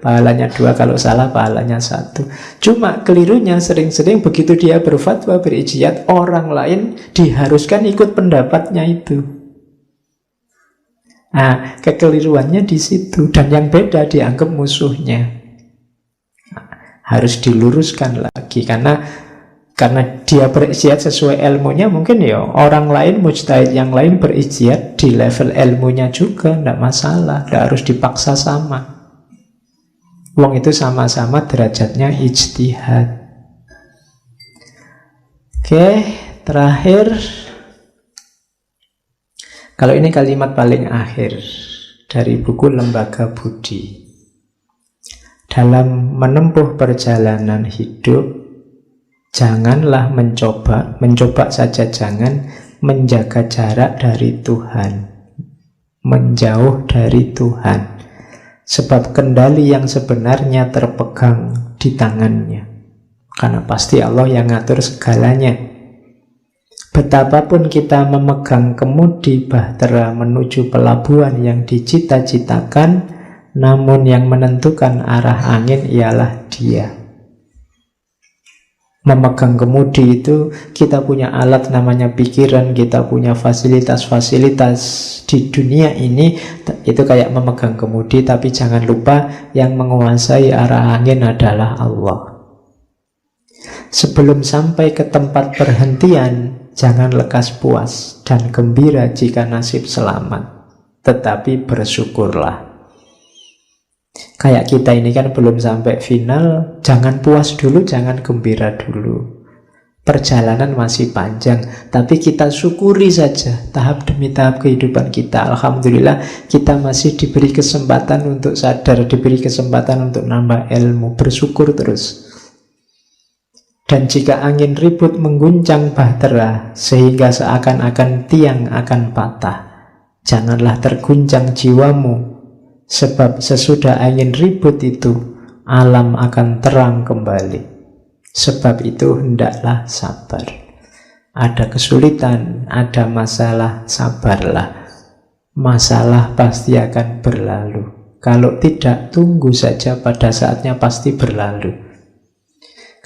pahalanya 2, kalau salah pahalanya 1. Cuma kelirunya sering-sering begitu dia berfatwa berijtihad, orang lain diharuskan ikut pendapatnya itu. Nah, kekeliruannya di situ, dan yang beda dianggap musuhnya. Harus diluruskan lagi, karena dia berijtihad sesuai ilmunya, mungkin ya orang lain, mujtahid yang lain berijtihad di level ilmunya juga, tidak masalah, tidak harus dipaksa sama. Wong itu sama-sama derajatnya ijtihad. Oke, terakhir, kalau ini kalimat paling akhir dari buku Lembaga Budi. Dalam menempuh perjalanan hidup, janganlah mencoba saja jangan, menjaga jarak dari Tuhan, menjauh dari Tuhan. Sebab kendali yang sebenarnya terpegang di tangannya. Karena pasti Allah yang ngatur segalanya. Betapapun kita memegang kemudi bahtera menuju pelabuhan yang dicita-citakan, namun yang menentukan arah angin ialah Dia. Memegang kemudi itu, kita punya alat namanya pikiran, kita punya fasilitas-fasilitas di dunia ini, itu kayak memegang kemudi, tapi jangan lupa yang menguasai arah angin adalah Allah. Sebelum sampai ke tempat perhentian, jangan lekas puas dan gembira jika nasib selamat, tetapi bersyukurlah. Kayak kita ini kan belum sampai final, jangan puas dulu, jangan gembira dulu. Perjalanan masih panjang, tapi kita syukuri saja tahap demi tahap kehidupan kita. Alhamdulillah kita masih diberi kesempatan untuk sadar, diberi kesempatan untuk nambah ilmu, bersyukur terus. Dan jika angin ribut mengguncang bahtera sehingga seakan-akan tiang akan patah, janganlah terguncang jiwamu. Sebab sesudah angin ribut itu, alam akan terang kembali. Sebab itu hendaklah sabar. Ada kesulitan, ada masalah, sabarlah. Masalah pasti akan berlalu. Kalau tidak, tunggu saja, pada saatnya pasti berlalu.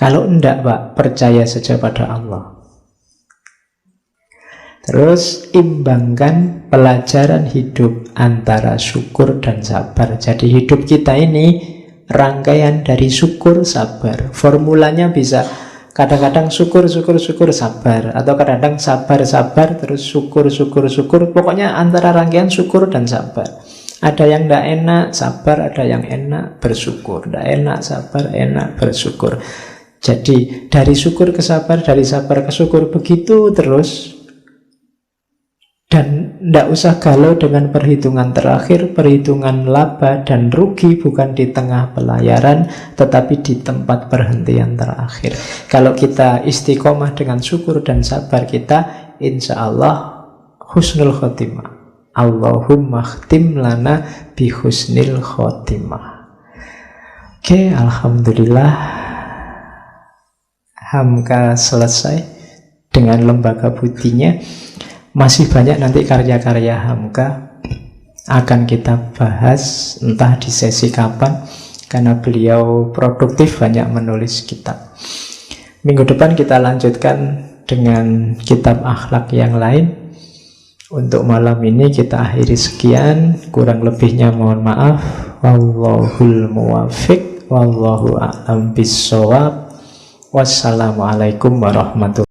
Kalau enggak, Pak, percaya saja pada Allah. Terus imbangkan pelajaran hidup antara syukur dan sabar. Jadi hidup kita ini rangkaian dari syukur, sabar. Formulanya bisa kadang-kadang syukur, sabar. Atau kadang-kadang sabar, terus syukur. Pokoknya antara rangkaian syukur dan sabar. Ada yang tidak enak, sabar. Ada yang enak, bersyukur. Tidak enak, sabar, enak, bersyukur. Jadi dari syukur ke sabar, dari sabar ke syukur, begitu terus. Dan tidak usah galau dengan perhitungan terakhir, perhitungan laba dan rugi bukan di tengah pelayaran, tetapi di tempat perhentian terakhir. Kalau kita istiqomah dengan syukur dan sabar kita, insya Allah husnul khotimah. Allahumma khtim lana bi husnil khotimah. Oke, Alhamdulillah Hamka selesai dengan lembaga budinya. Masih banyak nanti karya-karya Hamka akan kita bahas, entah di sesi kapan, karena beliau produktif banyak menulis kitab. Minggu depan kita lanjutkan dengan kitab akhlak yang lain. Untuk malam ini kita akhiri sekian, kurang lebihnya mohon maaf. Wallahul muwaffiq, wallahu a'lam bissawab. Wassalamualaikum warahmatullahi wabarakatuh.